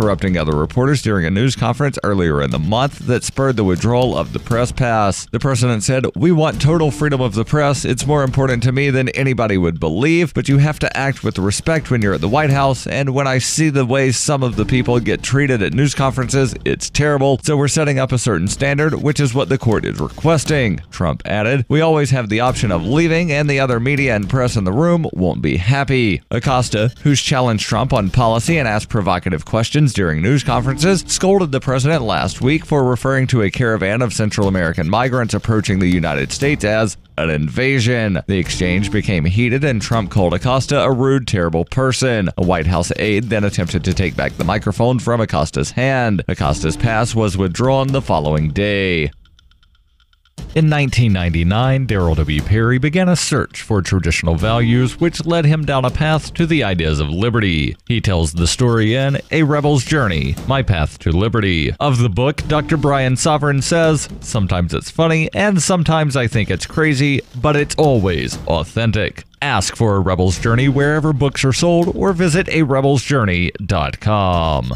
interrupting other reporters during a news conference earlier in the month that spurred the withdrawal of the press pass. The president said, "We want total freedom of the press. It's more important to me than anybody would believe, but you have to act with respect when you're at the White House, and when I see the way some of the people get treated at news conferences, it's terrible, so we're setting up a certain standard, which is what the court is requesting." Trump added, "We always have the option of leaving, and the other media and press in the room won't be happy." Acosta, who's challenged Trump on policy and asked provocative questions during news conferences, scolded the president last week for referring to a caravan of Central American migrants approaching the United States as an invasion. The exchange became heated and Trump called Acosta a rude, terrible person. A White House aide then attempted to take back the microphone from Acosta's hand. Acosta's pass was withdrawn the following day. In 1999, Darryl W. Perry began a search for traditional values, which led him down a path to the ideas of liberty. He tells the story in A Rebel's Journey, My Path to Liberty. Of the book, Dr. Brian Sovereign says, "Sometimes it's funny, and sometimes I think it's crazy, but it's always authentic." Ask for A Rebel's Journey wherever books are sold, or visit arebelsjourney.com.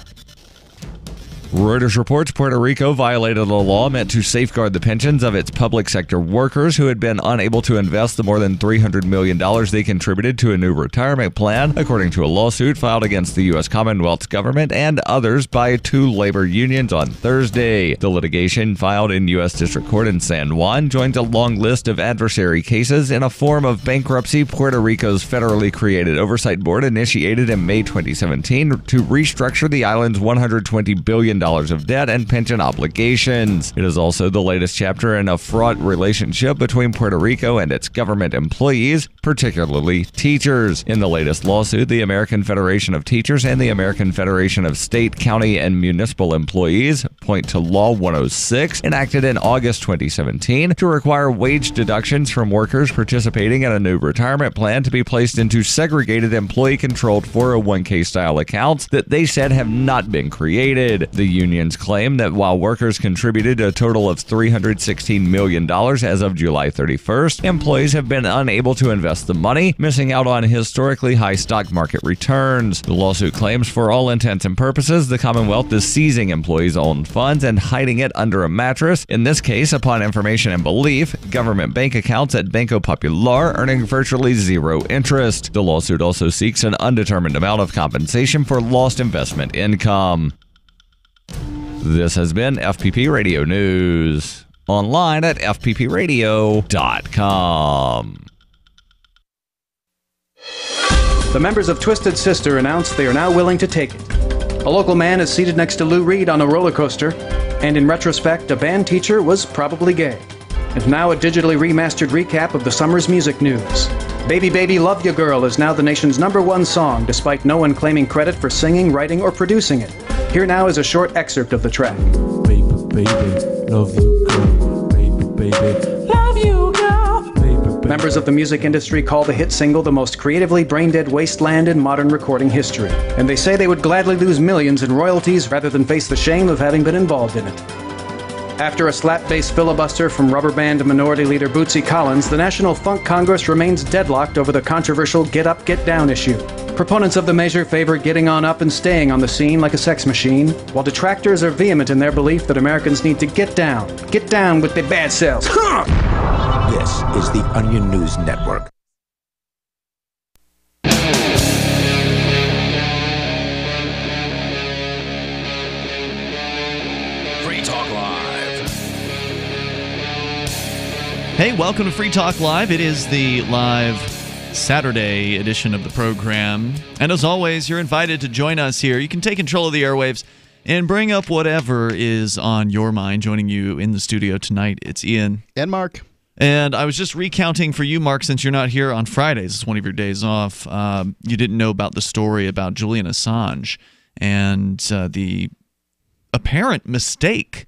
Reuters reports Puerto Rico violated a law meant to safeguard the pensions of its public sector workers who had been unable to invest the more than $300 million they contributed to a new retirement plan, according to a lawsuit filed against the U.S. Commonwealth's government and others by 2 labor unions on Thursday. The litigation, filed in U.S. District Court in San Juan, joins a long list of adversary cases in a form of bankruptcy Puerto Rico's federally created oversight board initiated in May 2017 to restructure the island's $120 billion of debt and pension obligations. It is also the latest chapter in a fraught relationship between Puerto Rico and its government employees, particularly teachers. In the latest lawsuit, the American Federation of Teachers and the American Federation of State, County, and Municipal Employees point to Law 106, enacted in August 2017, to require wage deductions from workers participating in a new retirement plan to be placed into segregated employee-controlled 401k-style accounts that they said have not been created. The unions claim that while workers contributed a total of $316 million as of July 31st, employees have been unable to invest the money, missing out on historically high stock market returns. The lawsuit claims for all intents and purposes, the Commonwealth is seizing employees' own funds and hiding it under a mattress, in this case upon information and belief, government bank accounts at Banco Popular earning virtually zero interest. The lawsuit also seeks an undetermined amount of compensation for lost investment income. This has been FPP Radio News. Online at fppradio.com. The members of Twisted Sister announced they are now willing to take it. A local man is seated next to Lou Reed on a roller coaster, and in retrospect, a band teacher was probably gay. And now a digitally remastered recap of the summer's music news. Baby Baby Love Ya Girl is now the nation's #1 song, despite no one claiming credit for singing, writing, or producing it. Here now is a short excerpt of the track. Baby, baby, love you, girl. Baby, baby, love you, girl. Baby, baby. Members of the music industry call the hit single the most creatively brain-dead wasteland in modern recording history. And they say they would gladly lose millions in royalties rather than face the shame of having been involved in it. After a slap-bass filibuster from rubber band minority leader Bootsy Collins, the National Funk Congress remains deadlocked over the controversial Get Up, Get Down issue. Proponents of the measure favor getting on up and staying on the scene like a sex machine, while detractors are vehement in their belief that Americans need to get down with their bad selves. This is the Onion News Network. Free Talk Live. Hey, welcome to Free Talk Live. It is the live Saturday edition of the program. And as always, you're invited to join us here. You can take control of the airwaves and bring up whatever is on your mind. Joining you in the studio tonight, it's Ian. And Mark. And I was just recounting for you, Mark, since you're not here on Fridays, it's one of your days off, you didn't know about the story about Julian Assange and the apparent mistake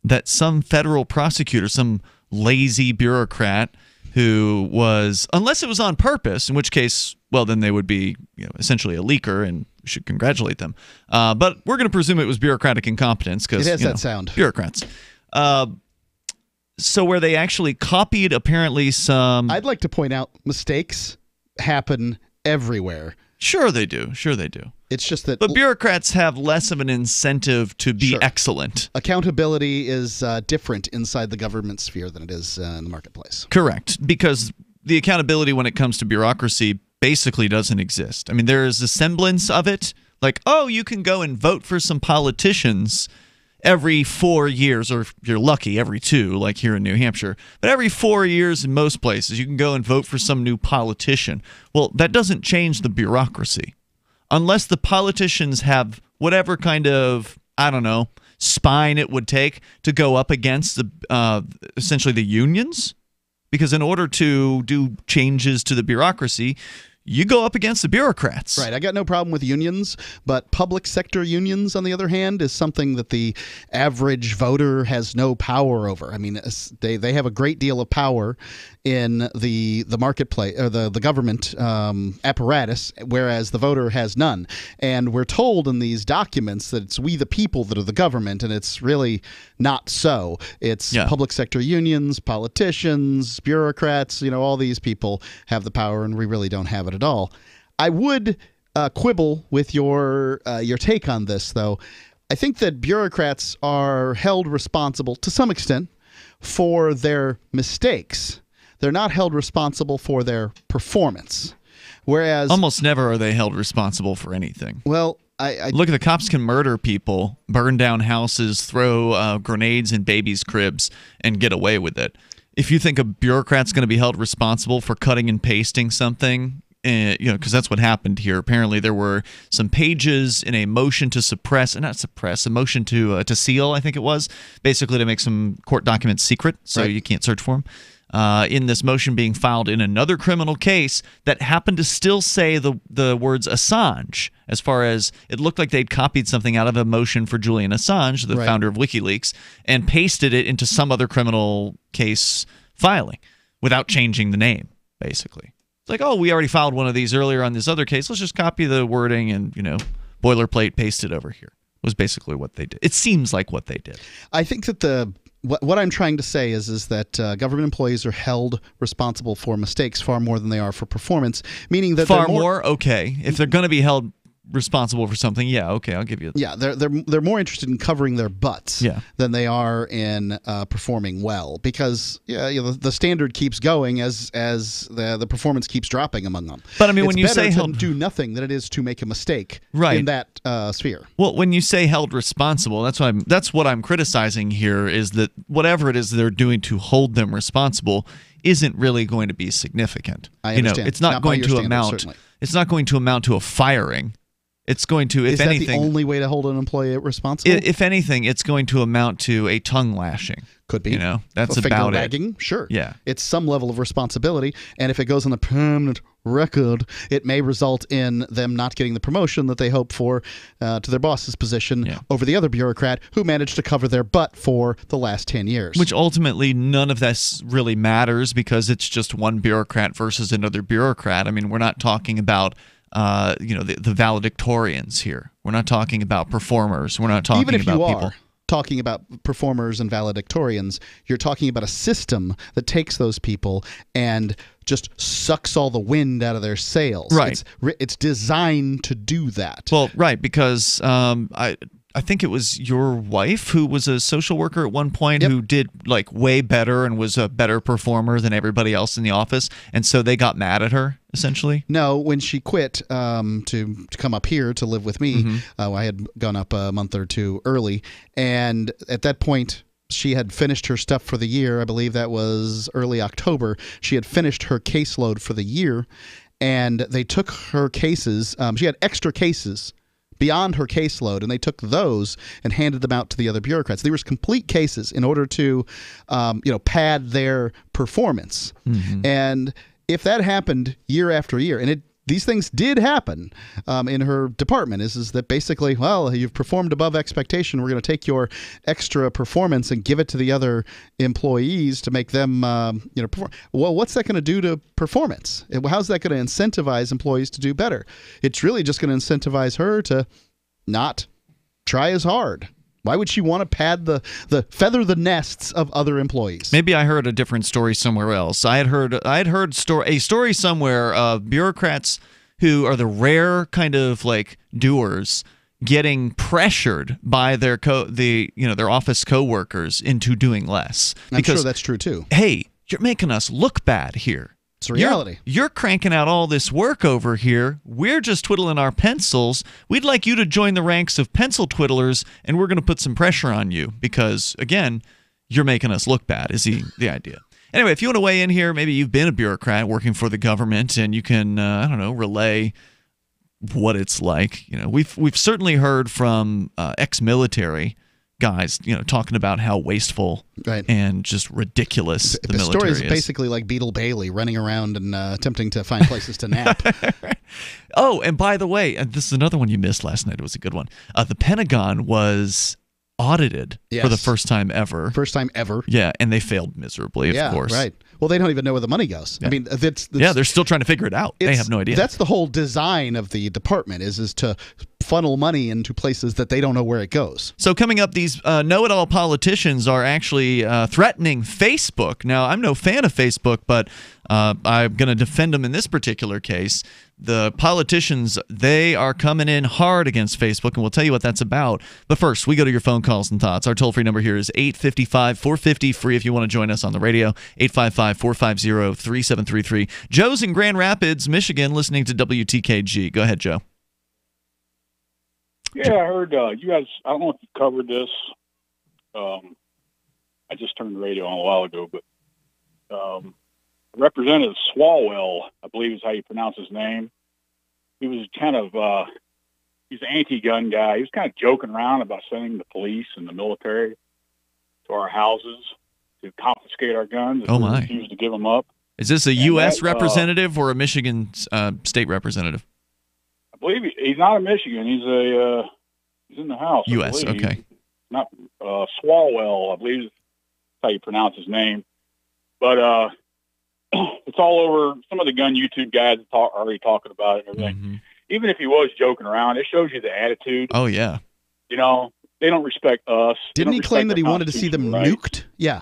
that some federal prosecutor, some lazy bureaucrat who was, unless it was on purpose, in which case, well, then they would be essentially a leaker, and we should congratulate them. But we're going to presume it was bureaucratic incompetence because it has that sound. Bureaucrats. So where they actually copied apparently some... I'd like to point out mistakes happen everywhere. Sure they do. Sure they do. It's just that... But bureaucrats have less of an incentive to be excellent. Accountability is different inside the government sphere than it is in the marketplace. Correct. Because the accountability when it comes to bureaucracy basically doesn't exist. I mean, there is a semblance of it. Like, oh, you can go and vote for some politicians every 4 years, or if you're lucky, every 2, like here in New Hampshire. But every 4 years in most places, you can go and vote for some new politician. Well, that doesn't change the bureaucracy. Unless the politicians have whatever kind of, I don't know, spine it would take to go up against the essentially the unions. Because in order to do changes to the bureaucracy, you go up against the bureaucrats. Right. I got no problem with unions, but public sector unions, on the other hand, is something that the average voter has no power over. I mean, they have a great deal of power in the marketplace, or the government apparatus, whereas the voter has none. And we're told in these documents that it's we the people that are the government, and it's really not so. It's public sector unions, politicians, bureaucrats, all these people have the power, and we really don't have it at all. I would quibble with your take on this, though. I think that bureaucrats are held responsible to some extent for their mistakes. They're not held responsible for their performance. Whereas almost never are they held responsible for anything. Well, I look, the cops can murder people, burn down houses, throw grenades in babies' cribs, and get away with it. If you think a bureaucrat's going to be held responsible for cutting and pasting something, because that's what happened here. Apparently, there were some pages in a motion to suppress, not suppress, a motion to seal, I think it was, basically to make some court documents secret, so you can't search for them. In this motion being filed in another criminal case that happened to still say the words Assange, as far as it looked like they'd copied something out of a motion for Julian Assange, the founder of WikiLeaks, and pasted it into some other criminal case filing without changing the name, basically. It's like, oh, we already filed one of these earlier on this other case. Let's just copy the wording and, boilerplate, paste it over here. Was basically what they did. It seems like what they did. I think that what I'm trying to say is that government employees are held responsible for mistakes far more than they are for performance, meaning that far more. Okay, if they're going to be held responsible for something, okay, I'll give you. Yeah, they're more interested in covering their butts than they are in performing well, because the standard keeps going as the performance keeps dropping among them. But I mean, when you say to do nothing than it is to make a mistake in that sphere. Well, when you say held responsible, that's what I'm criticizing here, is that whatever it is they're doing to hold them responsible isn't really going to be significant. I understand. It's not going to amount. Certainly. It's not going to amount to a firing. It's going to, if anything... Is that the only way to hold an employee responsible? If anything, it's going to amount to a tongue lashing. Could be. That's about it. Wagging, sure. Yeah. It's some level of responsibility, and if it goes on the permanent record, it may result in them not getting the promotion that they hope for to their boss's position over the other bureaucrat who managed to cover their butt for the last 10 years. Which ultimately, none of this really matters, because it's just one bureaucrat versus another bureaucrat. I mean, we're not talking about... the valedictorians here. We're not talking about performers. We're not talking about people. Even if you are talking about performers and valedictorians, you're talking about a system that takes those people and just sucks all the wind out of their sails. Right. It's designed to do that. Well, right, because I think it was your wife who was a social worker at one point who did like way better and was a better performer than everybody else in the office, and so they got mad at her, essentially? No, when she quit to come up here to live with me, I had gone up a month or two early, and at that point she had finished her stuff for the year. I believe that was early October. She had finished her caseload for the year, and they took her cases. She had extra cases beyond her caseload, and they took those and handed them out to the other bureaucrats. They were complete cases in order to, pad their performance. And if that happened year after year, and these things did happen in her department, is that basically, well, you've performed above expectation. We're going to take your extra performance and give it to the other employees to make them, perform. Well, what's that going to do to performance? How's that going to incentivize employees to do better? It's really just going to incentivize her to not try as hard. Why would she want to pad the feather the nests of other employees? Maybe I heard a different story somewhere else. I had heard a story somewhere of bureaucrats who are the rare kind of like doers getting pressured by their their office coworkers into doing less. I'm sure that's true too. Hey, you're making us look bad here. It's reality. You're cranking out all this work over here. We're just twiddling our pencils. We'd like you to join the ranks of pencil twiddlers, and we're going to put some pressure on you because, again, you're making us look bad is the idea. Anyway, if you want to weigh in here, maybe you've been a bureaucrat working for the government, and you can, relay what it's like. We've certainly heard from ex-military guys, talking about how wasteful and just ridiculous the military is. The story is basically like Beetle Bailey running around and attempting to find places to nap. Oh, and by the way, this is another one you missed last night. It was a good one. The Pentagon was audited for the first time ever. First time ever. Yeah, and they failed miserably, of course. Right. Well, they don't even know where the money goes. Yeah. I mean, they're still trying to figure it out. They have no idea. That's the whole design of the department is to funnel money into places that they don't know where it goes. So coming up, these know-it-all politicians are actually threatening Facebook. Now, I'm no fan of Facebook, but I'm going to defend them in this particular case. The politicians, they are coming in hard against Facebook, and we'll tell you what that's about. But first, we go to your phone calls and thoughts. Our toll-free number here is 855-450-FREE if you want to join us on the radio, 855-450-3733. Joe's in Grand Rapids, Michigan, listening to WTKG. Go ahead, Joe. Yeah, I heard you guys, I don't know if you covered this. I just turned the radio on a while ago, but Representative Swalwell, I believe is how you pronounce his name. He was kind of, he's an anti-gun guy. He was kind of joking around about sending the police and the military to our houses to confiscate our guns if we refuse to give them up. Is this a U.S. representative or a Michigan state representative? I believe he's not in Michigan. He's in the House. U.S. Okay. Not Swalwell, I believe is how you pronounce his name. But it's all over. Some of the gun YouTube guys are already talking about it and everything. Mm-hmm. Even if he was joking around, it shows you the attitude. Oh, yeah. They don't respect us. Didn't he claim that he wanted to see them nuked? Yeah.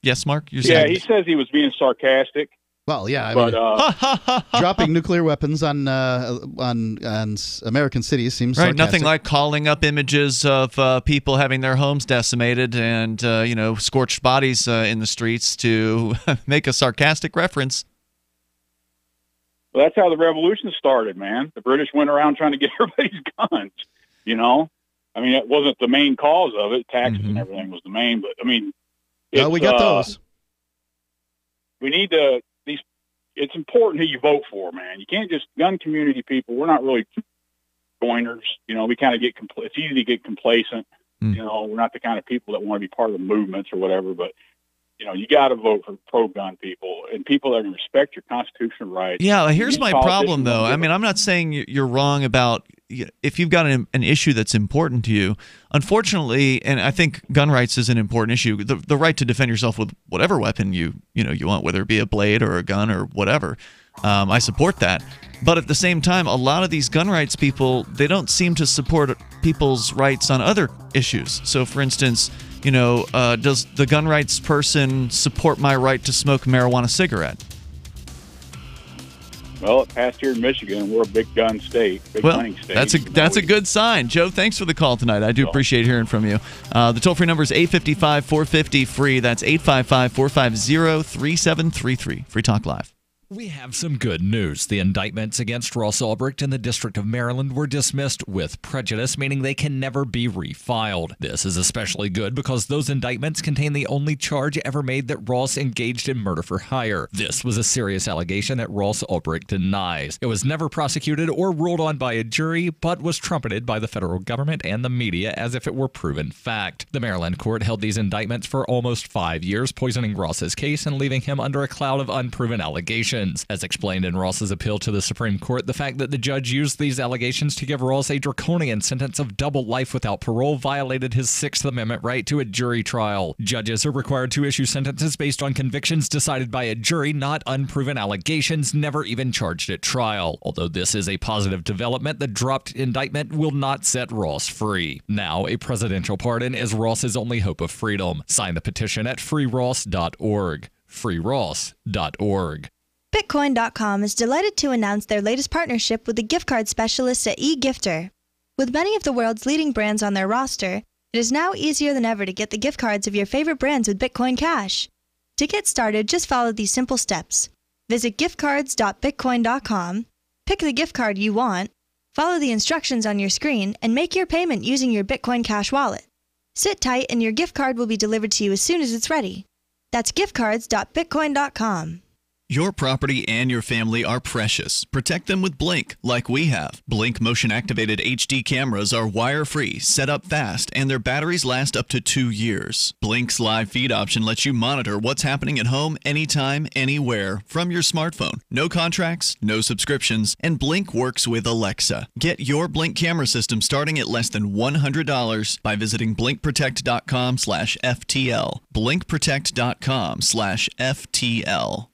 Yes, Mark? He says he was being sarcastic. Well, yeah, I mean, dropping nuclear weapons on American cities seems right. Sarcastic. Nothing like calling up images of people having their homes decimated and scorched bodies in the streets to make a sarcastic reference. Well, that's how the revolution started, man. The British went around trying to get everybody's guns. I mean, it wasn't the main cause of it. Taxes and everything was the main, but I mean, we got those. We need to. It's important who you vote for, man. You can't just gun community people. We're not really joiners. We kind of it's easy to get complacent. We're not the kind of people that want to be part of the movements or whatever. But you got to vote for pro-gun people and people that can respect your constitutional rights. Yeah, here's my problem, though. I mean, I'm not saying you're wrong about if you've got an issue that's important to you. Unfortunately, and I think gun rights is an important issue, the right to defend yourself with whatever weapon you want, whether it be a blade or a gun or whatever. I support that. But at the same time, a lot of these gun rights people, they don't seem to support people's rights on other issues. So, for instance, does the gun rights person support my right to smoke a marijuana cigarette? Well, it passed here in Michigan. We're a big gun state, hunting state. That's a good sign. Joe, thanks for the call tonight. I do appreciate hearing from you. The toll-free number is 855-450-FREE. That's 855-450-3733. Free Talk Live. We have some good news. The indictments against Ross Ulbricht in the District of Maryland were dismissed with prejudice, meaning they can never be refiled. This is especially good because those indictments contain the only charge ever made that Ross engaged in murder for hire. This was a serious allegation that Ross Ulbricht denies. It was never prosecuted or ruled on by a jury, but was trumpeted by the federal government and the media as if it were proven fact. The Maryland court held these indictments for almost 5 years, poisoning Ross's case and leaving him under a cloud of unproven allegations. As explained in Ross's appeal to the Supreme Court, the fact that the judge used these allegations to give Ross a draconian sentence of double life without parole violated his Sixth Amendment right to a jury trial. Judges are required to issue sentences based on convictions decided by a jury, not unproven allegations never even charged at trial. Although this is a positive development, the dropped indictment will not set Ross free. Now, a presidential pardon is Ross's only hope of freedom. Sign the petition at freeross.org. freeross.org. Bitcoin.com is delighted to announce their latest partnership with the gift card specialists at eGifter. With many of the world's leading brands on their roster, it is now easier than ever to get the gift cards of your favorite brands with Bitcoin Cash. To get started, just follow these simple steps. Visit giftcards.bitcoin.com, pick the gift card you want, follow the instructions on your screen, and make your payment using your Bitcoin Cash wallet. Sit tight and your gift card will be delivered to you as soon as it's ready. That's giftcards.bitcoin.com. Your property and your family are precious. Protect them with Blink, like we have. Blink motion-activated HD cameras are wire-free, set up fast, and their batteries last up to 2 years. Blink's live feed option lets you monitor what's happening at home anytime, anywhere, from your smartphone. No contracts, no subscriptions, and Blink works with Alexa. Get your Blink camera system starting at less than $100 by visiting blinkprotect.com/FTL. blinkprotect.com/FTL.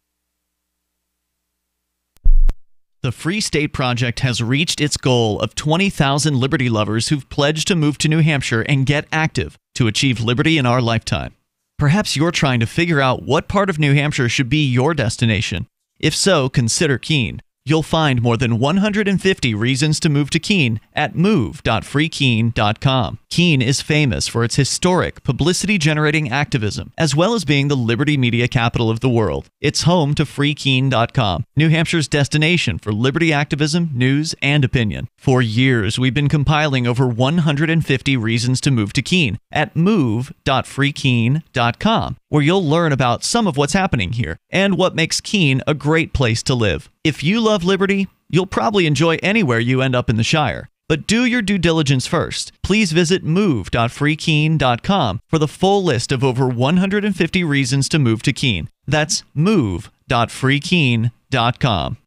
The Free State Project has reached its goal of 20,000 liberty lovers who've pledged to move to New Hampshire and get active to achieve liberty in our lifetime. Perhaps you're trying to figure out what part of New Hampshire should be your destination. If so, consider Keene. You'll find more than 150 reasons to move to Keene at move.freekeene.com. Keene is famous for its historic, publicity-generating activism, as well as being the liberty media capital of the world. It's home to freekeene.com, New Hampshire's destination for liberty activism, news, and opinion. For years, we've been compiling over 150 reasons to move to Keene at move.freekeene.com, where you'll learn about some of what's happening here and what makes Keene a great place to live. If you love liberty, you'll probably enjoy anywhere you end up in the Shire. But do your due diligence first. Please visit move.freekeene.com for the full list of over 150 reasons to move to Keene. That's move.freekeene.com.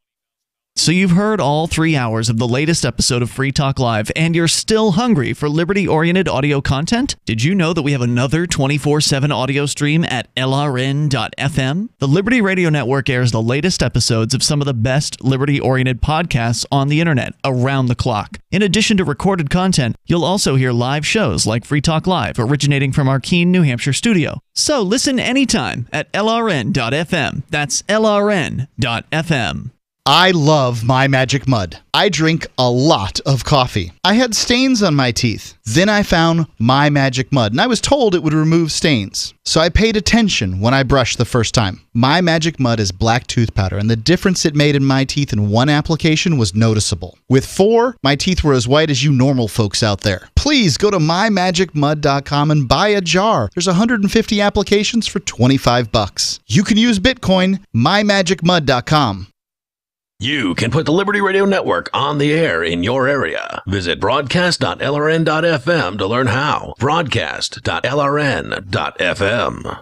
So you've heard all 3 hours of the latest episode of Free Talk Live, and you're still hungry for liberty-oriented audio content? Did you know that we have another 24/7 audio stream at LRN.FM? The Liberty Radio Network airs the latest episodes of some of the best liberty-oriented podcasts on the internet around the clock. In addition to recorded content, you'll also hear live shows like Free Talk Live, originating from our Keene, New Hampshire studio. So listen anytime at LRN.FM. That's LRN.FM. I love My Magic Mud. I drink a lot of coffee. I had stains on my teeth. Then I found My Magic Mud, and I was told it would remove stains. So I paid attention when I brushed the first time. My Magic Mud is black tooth powder, and the difference it made in my teeth in one application was noticeable. With 4, my teeth were as white as you normal folks out there. Please go to mymagicmud.com and buy a jar. There's 150 applications for $25. You can use Bitcoin, mymagicmud.com. You can put the Liberty Radio Network on the air in your area. Visit broadcast.lrn.fm to learn how. Broadcast.lrn.fm.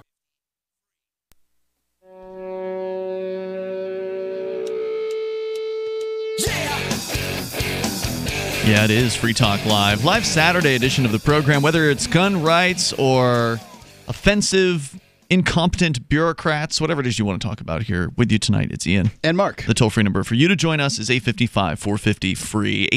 Yeah, it is Free Talk Live. Live Saturday edition of the program, whether it's gun rights or offensive, incompetent bureaucrats, whatever it is you want to talk about here with you tonight. It's Ian. And Mark. The toll-free number for you to join us is 855-450-FREE,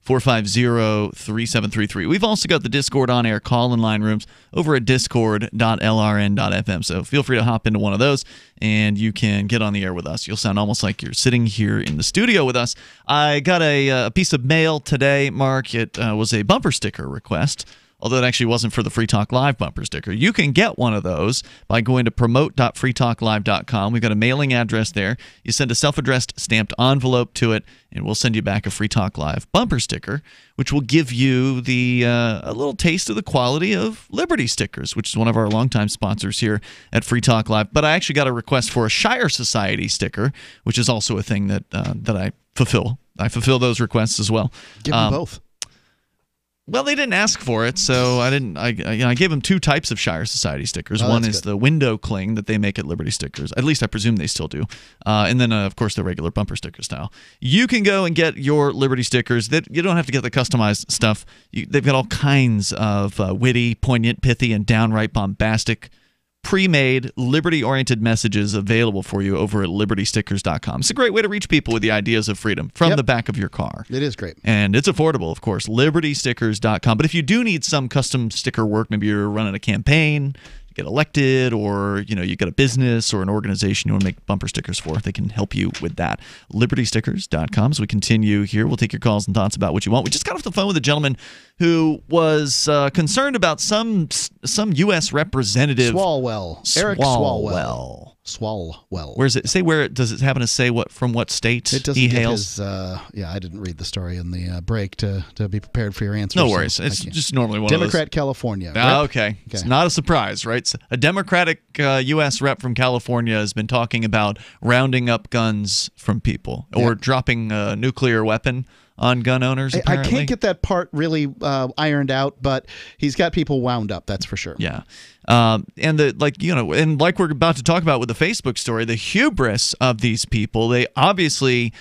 855-450-3733. We've also got the Discord on-air call-in line rooms over at discord.lrn.fm, so feel free to hop into one of those, and you can get on the air with us. You'll sound almost like you're sitting here in the studio with us. I got a piece of mail today, Mark. It was a bumper sticker request, although it actually wasn't for the Free Talk Live bumper sticker. You can get one of those by going to promote.freetalklive.com. We've got a mailing address there. You send a self-addressed stamped envelope to it, and we'll send you back a Free Talk Live bumper sticker, which will give you a little taste of the quality of Liberty stickers, which is one of our longtime sponsors here at Free Talk Live. But I actually got a request for a Shire Society sticker, which is also a thing that I fulfill. I fulfill those requests as well. Give them both. Well, they didn't ask for it, so I didn't. I gave them 2 types of Shire Society stickers. Oh, one is good. the window cling that they make at Liberty Stickers. At least I presume they still do. And then, of course, the regular bumper sticker style. You can go and get your Liberty stickers. That you don't have to get the customized stuff. They've got all kinds of witty, poignant, pithy, and downright bombastic, pre-made, liberty-oriented messages available for you over at libertystickers.com. It's a great way to reach people with the ideas of freedom from the back of your car. It is great. And it's affordable, of course, libertystickers.com. But if you do need some custom sticker work, maybe you're running a campaign, get elected, or you got a business or an organization you want to make bumper stickers for, they can help you with that. LibertyStickers.com. As we continue here, we'll take your calls and thoughts about what you want. We just got off the phone with a gentleman who was concerned about some U.S. representative. Eric Swalwell. Where's it? Does it happen to say from what state it doesn't he hails? I didn't read the story in the break to be prepared for your answer. No worries. It's just normally one Democrat of those. California. Okay. It's not a surprise, right? A Democratic U.S. rep from California has been talking about rounding up guns from people or dropping a nuclear weapon on gun owners, apparently. I can't get that part really ironed out, but he's got people wound up, that's for sure. Yeah. And like we're about to talk about with the Facebook story, the hubris of these people, they obviously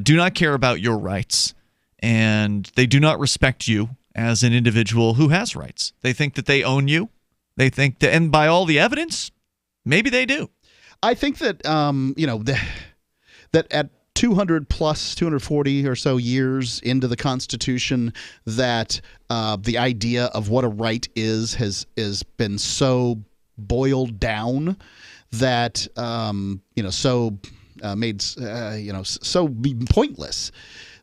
do not care about your rights, and they do not respect you as an individual who has rights. They think that they own you. They think that, and by all the evidence, maybe they do. I think that, that at 240 or so years into the Constitution, that the idea of what a right has been so boiled down that so pointless,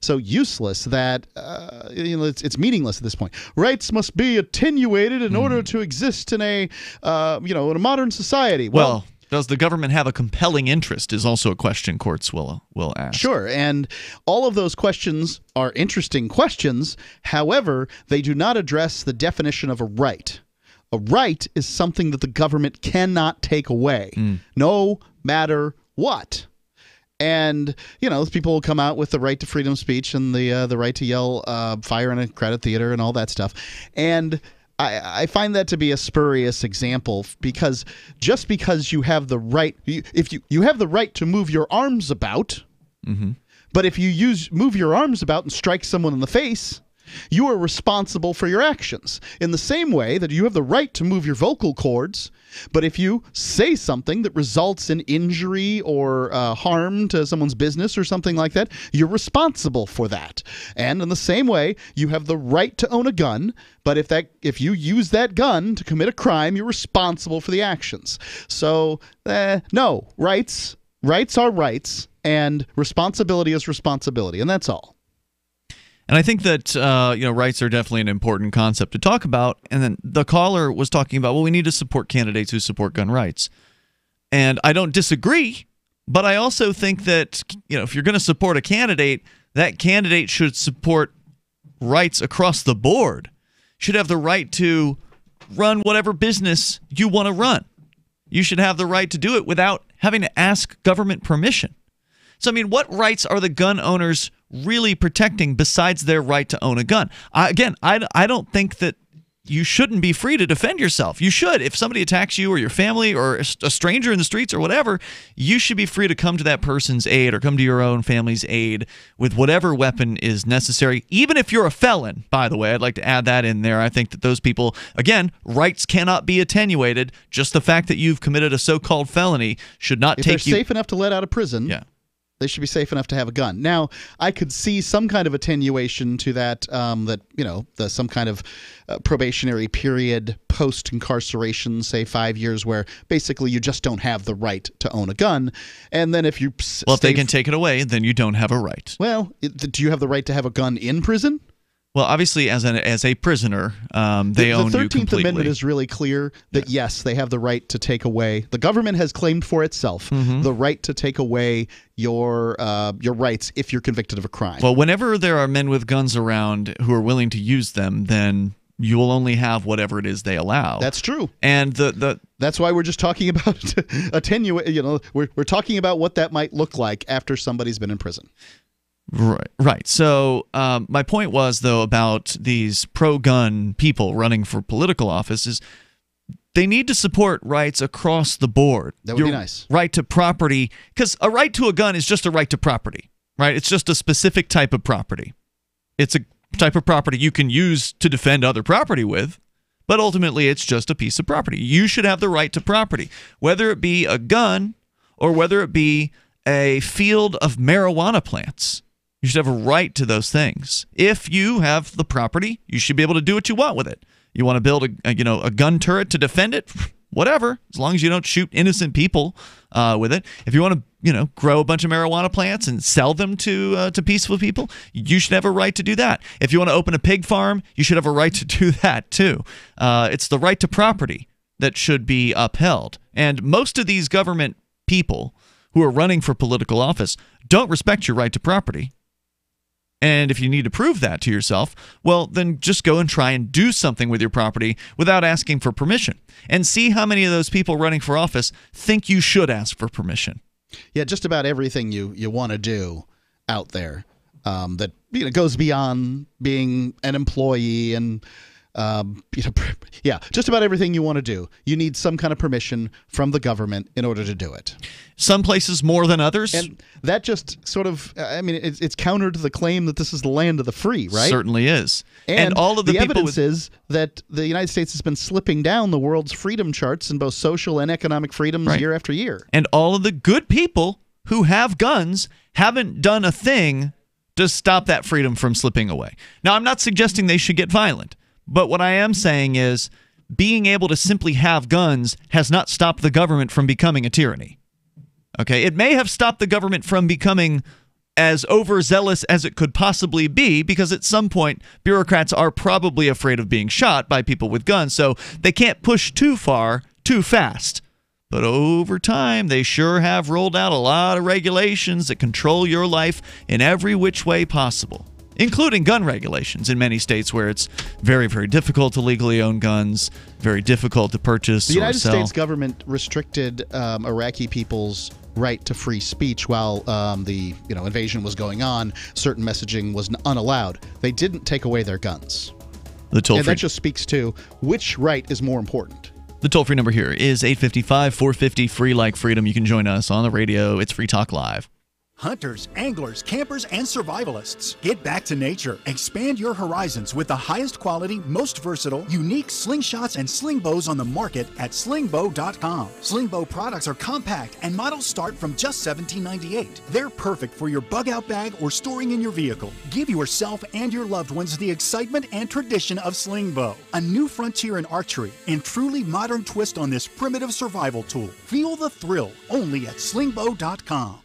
so useless that it's meaningless at this point. Rights must be attenuated in order to exist in a in a modern society. Well, does the government have a compelling interest is also a question courts will ask. Sure, and all of those questions are interesting questions. However, they do not address the definition of a right. A right is something that the government cannot take away, no matter what. And, people will come out with the right to freedom of speech and the right to yell fire in a crowded theater and all that stuff. And I find that to be a spurious example, because just because you have the right, if you have the right to move your arms about, but if you move your arms about and strike someone in the face, you are responsible for your actions. In the same way that you have the right to move your vocal cords, but if you say something that results in injury or harm to someone's business or something like that, you're responsible for that. And in the same way, you have the right to own a gun, but if you use that gun to commit a crime, you're responsible for the actions. So, no, rights are rights, and responsibility is responsibility, and that's all. And I think that rights are definitely an important concept to talk about. And then the caller was talking about, well, we need to support candidates who support gun rights. And I don't disagree, but I also think that if you're going to support a candidate, that candidate should support rights across the board. Should have the right to run whatever business you want to run. You should have the right to do it without having to ask government permission. So, what rights are the gun owners really protecting besides their right to own a gun? I don't think that you shouldn't be free to defend yourself. You should. If somebody attacks you or your family or a stranger in the streets or whatever, you should be free to come to that person's aid or come to your own family's aid with whatever weapon is necessary, even if you're a felon. By the way, I'd like to add that in there. I think that those people, again, rights cannot be attenuated. Just the fact that you've committed a so-called felony should not take you... If they're safe enough to let out of prison... Yeah. They should be safe enough to have a gun. Now, I could see some kind of attenuation to that, some kind of probationary period post-incarceration, say 5 years, where basically you just don't have the right to own a gun. And then if you... if they can take it away, then you don't have a right. Well, do you have the right to have a gun in prison? Well, obviously, as a prisoner, they own you completely. The 13th Amendment is really clear that, yes, they have the right to take away. The government has claimed for itself the right to take away your rights if you're convicted of a crime. Well, whenever there are men with guns around who are willing to use them, then you will only have whatever it is they allow. That's true. And that's why we're just talking about attenuate. We're talking about what that might look like after somebody's been in prison. Right. So my point was, though, about these pro-gun people running for political office is they need to support rights across the board. That would be nice. Right to property, because a right to a gun is just a right to property, right? It's just a specific type of property. It's a type of property you can use to defend other property with, but ultimately it's just a piece of property. You should have the right to property, whether it be a gun or whether it be a field of marijuana plants. You should have a right to those things. If you have the property, you should be able to do what you want with it. You want to build a gun turret to defend it? whatever, as long as you don't shoot innocent people with it. If you want to, grow a bunch of marijuana plants and sell them to peaceful people, you should have a right to do that. If you want to open a pig farm, you should have a right to do that too. It's the right to property that should be upheld. And most of these government people who are running for political office don't respect your right to property. And if you need to prove that to yourself, well, then just go and try and do something with your property without asking for permission. And see how many of those people running for office think you should ask for permission. Yeah, just about everything you want to do out there that goes beyond being an employee and just about everything you want to do. You need some kind of permission from the government in order to do it. Some places more than others. And that just sort of, it's counter to the claim that this is the land of the free, right? Certainly is. And all of the evidence is that the United States has been slipping down the world's freedom charts in both social and economic freedoms year after year. And all of the good people who have guns haven't done a thing to stop that freedom from slipping away. Now, I'm not suggesting they should get violent. But what I am saying is being able to simply have guns has not stopped the government from becoming a tyranny. Okay? It may have stopped the government from becoming as overzealous as it could possibly be, because at some point bureaucrats are probably afraid of being shot by people with guns, so they can't push too far too fast. But over time, they sure have rolled out a lot of regulations that control your life in every which way possible, including gun regulations in many states where it's very, very difficult to legally own guns, very difficult to purchase or sell. The United States government restricted Iraqi people's right to free speech while the invasion was going on. Certain messaging was unallowed. They didn't take away their guns. And that just speaks to which right is more important. The toll-free number here is 855-450-FREE like freedom. You can join us on the radio. It's Free Talk Live. Hunters, anglers, campers, and survivalists. Get back to nature. Expand your horizons with the highest quality, most versatile, unique slingshots and sling bows on the market at slingbow.com. Slingbow products are compact and models start from just $17.98. They're perfect for your bug-out bag or storing in your vehicle. Give yourself and your loved ones the excitement and tradition of Slingbow, a new frontier in archery and truly modern twist on this primitive survival tool. Feel the thrill only at slingbow.com.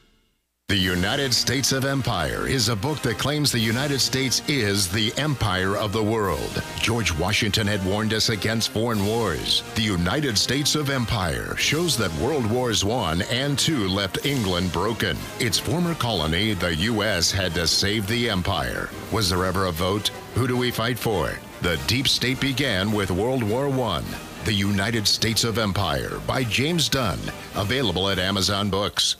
The United States of Empire is a book that claims the United States is the empire of the world. George Washington had warned us against foreign wars. The United States of Empire shows that World Wars I and II left England broken. Its former colony, the U.S., had to save the empire. Was there ever a vote? Who do we fight for? The deep state began with World War I. The United States of Empire by James Dunn. Available at Amazon Books.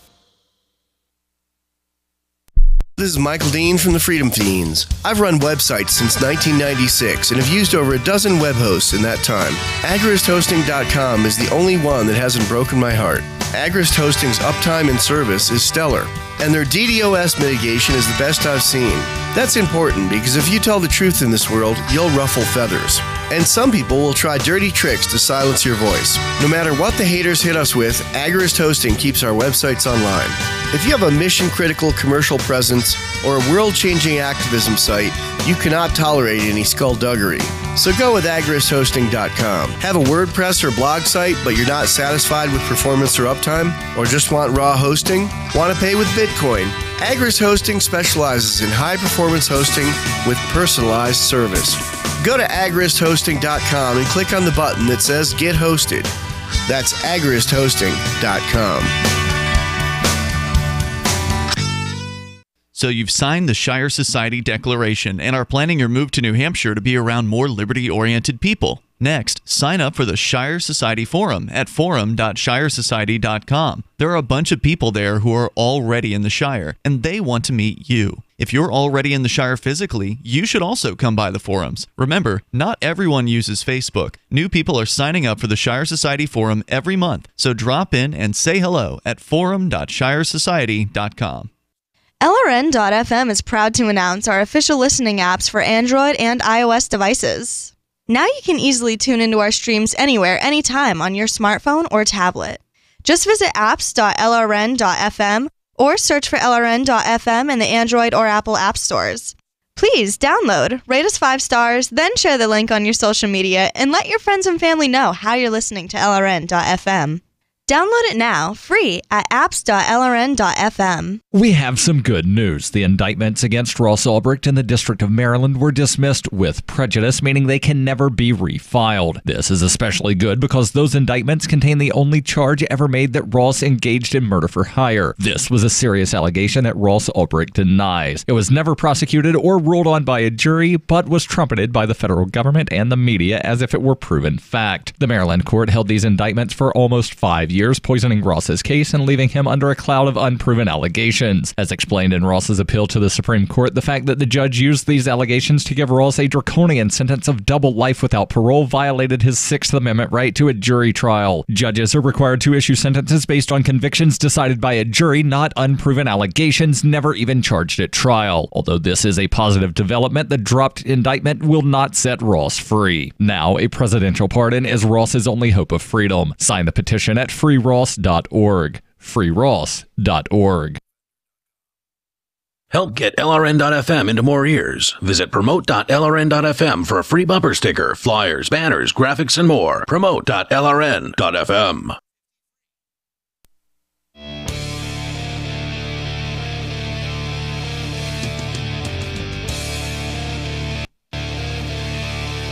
This is Michael Dean from the Freedom Fiends. I've run websites since 1996 and have used over a dozen web hosts in that time. AgristHosting.com is the only one that hasn't broken my heart. Agrist Hosting's uptime and service is stellar, and their DDoS mitigation is the best I've seen. That's important because if you tell the truth in this world, you'll ruffle feathers. And some people will try dirty tricks to silence your voice. No matter what the haters hit us with, Agrist Hosting keeps our websites online. If you have a mission-critical commercial presence or a world-changing activism site, you cannot tolerate any skullduggery. So go with AgristHosting.com. Have a WordPress or blog site, but you're not satisfied with performance or uptime? Or just want raw hosting? Want to pay with Bitcoin? Agrist Hosting specializes in high-performance hosting with personalized service. Go to AgristHosting.com and click on the button that says Get Hosted. That's AgristHosting.com. So you've signed the Shire Society Declaration and are planning your move to New Hampshire to be around more liberty-oriented people. Next, sign up for the Shire Society Forum at forum.shiresociety.com. There are a bunch of people there who are already in the Shire, and they want to meet you. If you're already in the Shire physically, you should also come by the forums. Remember, not everyone uses Facebook. New people are signing up for the Shire Society Forum every month, so drop in and say hello at forum.shiresociety.com. LRN.FM is proud to announce our official listening apps for Android and iOS devices. Now you can easily tune into our streams anywhere, anytime on your smartphone or tablet. Just visit apps.lrn.fm or search for LRN.FM in the Android or Apple app stores. Please download, rate us 5 stars, then share the link on your social media, and let your friends and family know how you're listening to LRN.FM. Download it now, free, at apps.lrn.fm. We have some good news. The indictments against Ross Ulbricht in the District of Maryland were dismissed with prejudice, meaning they can never be refiled. This is especially good because those indictments contain the only charge ever made that Ross engaged in murder for hire. This was a serious allegation that Ross Ulbricht denies. It was never prosecuted or ruled on by a jury, but was trumpeted by the federal government and the media as if it were proven fact. The Maryland court held these indictments for almost 5 years, poisoning Ross's case and leaving him under a cloud of unproven allegations. As explained in Ross's appeal to the Supreme Court, the fact that the judge used these allegations to give Ross a draconian sentence of double life without parole violated his Sixth Amendment right to a jury trial. Judges are required to issue sentences based on convictions decided by a jury, not unproven allegations never even charged at trial. Although this is a positive development, the dropped indictment will not set Ross free. Now, a presidential pardon is Ross's only hope of freedom. Sign the petition at freeross.org. freeross.org. Help get LRN.FM into more ears. Visit promote.lrn.fm for a free bumper sticker, flyers, banners, graphics, and more. Promote.lrn.fm.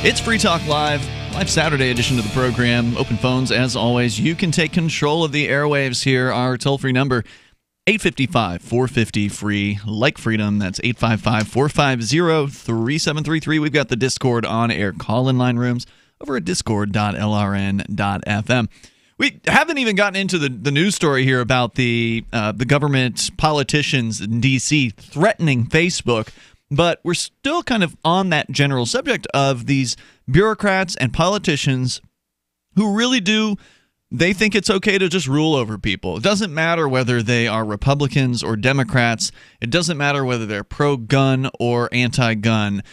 It's Free Talk Live Saturday edition of the program. Open phones, as always. You can take control of the airwaves here. Our toll-free number, 855-450-FREE, like freedom. That's 855-450-3733. We've got the Discord on-air call-in line rooms over at discord.lrn.fm. We haven't even gotten into the news story here about the government politicians in D.C. threatening Facebook, but we're still kind of on that general subject of these bureaucrats and politicians who really they think it's okay to just rule over people. It doesn't matter whether they are Republicans or Democrats. It doesn't matter whether they're pro-gun or anti-gun.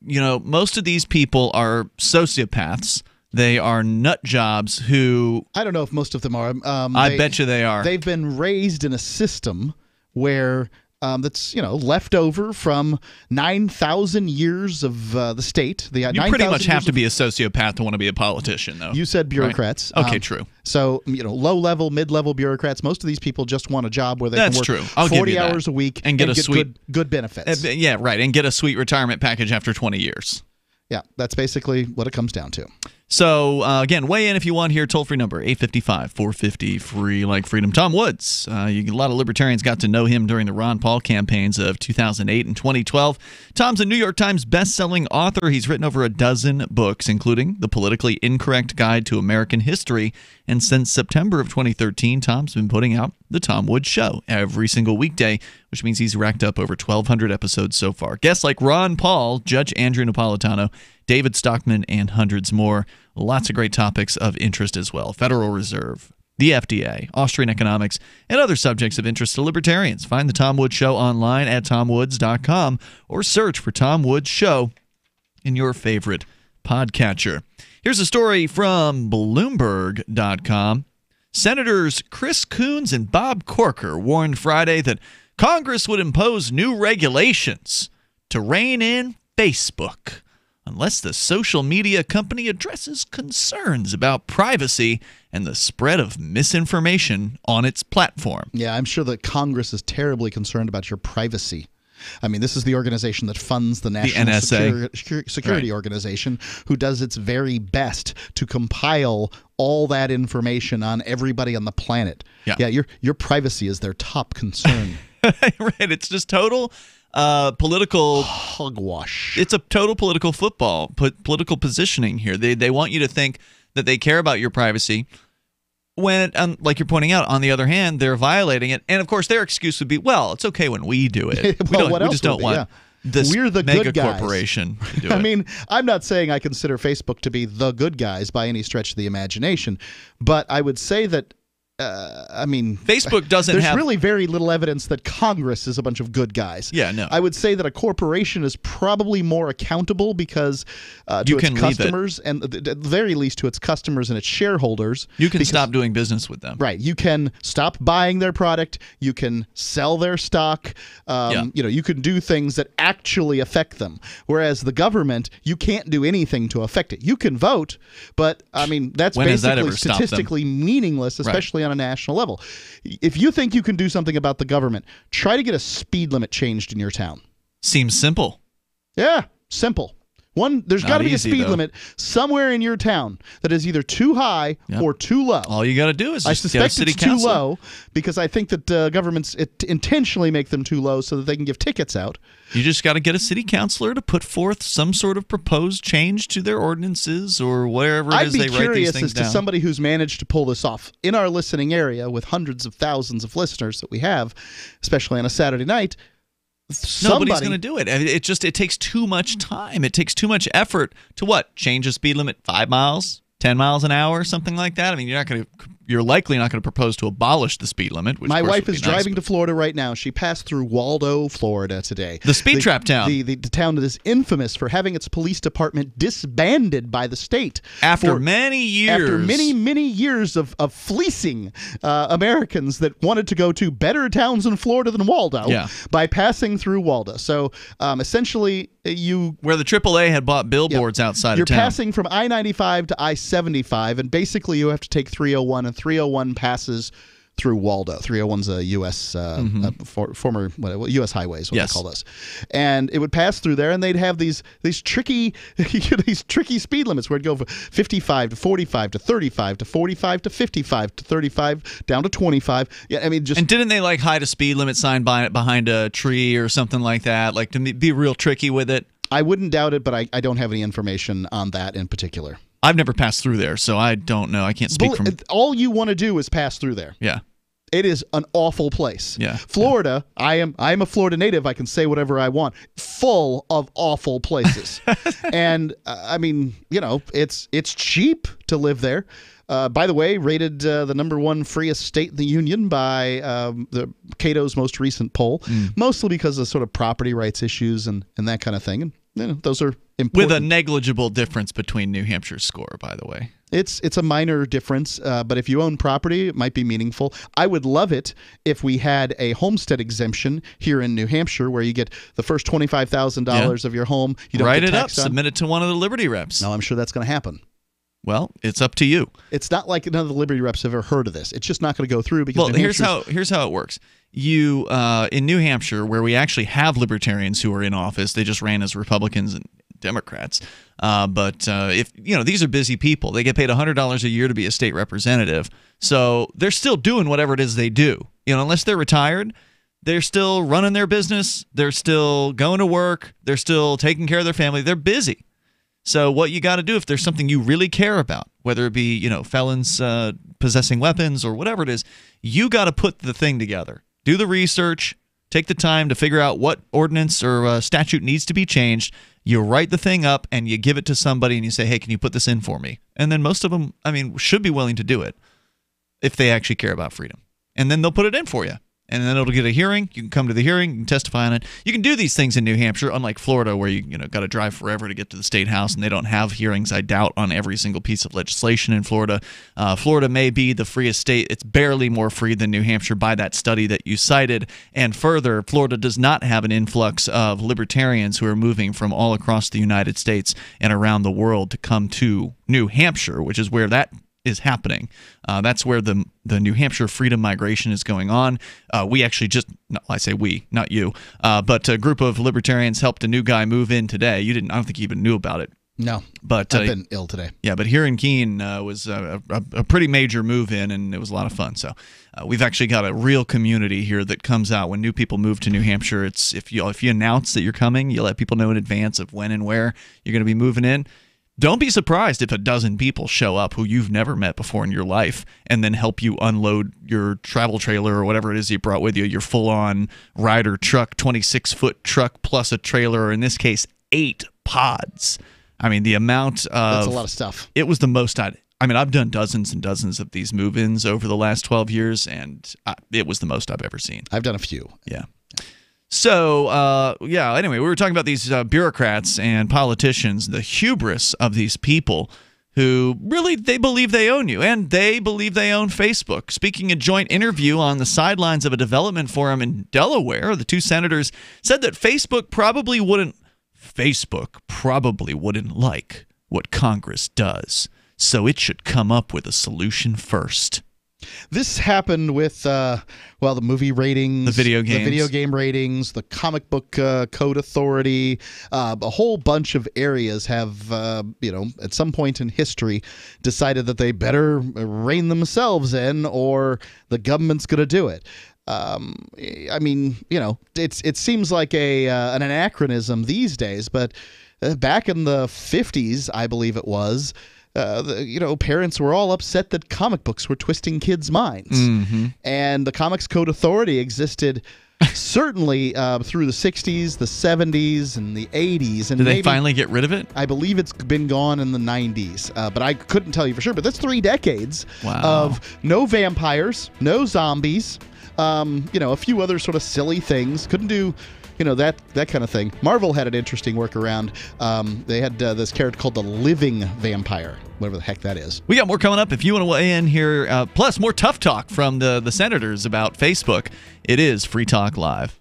You know, most of these people are sociopaths. They are nut jobs who... I don't know if most of them are. I bet you they are. They've been raised in a system where... that's left over from 9,000 years of the state. You pretty much have to be a sociopath to want to be a politician, though. You said bureaucrats. Right? Okay, true. So low-level, mid-level bureaucrats. Most of these people just want a job where they can work true. I'll 40 hours a week and get a sweet good benefits. Yeah, right, and get a sweet retirement package after 20 years. Yeah, that's basically what it comes down to. So, again, weigh in if you want here. Toll-free number, 855-450-FREE, like freedom. Tom Woods, a lot of libertarians got to know him during the Ron Paul campaigns of 2008 and 2012. Tom's a New York Times best-selling author. He's written over a dozen books, including The Politically Incorrect Guide to American History. And since September of 2013, Tom's been putting out The Tom Woods Show every single weekday, which means he's racked up over 1,200 episodes so far. Guests like Ron Paul, Judge Andrew Napolitano, David Stockman, and hundreds more. Lots of great topics of interest as well. Federal Reserve, the FDA, Austrian economics, and other subjects of interest to libertarians. Find The Tom Woods Show online at tomwoods.com or search for Tom Woods Show in your favorite podcatcher. Here's a story from Bloomberg.com. Senators Chris Coons and Bob Corker warned Friday that Congress would impose new regulations to rein in Facebook unless the social media company addresses concerns about privacy and the spread of misinformation on its platform. Yeah, I'm sure that Congress is terribly concerned about your privacy. I mean, this is the organization that funds the National Security Organization, who does its very best to compile all that information on everybody on the planet. Yeah, your privacy is their top concern. Right, it's just total political hogwash. It's a total political football, political positioning here. They want you to think that they care about your privacy when, like you're pointing out, on the other hand, they're violating it. And of course, their excuse would be, well, it's okay when we do it. We just don't want this We're the mega good guys. corporation to do it. I mean, I'm not saying I consider Facebook to be the good guys by any stretch of the imagination, but I would say that I mean, Facebook doesn't there's have. really very little evidence that Congress is a bunch of good guys. Yeah, no. I would say that a corporation is probably more accountable because to You its can leave it. customers, and at the very least to its customers and its shareholders. You can stop doing business with them. Right. You can stop buying their product. You can sell their stock. You can do things that actually affect them. Whereas the government, you can't do anything to affect it. You can vote, but I mean that's When has that basically ever stopped them? statistically meaningless, especially on a national level. If you think you can do something about the government, try to get a speed limit changed in your town. Seems simple. Yeah, simple. There's got to be a easy, speed though. limit somewhere in your town that is either too high or too low. All you got to do is I just get a suspect city it's too council. low because I think that governments intentionally make them too low so that they can give tickets out. You just got to get a city councilor to put forth some sort of proposed change to their ordinances or wherever it is they write these I'd be curious things as to down. somebody who's managed to pull this off in our listening area with hundreds of thousands of listeners that we have, especially on a Saturday night. Nobody's going to do it. It takes too much time. It takes too much effort to change a speed limit 5 miles, 10 miles an hour, something like that. I mean, you're likely not going to propose to abolish the speed limit. Which My of course wife would is be nice, driving to Florida right now. She passed through Waldo, Florida today. The speed trap town. The town that is infamous for having its police department disbanded by the state. After many years. After many, many years of fleecing Americans that wanted to go to better towns in Florida than Waldo by passing through Waldo. So essentially where the AAA had bought billboards outside you're of town. passing from I-95 to I-75, and basically you have to take 301, and 301 passes through Waldo. 301's a U.S. Former U.S. highway is what they call this, and it would pass through there, and they'd have these tricky these tricky speed limits where it'd go from 55 to 45 to 35 to 45 to 55 to 35 down to 25. Yeah, I mean And didn't they hide a speed limit sign behind a tree or something like that? Like to be real tricky with it. I wouldn't doubt it, but I don't have any information on that in particular. I've never passed through there, so I don't know. I can't speak from. All you want to do is pass through there. Yeah. It is an awful place. Yeah. Florida, I am a Florida native. I can say whatever I want. Full of awful places. And I mean, it's cheap to live there. By the way, rated the #1 freest state in the union by the Cato's most recent poll, mostly because of sort of property rights issues and that kind of thing. And those are important. With a negligible difference between New Hampshire's score, by the way. It's a minor difference, but if you own property, it might be meaningful. I would love it if we had a homestead exemption here in New Hampshire where you get the first $25,000 of your home. You don't Write get it up, taxed on. submit it to one of the Liberty reps. No, I'm sure that's going to happen. Well, it's up to you. It's not like none of the Liberty reps have ever heard of this. It's just not going to go through because here's how it works. You in New Hampshire, where we actually have libertarians who are in office, they just ran as Republicans and Democrats. But if these are busy people, they get paid $100 a year to be a state representative, so they're still doing whatever it is they do. Unless they're retired, they're still running their business. They're still going to work. They're still taking care of their family. They're busy. So what you got to do if there's something you really care about, whether it be felons possessing weapons or whatever it is, you got to put the thing together. Do the research. Take the time to figure out what ordinance or statute needs to be changed. You write the thing up and you give it to somebody and you say, hey, can you put this in for me? And then most of them, should be willing to do it if they actually care about freedom. And then they'll put it in for you. And then it'll get a hearing. You can come to the hearing. You can testify on it. You can do these things in New Hampshire, unlike Florida, where you got to drive forever to get to the state house, and they don't have hearings, I doubt, on every single piece of legislation in Florida. Florida may be the freest state. It's barely more free than New Hampshire by that study that you cited. And further, Florida does not have an influx of libertarians who are moving from all across the United States and around the world to come to New Hampshire, which is where that is happening. That's where the New Hampshire freedom migration is going on. We actually I say we, not you, but a group of libertarians helped a new guy move in today. I don't think you even knew about it. No, but I've been ill today. Yeah, but here in Keene was a pretty major move in, and it was a lot of fun. So we've actually got a real community here that comes out when new people move to New Hampshire. It's if you announce that you're coming, you let people know in advance of when and where you're going to be moving in. Don't be surprised if a dozen people show up who you've never met before in your life and then help you unload your travel trailer or whatever it is you brought with you, your full-on Ryder truck, 26-foot truck plus a trailer, or in this case, 8 pods. The amount of... That's a lot of stuff. It was the most I'd I mean, I've done dozens and dozens of these move-ins over the last 12 years, and it was the most I've ever seen. I've done a few. Yeah. So, anyway, we were talking about these bureaucrats and politicians, the hubris of these people who really, they believe they own you, and they believe they own Facebook. Speaking a joint interview on the sidelines of a development forum in Delaware, the two senators said that Facebook probably wouldn't like what Congress does, so it should come up with a solution first. This happened with, the movie ratings, the video game ratings, the comic book code authority. A whole bunch of areas have, at some point in history, decided that they better rein themselves in, or the government's going to do it. It seems like an anachronism these days, but back in the 50s, I believe it was, parents were all upset that comic books were twisting kids' minds. Mm-hmm. And the Comics Code Authority existed certainly through the 60s, the 70s, and the 80s. And did they finally get rid of it? I believe it's been gone in the 90s, but I couldn't tell you for sure. But that's 3 decades of no vampires, no zombies, a few other sort of silly things. Couldn't do... that kind of thing. Marvel had an interesting workaround. They had this character called the Living Vampire, whatever the heck that is. We got more coming up if you want to weigh in here. Plus, more tough talk from the senators about Facebook. It is Free Talk Live.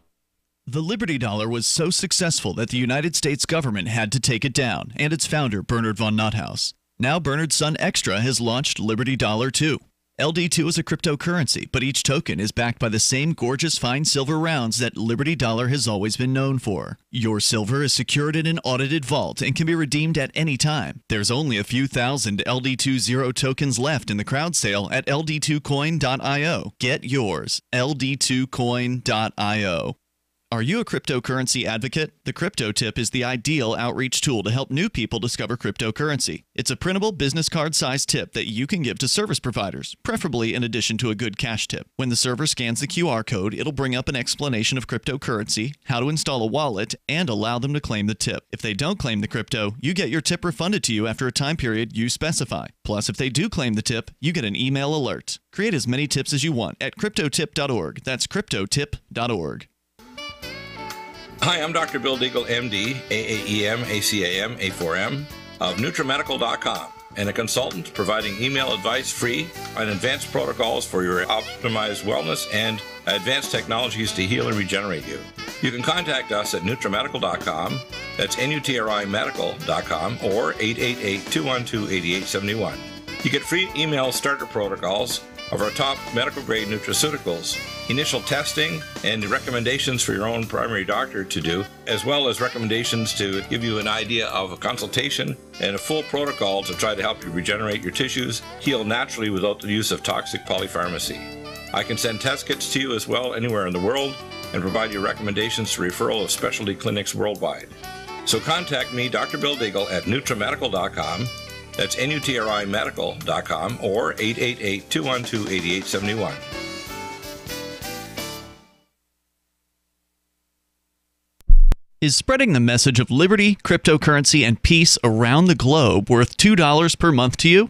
The Liberty Dollar was so successful that the United States government had to take it down, and its founder, Bernard von Nothaus. Now Bernard's son Extra has launched Liberty Dollar 2. LD2 is a cryptocurrency, but each token is backed by the same gorgeous fine silver rounds that Liberty Dollar has always been known for. Your silver is secured in an audited vault and can be redeemed at any time. There's only a few thousand LD2 Zero tokens left in the crowd sale at ld2coin.io. Get yours, ld2coin.io. Are you a cryptocurrency advocate? The Crypto Tip is the ideal outreach tool to help new people discover cryptocurrency. It's a printable business card-sized tip that you can give to service providers, preferably in addition to a good cash tip. When the server scans the QR code, it'll bring up an explanation of cryptocurrency, how to install a wallet, and allow them to claim the tip. If they don't claim the crypto, you get your tip refunded to you after a time period you specify. Plus, if they do claim the tip, you get an email alert. Create as many tips as you want at cryptotip.org. That's cryptotip.org. Hi, I'm Dr. Bill Deagle, MD, AAEM, ACAM, A4M, of NutriMedical.com, and a consultant providing email advice free on advanced protocols for your optimized wellness and advanced technologies to heal and regenerate you. You can contact us at NutriMedical.com, that's NutriMedical.com, or 888-212-8871. You get free email starter protocols of our top medical-grade nutraceuticals, initial testing, and recommendations for your own primary doctor to do, as well as recommendations to give you an idea of a consultation and a full protocol to try to help you regenerate your tissues, heal naturally without the use of toxic polypharmacy. I can send test kits to you as well anywhere in the world and provide you recommendations to referral of specialty clinics worldwide. So contact me, Dr. Bill Deagle, at NutriMedical.com. That's NutriMedical.com, or 888-212-8871. Is spreading the message of liberty, cryptocurrency, and peace around the globe worth $2 per month to you?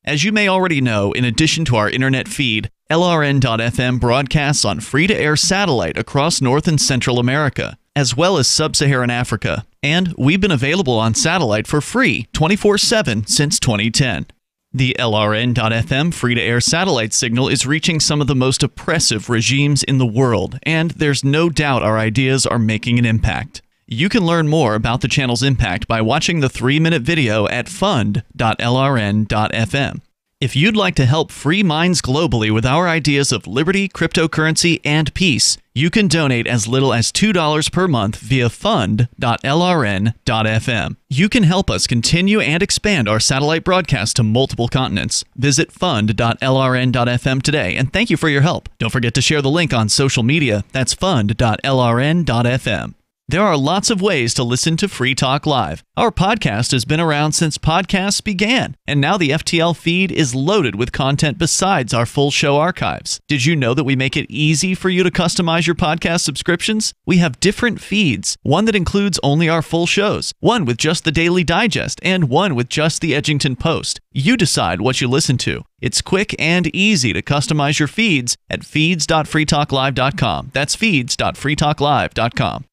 As you may already know, in addition to our internet feed, LRN.FM broadcasts on free-to-air satellite across North and Central America, as well as Sub-Saharan Africa. And we've been available on satellite for free 24/7 since 2010. The LRN.FM free-to-air satellite signal is reaching some of the most oppressive regimes in the world, and there's no doubt our ideas are making an impact. You can learn more about the channel's impact by watching the 3-minute video at fund.lrn.fm. If you'd like to help free minds globally with our ideas of liberty, cryptocurrency, and peace, you can donate as little as $2 per month via fund.lrn.fm. You can help us continue and expand our satellite broadcast to multiple continents. Visit fund.lrn.fm today, and thank you for your help. Don't forget to share the link on social media. That's fund.lrn.fm. There are lots of ways to listen to Free Talk Live. Our podcast has been around since podcasts began, and now the FTL feed is loaded with content besides our full show archives. Did you know that we make it easy for you to customize your podcast subscriptions? We have different feeds, one that includes only our full shows, one with just the Daily Digest, and one with just the Edgington Post. You decide what you listen to. It's quick and easy to customize your feeds at feeds.freetalklive.com. That's feeds.freetalklive.com.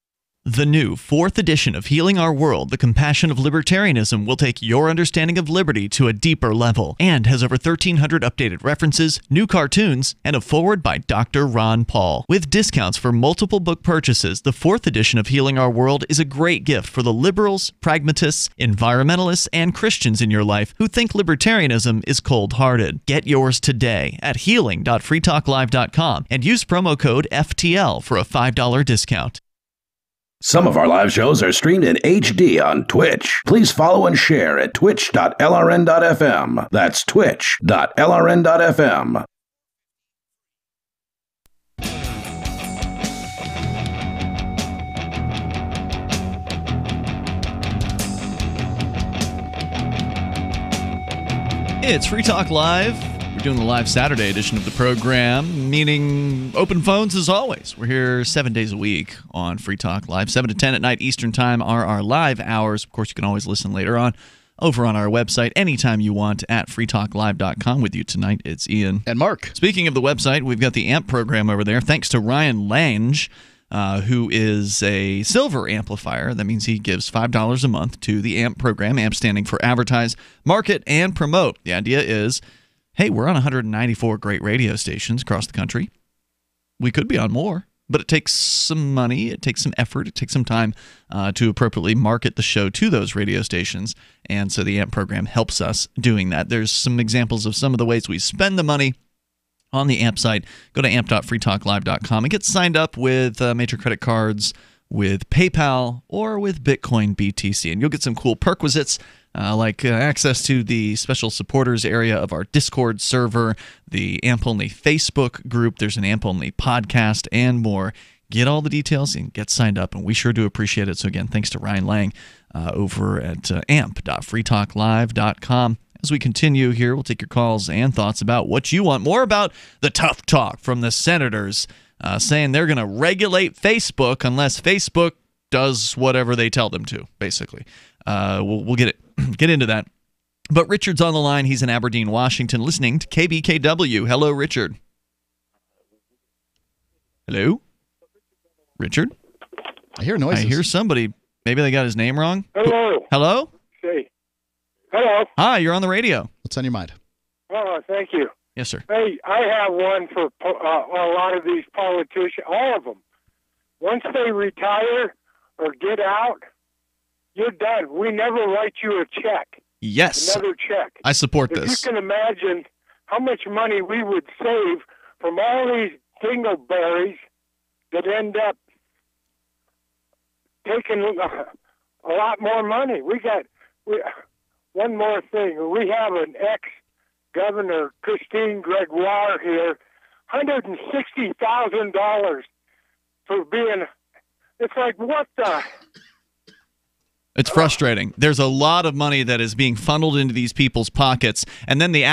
The new 4th edition of Healing Our World, The Compassion of Libertarianism, will take your understanding of liberty to a deeper level and has over 1,300 updated references, new cartoons, and a foreword by Dr. Ron Paul. With discounts for multiple book purchases, the 4th edition of Healing Our World is a great gift for the liberals, pragmatists, environmentalists, and Christians in your life who think libertarianism is cold-hearted. Get yours today at healing.freetalklive.com and use promo code FTL for a $5 discount. Some of our live shows are streamed in HD on Twitch. Please follow and share at twitch.lrn.fm. That's twitch.lrn.fm. It's Free Talk Live. We're doing the live Saturday edition of the program, meaning open phones as always. We're here 7 days a week on Free Talk Live. 7 to 10 at night Eastern Time are our live hours. Of course, you can always listen later on over on our website anytime you want at freetalklive.com. With you tonight, it's Ian. And Mark. Speaking of the website, we've got the AMP program over there. Thanks to Ryan Lange, who is a silver amplifier. That means he gives $5 a month to the AMP program, AMP standing for Advertise, Market, and Promote. The idea is, hey, we're on 194 great radio stations across the country. We could be on more, but it takes some money, it takes some effort, it takes some time to appropriately market the show to those radio stations, and so the AMP program helps us doing that. There's some examples of some of the ways we spend the money on the AMP site. Go to amp.freetalklive.com and get signed up with major credit cards, with PayPal, or with Bitcoin BTC, and you'll get some cool perquisites like access to the special supporters area of our Discord server, the AMP-only Facebook group, there's an AMP-only podcast, and more. Get all the details and get signed up, and we sure do appreciate it. So again, thanks to Ryan Lang over at amp.freetalklive.com. As we continue here, we'll take your calls and thoughts about what you want more about the tough talk from the senators saying they're going to regulate Facebook unless Facebook does whatever they tell them to, basically. We'll get into that. But Richard's on the line. He's in Aberdeen, Washington, listening to KBKW. Hello, Richard. Hello? Richard? I hear noises. I hear somebody. Maybe they got his name wrong. Hello. Hello? Hey. Hello. Hi, you're on the radio. What's on your mind? Oh, thank you. Yes, sir. Hey, I have one for a lot of these politicians, all of them. Once they retire or get out, you're done. We never write you a check. Yes. Another check. I support if this. You can imagine how much money we would save from all these dingleberries that end up taking a lot more money. One more thing. We have an ex-governor, Christine Gregoire, here, $160,000 for being. It's like, what the? It's frustrating. There's a lot of money that is being funneled into these people's pockets, and then the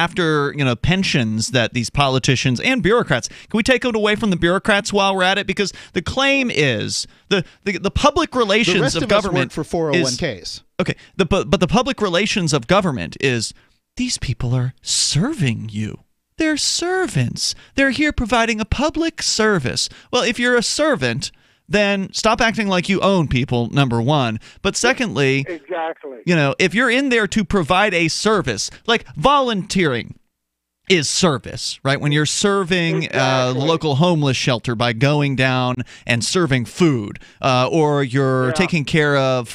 pensions that these politicians and bureaucrats. Can we take it away from the bureaucrats while we're at it? Because the claim is the public relations the rest of us government work for 401ks. Okay, but the public relations of government is these people are serving you. They're servants. They're here providing a public service. Well, if you're a servant, then stop acting like you own people, number one. But secondly, exactly. If you're in there to provide a service, like volunteering is service, right? When you're serving the local homeless shelter by going down and serving food, or you're taking care of,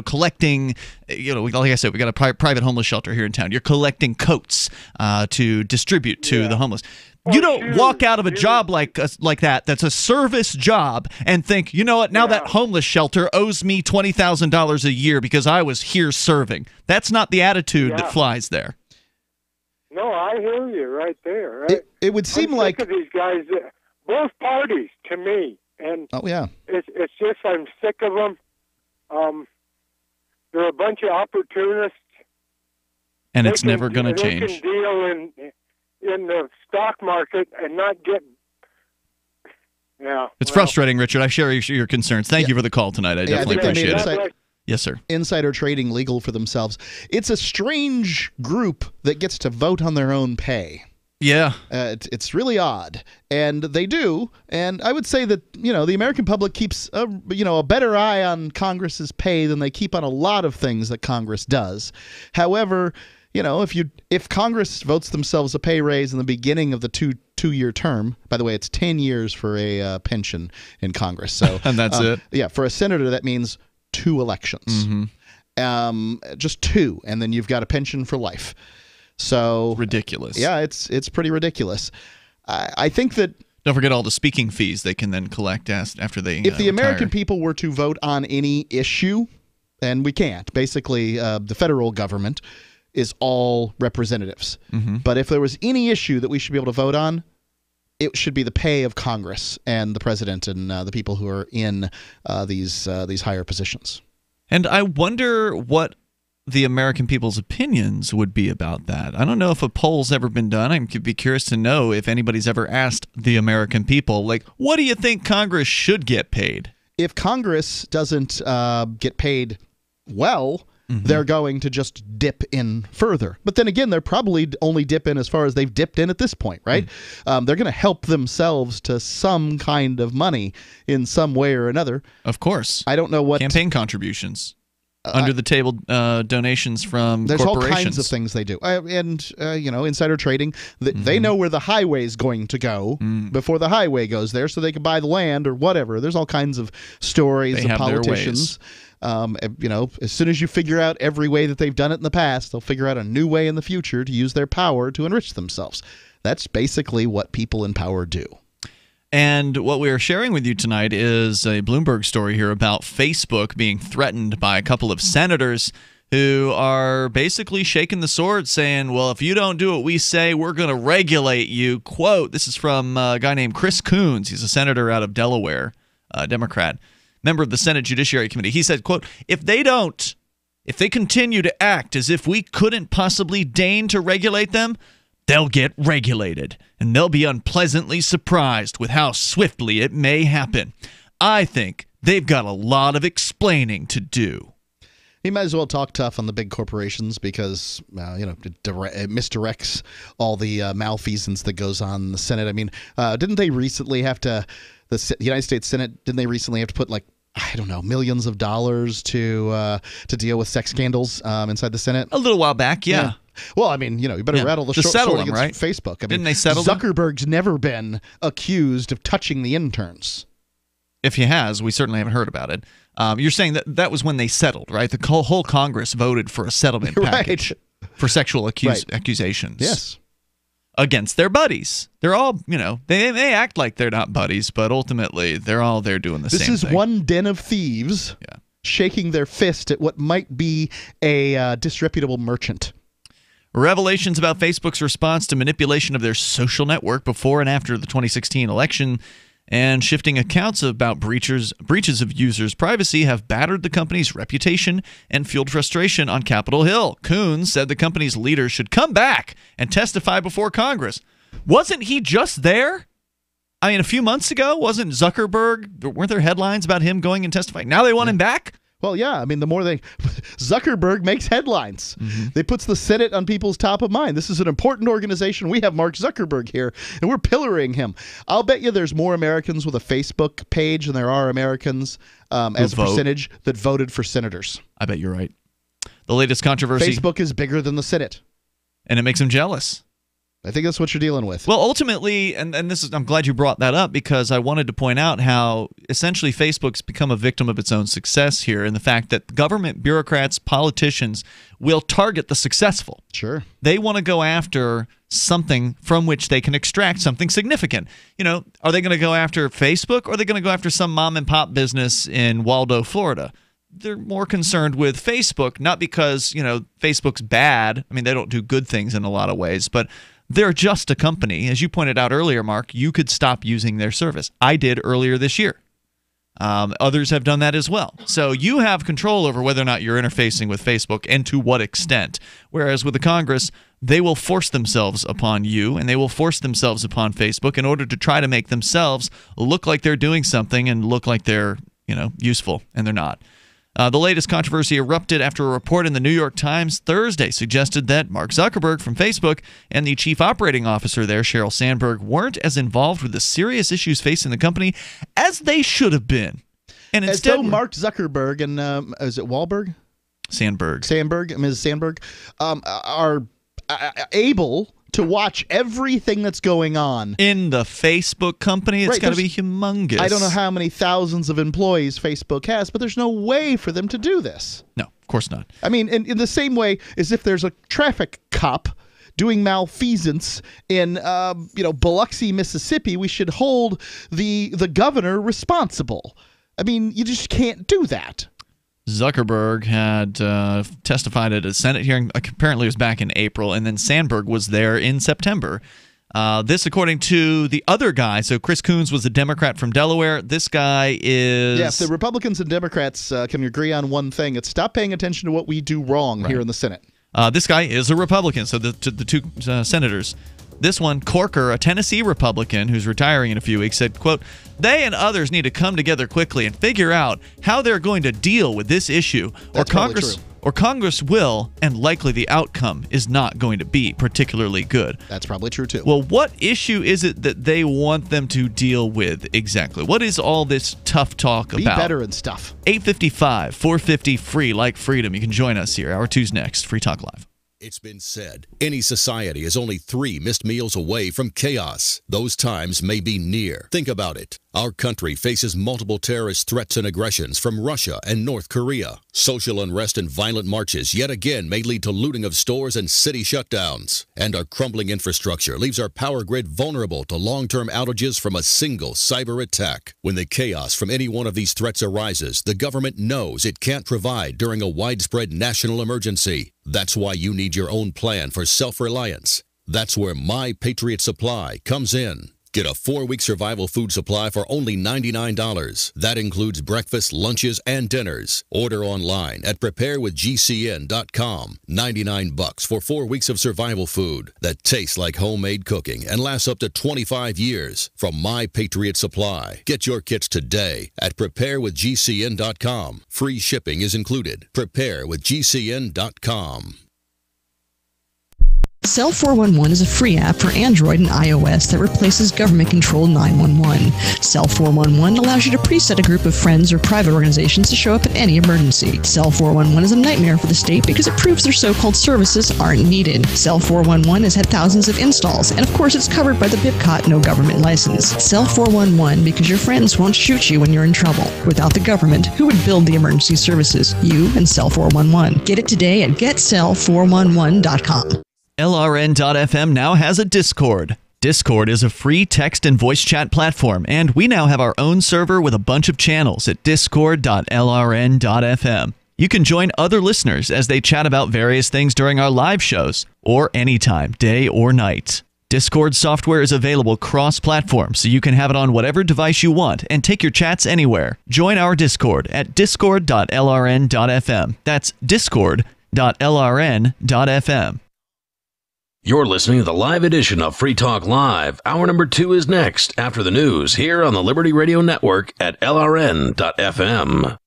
collecting, like I said, we got a private homeless shelter here in town. You're collecting coats to distribute to the homeless. You don't walk out of a job like that, that's a service job, and think, you know what, now that homeless shelter owes me $20,000 a year because I was here serving. That's not the attitude that flies there. No, I hear you right there. Right? It would seem I'm like sick of these guys, both parties, to me, And oh yeah, it's just I'm sick of them. They're a bunch of opportunists, and it's never going to change. They can deal in the stock market and not get. Yeah, it's frustrating, Richard. I share your concerns. Thank you for the call tonight. I definitely appreciate it. Yes, sir. Insider trading legal for themselves. It's a strange group that gets to vote on their own pay. Yeah. It's really odd. And they do. And I would say that, the American public keeps a better eye on Congress's pay than they keep on a lot of things that Congress does. However, if Congress votes themselves a pay raise in the beginning of the two-year term, by the way, it's 10 years for a pension in Congress. So and that's it. Yeah, for a senator, that means 2 elections. Mm-hmm. Just 2, and then you've got a pension for life. So ridiculous. Yeah, it's pretty ridiculous. I think that. Don't forget all the speaking fees they can then collect after they. If the American retire. people were to vote on any issue, and we can't. Basically, the federal government is all representatives. Mm-hmm. But if there was any issue that we should be able to vote on, it should be the pay of Congress and the president and the people who are in these higher positions. And I wonder what the American people's opinions would be about that. I don't know if a poll's ever been done. I'd be curious to know if anybody's ever asked the American people, like, what do you think Congress should get paid? If Congress doesn't get paid well, they're going to just dip in further. But then again, they're probably only dip in as far as they've dipped in at this point, right? They're going to help themselves to some kind of money in some way or another. Of course. I don't know what... Campaign contributions. Under the table donations from there's corporations. All kinds of things they do. Insider trading, they know where the highway's going to go before the highway goes there, so they can buy the land or whatever. There's all kinds of stories of politicians. As soon as you figure out every way that they've done it in the past, they'll figure out a new way in the future to use their power to enrich themselves. That's basically what people in power do. And what we are sharing with you tonight is a Bloomberg story here about Facebook being threatened by a couple of senators who are basically shaking the sword saying, well, if you don't do what we say, we're going to regulate you. Quote, this is from a guy named Chris Coons. He's a senator out of Delaware, Democrat, member of the Senate Judiciary Committee. He said, quote, if they continue to act as if we couldn't possibly deign to regulate them, they'll get regulated, and they'll be unpleasantly surprised with how swiftly it may happen. I think they've got a lot of explaining to do. He might as well talk tough on the big corporations because, it misdirects all the malfeasance that goes on in the Senate. I mean, didn't they recently have to, the United States Senate, didn't they recently have to put millions of dollars to deal with sex scandals inside the Senate? A little while back, yeah. Well, I mean, you better rattle the sword against right? Facebook. Didn't they settle them? Zuckerberg's never been accused of touching the interns. If he has, we certainly haven't heard about it. You're saying that was when they settled, right? The whole Congress voted for a settlement package for sexual accusations. Yes. Against their buddies. They're all, they act like they're not buddies, but ultimately they're all there doing the same thing. This is one den of thieves shaking their fist at what might be a disreputable merchant. Revelations about Facebook's response to manipulation of their social network before and after the 2016 election and shifting accounts about breaches of users' privacy have battered the company's reputation and fueled frustration on Capitol Hill. Coons said the company's leaders should come back and testify before Congress. Wasn't he just there? I mean, a few months ago, weren't there headlines about him going and testifying? Now they want him back? Well, yeah. I mean, the more Zuckerberg makes headlines. They puts the Senate on people's top of mind. This is an important organization. We have Mark Zuckerberg here, and we're pillaring him. I'll bet you there's more Americans with a Facebook page than there are Americans as a percentage that voted for senators. I bet you're right. The latest controversy. Facebook is bigger than the Senate. And it makes them jealous. I think that's what you're dealing with. Well, ultimately, and I'm glad you brought that up because I wanted to point out how essentially Facebook's become a victim of its own success here in the fact that government bureaucrats, politicians will target the successful. Sure. They want to go after something from which they can extract something significant. Are they going to go after Facebook or are they going to go after some mom and pop business in Waldo, Florida? They're more concerned with Facebook, not because, Facebook's bad. I mean, they don't do good things in a lot of ways, but they're just a company. As you pointed out earlier, Mark, you could stop using their service. I did earlier this year. Others have done that as well. So you have control over whether or not you're interfacing with Facebook and to what extent. Whereas with the Congress, they will force themselves upon you and they will force themselves upon Facebook in order to try to make themselves look like they're doing something and look like they're, useful, and they're not. The latest controversy erupted after a report in the New York Times Thursday suggested that Mark Zuckerberg from Facebook and the chief operating officer there, Sheryl Sandberg, weren't as involved with the serious issues facing the company as they should have been. And instead, as though Mark Zuckerberg and is it Wahlberg? Sandberg, Ms. Sandberg, are able to watch everything that's going on in the Facebook company. It's got to be humongous. I don't know how many thousands of employees Facebook has, but there's no way for them to do this. No, of course not. I mean, in the same way as if there's a traffic cop doing malfeasance in Biloxi, Mississippi, we should hold the governor responsible. I mean, you just can't do that. Zuckerberg had testified at a Senate hearing. Apparently, it was back in April, and then Sandberg was there in September. This, according to the other guy. So Chris Coons was a Democrat from Delaware. This guy is... Yeah, if the Republicans and Democrats can agree on one thing, it's stop paying attention to what we do wrong here in the Senate. This guy is a Republican, so the two senators. This one, Corker, a Tennessee Republican who's retiring in a few weeks, said, quote, "They and others need to come together quickly and figure out how they're going to deal with this issue, or Congress will, and likely the outcome is not going to be particularly good." That's probably true, too. Well, what issue is it that they want them to deal with exactly? What is all this tough talk about? Be better and stuff. 855, 450, free, like freedom. You can join us here. Hour 2's next. Free Talk Live. It's been said, any society is only 3 missed meals away from chaos. Those times may be near. Think about it. Our country faces multiple terrorist threats and aggressions from Russia and North Korea. Social unrest and violent marches yet again may lead to looting of stores and city shutdowns. And our crumbling infrastructure leaves our power grid vulnerable to long-term outages from a single cyber attack. When the chaos from any one of these threats arises, the government knows it can't provide during a widespread national emergency. That's why you need your own plan for self-reliance. That's where My Patriot Supply comes in. Get a 4-week survival food supply for only $99. That includes breakfast, lunches, and dinners. Order online at preparewithgcn.com. $99 for 4 weeks of survival food that tastes like homemade cooking and lasts up to 25 years from My Patriot Supply. Get your kits today at preparewithgcn.com. Free shipping is included. Preparewithgcn.com. Cell 411 is a free app for Android and iOS that replaces government-controlled 911. Cell 411 allows you to preset a group of friends or private organizations to show up at any emergency. Cell 411 is a nightmare for the state because it proves their so-called services aren't needed. Cell 411 has had thousands of installs, and of course it's covered by the BIPCOT no government license. Cell 411 because your friends won't shoot you when you're in trouble. Without the government, who would build the emergency services? You and Cell 411. Get it today at getcell411.com. LRN.FM now has a Discord. Discord is a free text and voice chat platform, and we now have our own server with a bunch of channels at discord.lrn.fm. You can join other listeners as they chat about various things during our live shows, or anytime, day or night. Discord software is available cross-platform, so you can have it on whatever device you want and take your chats anywhere. Join our Discord at discord.lrn.fm. That's discord.lrn.fm. You're listening to the live edition of Free Talk Live. Hour number 2 is next after the news here on the Liberty Radio Network at LRN.FM.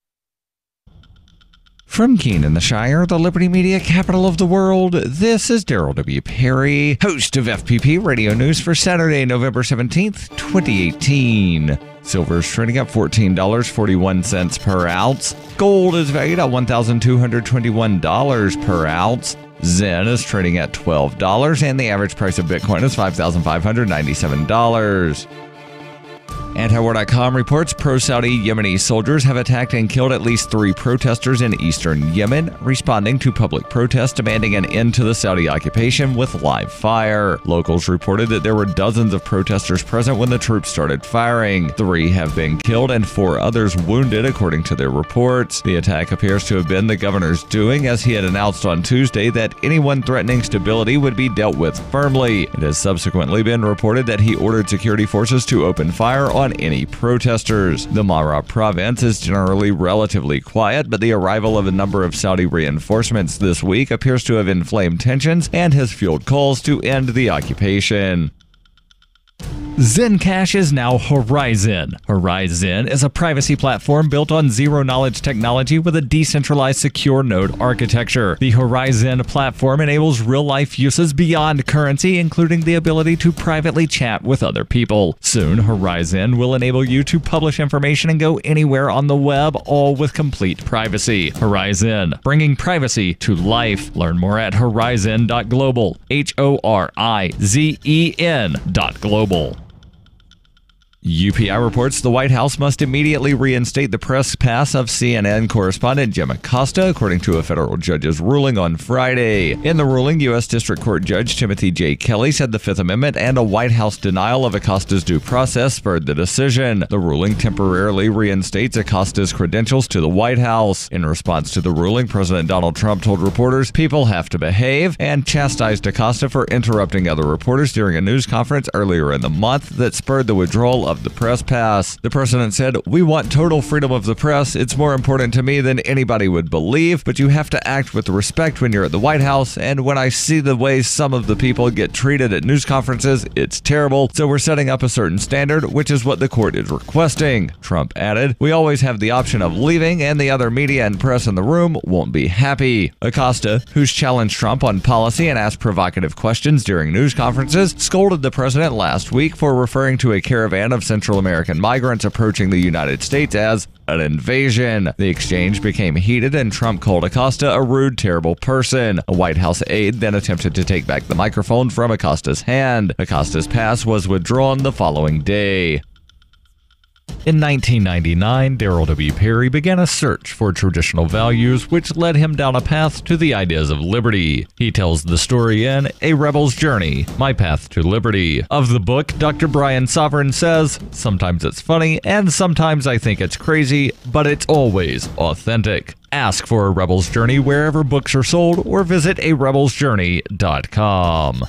From Keene in the Shire, the Liberty Media capital of the world, this is Daryl W. Perry, host of FPP Radio News for Saturday, November 17th, 2018. Silver is trading at $14.41 per ounce. Gold is valued at $1,221 per ounce. Zen is trading at $12, and the average price of Bitcoin is $5,597. Antiwar.com reports pro-Saudi Yemeni soldiers have attacked and killed at least 3 protesters in eastern Yemen, responding to public protests demanding an end to the Saudi occupation with live fire. Locals reported that there were dozens of protesters present when the troops started firing. 3 have been killed and 4 others wounded, according to their reports. The attack appears to have been the governor's doing, as he had announced on Tuesday that anyone threatening stability would be dealt with firmly. It has subsequently been reported that he ordered security forces to open fire on on any protesters. The Mahra province is generally relatively quiet, but the arrival of a number of Saudi reinforcements this week appears to have inflamed tensions and has fueled calls to end the occupation. Zencash is now Horizon. Horizon is a privacy platform built on zero-knowledge technology with a decentralized secure node architecture. The Horizon platform enables real-life uses beyond currency, including the ability to privately chat with other people. Soon, Horizon will enable you to publish information and go anywhere on the web, all with complete privacy. Horizon, bringing privacy to life. Learn more at horizon.global. HORIZEN.global. UPI reports the White House must immediately reinstate the press pass of CNN correspondent Jim Acosta, according to a federal judge's ruling on Friday. In the ruling, U.S. District Court Judge Timothy J. Kelly said the Fifth Amendment and a White House denial of Acosta's due process spurred the decision. The ruling temporarily reinstates Acosta's credentials to the White House. In response to the ruling, President Donald Trump told reporters people have to behave and chastised Acosta for interrupting other reporters during a news conference earlier in the month that spurred the withdrawal of the press pass. The president said, "We want total freedom of the press. It's more important to me than anybody would believe, but you have to act with respect when you're at the White House, and when I see the way some of the people get treated at news conferences, it's terrible, so we're setting up a certain standard, which is what the court is requesting." Trump added, "We always have the option of leaving, and the other media and press in the room won't be happy." Acosta, who's challenged Trump on policy and asked provocative questions during news conferences, scolded the president last week for referring to a caravan of Central American migrants approaching the United States as an invasion. The exchange became heated and Trump called Acosta a rude, terrible person. A White House aide then attempted to take back the microphone from Acosta's hand. Acosta's pass was withdrawn the following day. In 1999, Darryl W. Perry began a search for traditional values, which led him down a path to the ideas of liberty. He tells the story in A Rebel's Journey, My Path to Liberty. Of the book, Dr. Brian Sovereign says, "Sometimes it's funny, and sometimes I think it's crazy, but it's always authentic." Ask for A Rebel's Journey wherever books are sold, or visit arebelsjourney.com.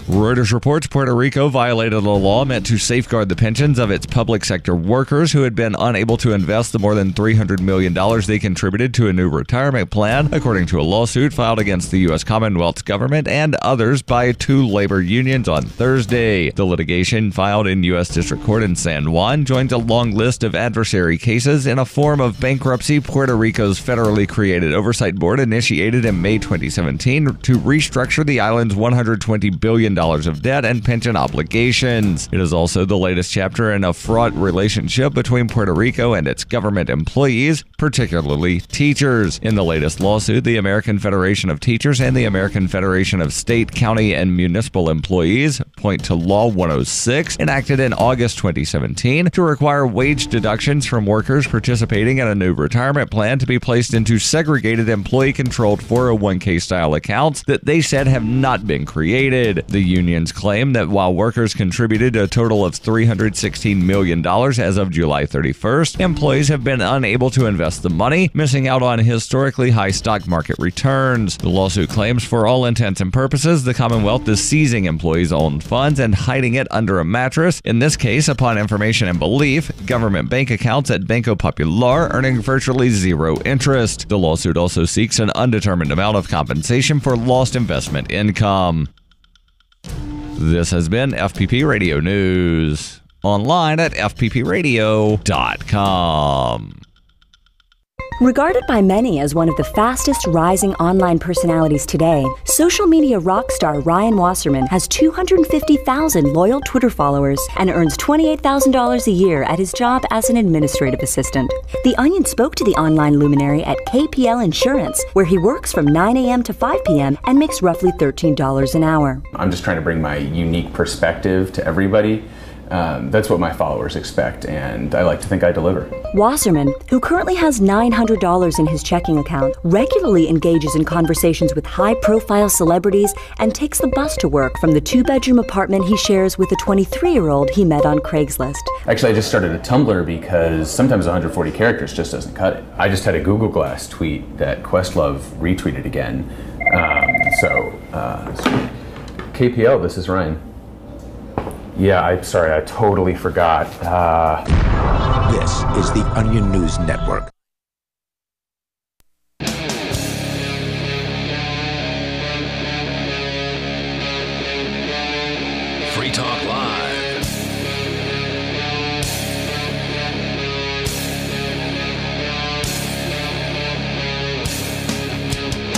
Reuters reports Puerto Rico violated a law meant to safeguard the pensions of its public sector workers who had been unable to invest the more than $300 million they contributed to a new retirement plan, according to a lawsuit filed against the U.S. Commonwealth government and others by 2 labor unions on Thursday. The litigation filed in U.S. District Court in San Juan joins a long list of adversary cases in a form of bankruptcy Puerto Rico's federally created oversight board initiated in May 2017 to restructure the island's $120 billion of debt and pension obligations. It is also the latest chapter in a fraught relationship between Puerto Rico and its government employees, particularly teachers. In the latest lawsuit, the American Federation of Teachers and the American Federation of State, County, and Municipal Employees point to Law 106, enacted in August 2017, to require wage deductions from workers participating in a new retirement plan to be placed into segregated employee-controlled 401k-style accounts that they said have not been created. The unions claim that while workers contributed a total of $316 million as of July 31st, employees have been unable to invest the money, missing out on historically high stock market returns. The lawsuit claims for all intents and purposes, the Commonwealth is seizing employees' own funds and hiding it under a mattress, in this case upon information and belief, government bank accounts at Banco Popular earning virtually zero interest. The lawsuit also seeks an undetermined amount of compensation for lost investment income. This has been FPP Radio News. Online at fppradio.com. Regarded by many as one of the fastest rising online personalities today, social media rock star Ryan Wasserman has 250,000 loyal Twitter followers and earns $28,000 a year at his job as an administrative assistant. The Onion spoke to the online luminary at KPL Insurance, where he works from 9 a.m. to 5 p.m. and makes roughly $13 an hour. I'm just trying to bring my unique perspective to everybody. That's what my followers expect, and I like to think I deliver. Wasserman, who currently has $900 in his checking account, regularly engages in conversations with high-profile celebrities and takes the bus to work from the 2-bedroom apartment he shares with a 23-year-old he met on Craigslist. Actually, I just started a Tumblr because sometimes 140 characters just doesn't cut it. I just had a Google Glass tweet that Questlove retweeted again. So KPL, this is Ryan. Yeah, I'm sorry, I totally forgot. This is the Onion News Network. Free Talk Live.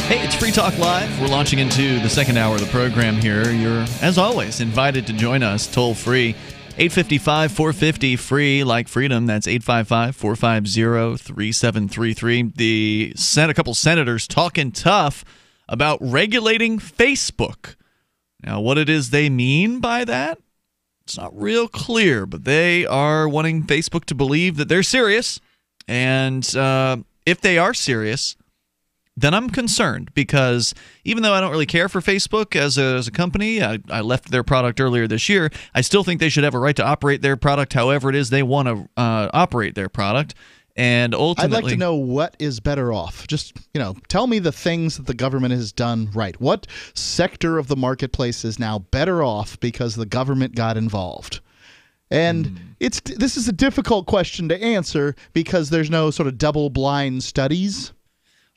Hey, it's Free Talk Live. We're launching into the second hour of the program here. You're, as always, invited to join us toll free. 855-450 free like freedom. That's 855-450-3733. A couple senators talking tough about regulating Facebook. Now, what it is they mean by that, it's not real clear, but they are wanting Facebook to believe that they're serious. And if they are serious, then I'm concerned, because even though I don't really care for Facebook as a company, I left their product earlier this year, I still think they should have a right to operate their product however it is they want to operate their product. And ultimately, I'd like to know what is better off. Just, tell me the things that the government has done right. What sector of the marketplace is now better off because the government got involved? And this is a difficult question to answer because there's no sort of double-blind studies.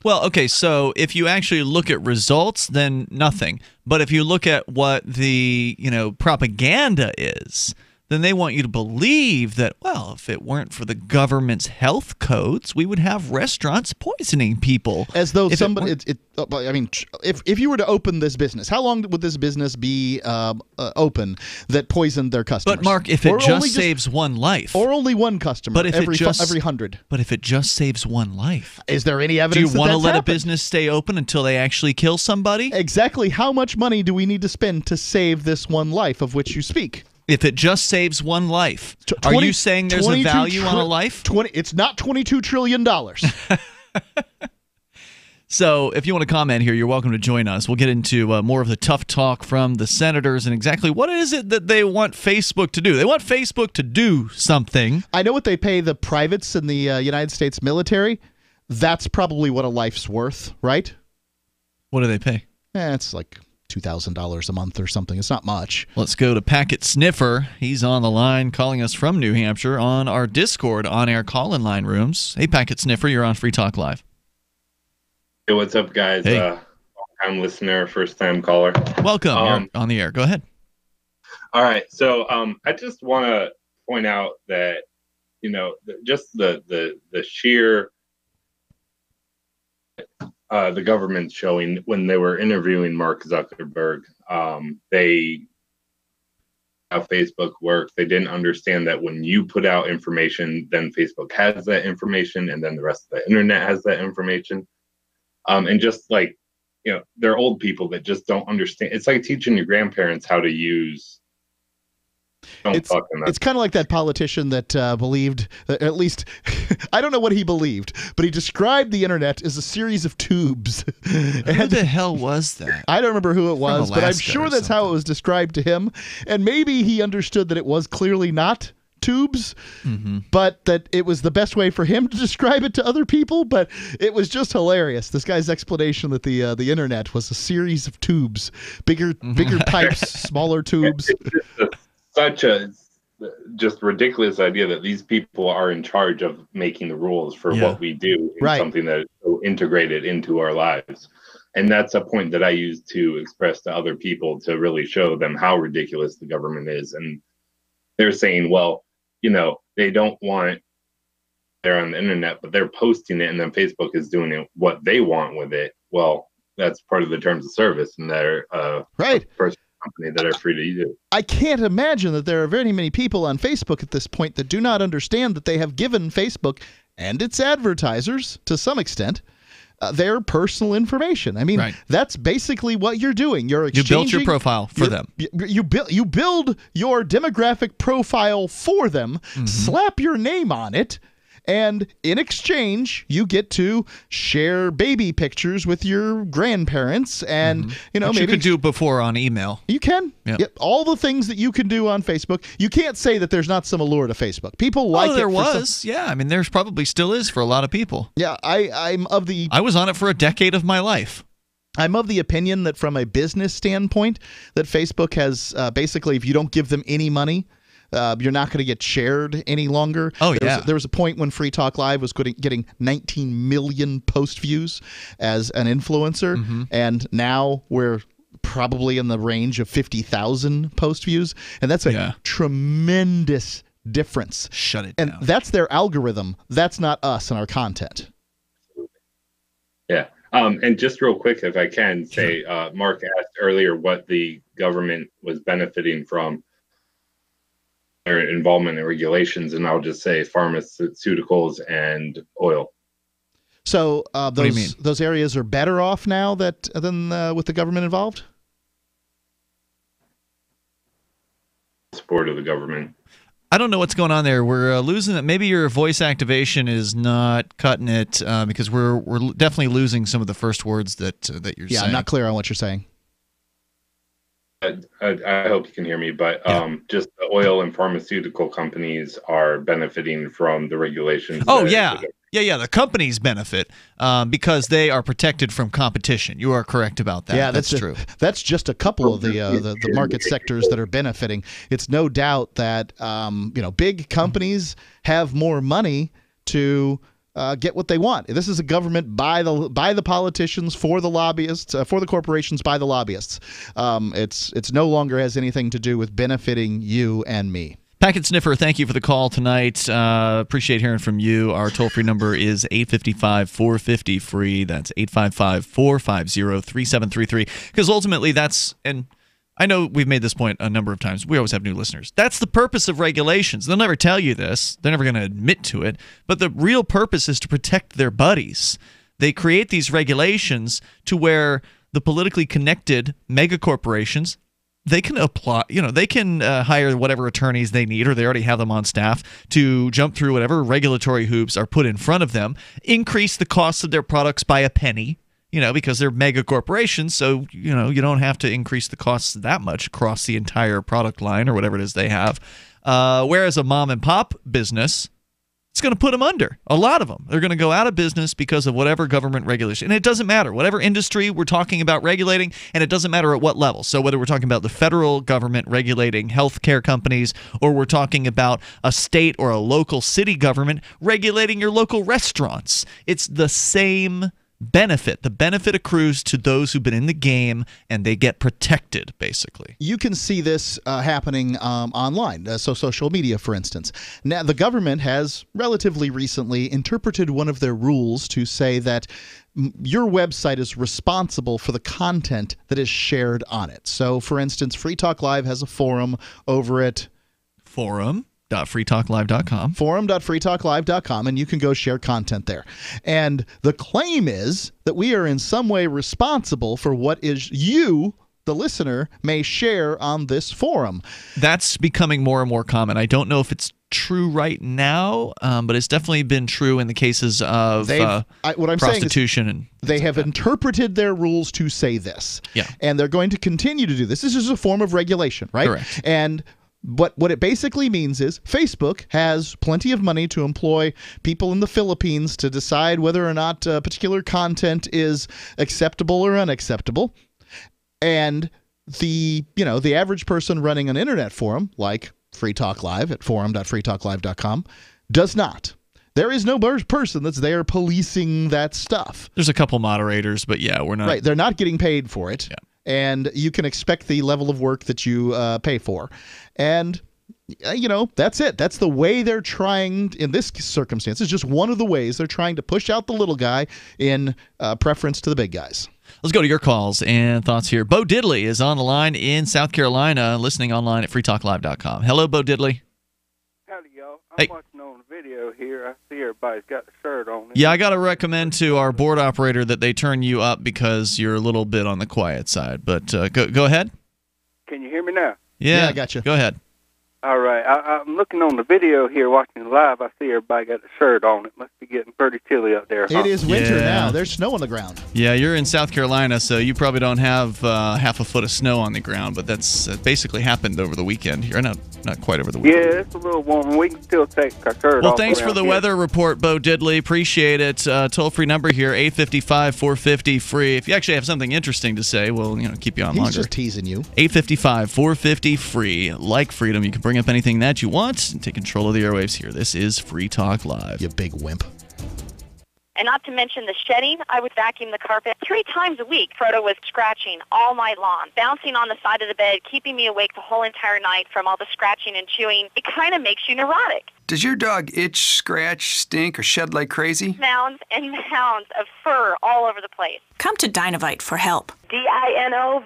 Well, okay, so if you actually look at results, then nothing. But if you look at what the, propaganda is, then they want you to believe that, well, if it weren't for the government's health codes, we would have restaurants poisoning people. As though somebody, if you were to open this business, how long would this business be open that poisoned their customers? But Mark, if it just saves one life, or only one customer, but if every 100. But if it just saves one life, is there any evidence? Do you want to let happened? a business stay open until they actually kill somebody? Exactly. How much money do we need to spend to save this one life of which you speak? If it just saves one life, are you saying there's a value on a life? It's not $22 trillion. So if you want to comment here, you're welcome to join us. We'll get into more of the tough talk from the senators and exactly what is it that they want Facebook to do. They want Facebook to do something. I know what they pay the privates in the United States military. That's probably what a life's worth, right? What do they pay? It's like $2,000 a month or something. It's not much. Let's go to Packet Sniffer. He's on the line calling us from New Hampshire on our Discord on-air call-in line rooms. Hey, Packet Sniffer, you're on Free Talk Live. Hey, what's up, guys? Hey. Long-time listener, first-time caller. Welcome. You're on the air. Go ahead. All right. So I just want to point out that, just the sheer the government showing when they were interviewing Mark Zuckerberg, how Facebook works. They didn't understand that when you put out information, then Facebook has that information, and then the rest of the internet has that information. And just like, they're old people that just don't understand. It's like teaching your grandparents how to use. It's kind of like that politician that believed, at least, I don't know what he believed, but he described the internet as a series of tubes. Who the hell was that? I don't remember who it was, but I'm sure that's how it was described to him. And maybe he understood that it was clearly not tubes, but that it was the best way for him to describe it to other people. But it was just hilarious. This guy's explanation that the internet was a series of tubes, bigger pipes, smaller tubes. Such a just ridiculous idea that these people are in charge of making the rules for what we do, something that is so integrated into our lives. And that's a point that I use to express to other people to really show them how ridiculous the government is. And they're saying, well, they don't want they're on the internet, but they're posting it, and then Facebook is doing it what they want with it. Well, that's part of the terms of service, and they're first company that are free to use it. I can't imagine that there are very many people on Facebook at this point that do not understand that they have given Facebook and its advertisers, to some extent, their personal information. I mean, that's basically what you're doing. You're exchanging. You built your profile for them. You build your demographic profile for them, slap your name on it, and in exchange, you get to share baby pictures with your grandparents, and Which maybe you could do before on email. You can. Yep. All the things that you can do on Facebook. You can't say that there's not some allure to Facebook. People like it. There was. Yeah, I mean, there's probably still is for a lot of people. Yeah, I was on it for a decade of my life. I'm of the opinion that from a business standpoint, that Facebook has basically, if you don't give them any money, you're not going to get shared any longer. Oh, yeah. There was a point when Free Talk Live was getting 19 million post views as an influencer, and now we're probably in the range of 50,000 post views, and that's a tremendous difference. Shut it down. And that's their algorithm. That's not us and our content. Yeah. And just real quick, if I can say, Mark asked earlier what the government was benefiting from their involvement in regulations, and I'll just say pharmaceuticals and oil. So those areas are better off now than with the government involved? Support of the government. I don't know what's going on there. We're losing it. Maybe your voice activation is not cutting it because we're definitely losing some of the first words that you're saying. Yeah, I'm not clear on what you're saying. I hope you can hear me, but just the oil and pharmaceutical companies are benefiting from the regulations. Oh, yeah. Yeah, the companies benefit because they are protected from competition. You are correct about that. Yeah, that's true. That's just a couple of the market sectors that are benefiting. It's no doubt that big companies have more money to get what they want. This is a government by the politicians, for the lobbyists, for the corporations, by the lobbyists. It's no longer has anything to do with benefiting you and me. Packet Sniffer, thank you for the call tonight. Appreciate hearing from you. Our toll-free number is 855-450-FREE. That's 855-450-3733. Because ultimately that's, and I know we've made this point a number of times. We always have new listeners. That's the purpose of regulations. They'll never tell you this. They're never going to admit to it. But the real purpose is to protect their buddies. They create these regulations to where the politically connected mega corporations, they can apply, they can hire whatever attorneys they need, or they already have them on staff to jump through whatever regulatory hoops are put in front of them, increase the cost of their products by a penny, because they're mega corporations. So, you don't have to increase the costs that much across the entire product line or whatever it is they have. Whereas a mom and pop business, it's going to put them under. A lot of them. They're going to go out of business because of whatever government regulation. And it doesn't matter. Whatever industry we're talking about regulating, and it doesn't matter at what level. So whether we're talking about the federal government regulating healthcare companies, or we're talking about a state or a local city government regulating your local restaurants, it's the same benefit. The benefit accrues to those who've been in the game, and they get protected, basically. You can see this happening online, so social media, for instance. Now, the government has relatively recently interpreted one of their rules to say that your website is responsible for the content that is shared on it. So, for instance, Free Talk Live has a forum over at forum.freetalklive.com. Forum.freetalklive.com, and you can go share content there. And the claim is that we are in some way responsible for what is you, the listener, may share on this forum. That's becoming more and more common. I don't know if it's true right now, but it's definitely been true in the cases of prostitution. And they have interpreted their rules to say this. Yeah. And they're going to continue to do this. This is a form of regulation, right? Correct. And what it basically means is Facebook has plenty of money to employ people in the Philippines to decide whether or not particular content is acceptable or unacceptable. And the average person running an internet forum like Free Talk Live at forum.freetalklive.com does not. There is no person that's there policing that stuff. There's a couple moderators, but yeah, we're not. Right, they're not getting paid for it. Yeah. And you can expect the level of work that you pay for. And, that's it. That's the way they're trying, in this circumstance, it's just one of the ways they're trying to push out the little guy in preference to the big guys. Let's go to your calls and thoughts here. Bo Diddley is on the line in South Carolina, listening online at freetalklive.com. Hello, Bo Diddley. Howdy, y'all. I'm watching on the video here. I see everybody's got the shirt on. Yeah, I got to recommend to our board operator that they turn you up because you're a little bit on the quiet side. But go ahead. Can you hear me now? Yeah, I got you. Go ahead. All right. I'm looking on the video here, watching it live. I see everybody got a shirt on. It must be getting pretty chilly up there. It is winter now. There's snow on the ground. Yeah, you're in South Carolina, so you probably don't have half a foot of snow on the ground, but that's basically happened over the weekend here. Not quite over the weekend. Yeah, it's a little warm. We can still take our shirt off. Well, thanks for the weather report, Bo Diddley. Appreciate it. Toll-free number here, 855-450-FREE. If you actually have something interesting to say, we'll keep you on longer. He's just teasing you. 855-450-FREE. Like freedom, you can bring up anything that you want and take control of the airwaves here. This is Free Talk Live. You big wimp. And not to mention the shedding, I would vacuum the carpet 3 times a week. Frodo was scratching all night long, bouncing on the side of the bed, keeping me awake the whole entire night from all the scratching and chewing. It kind of makes you neurotic. Does your dog itch, scratch, stink, or shed like crazy? Mounds and mounds of fur all over the place. Come to Dinovite for help. DINOVITE.com.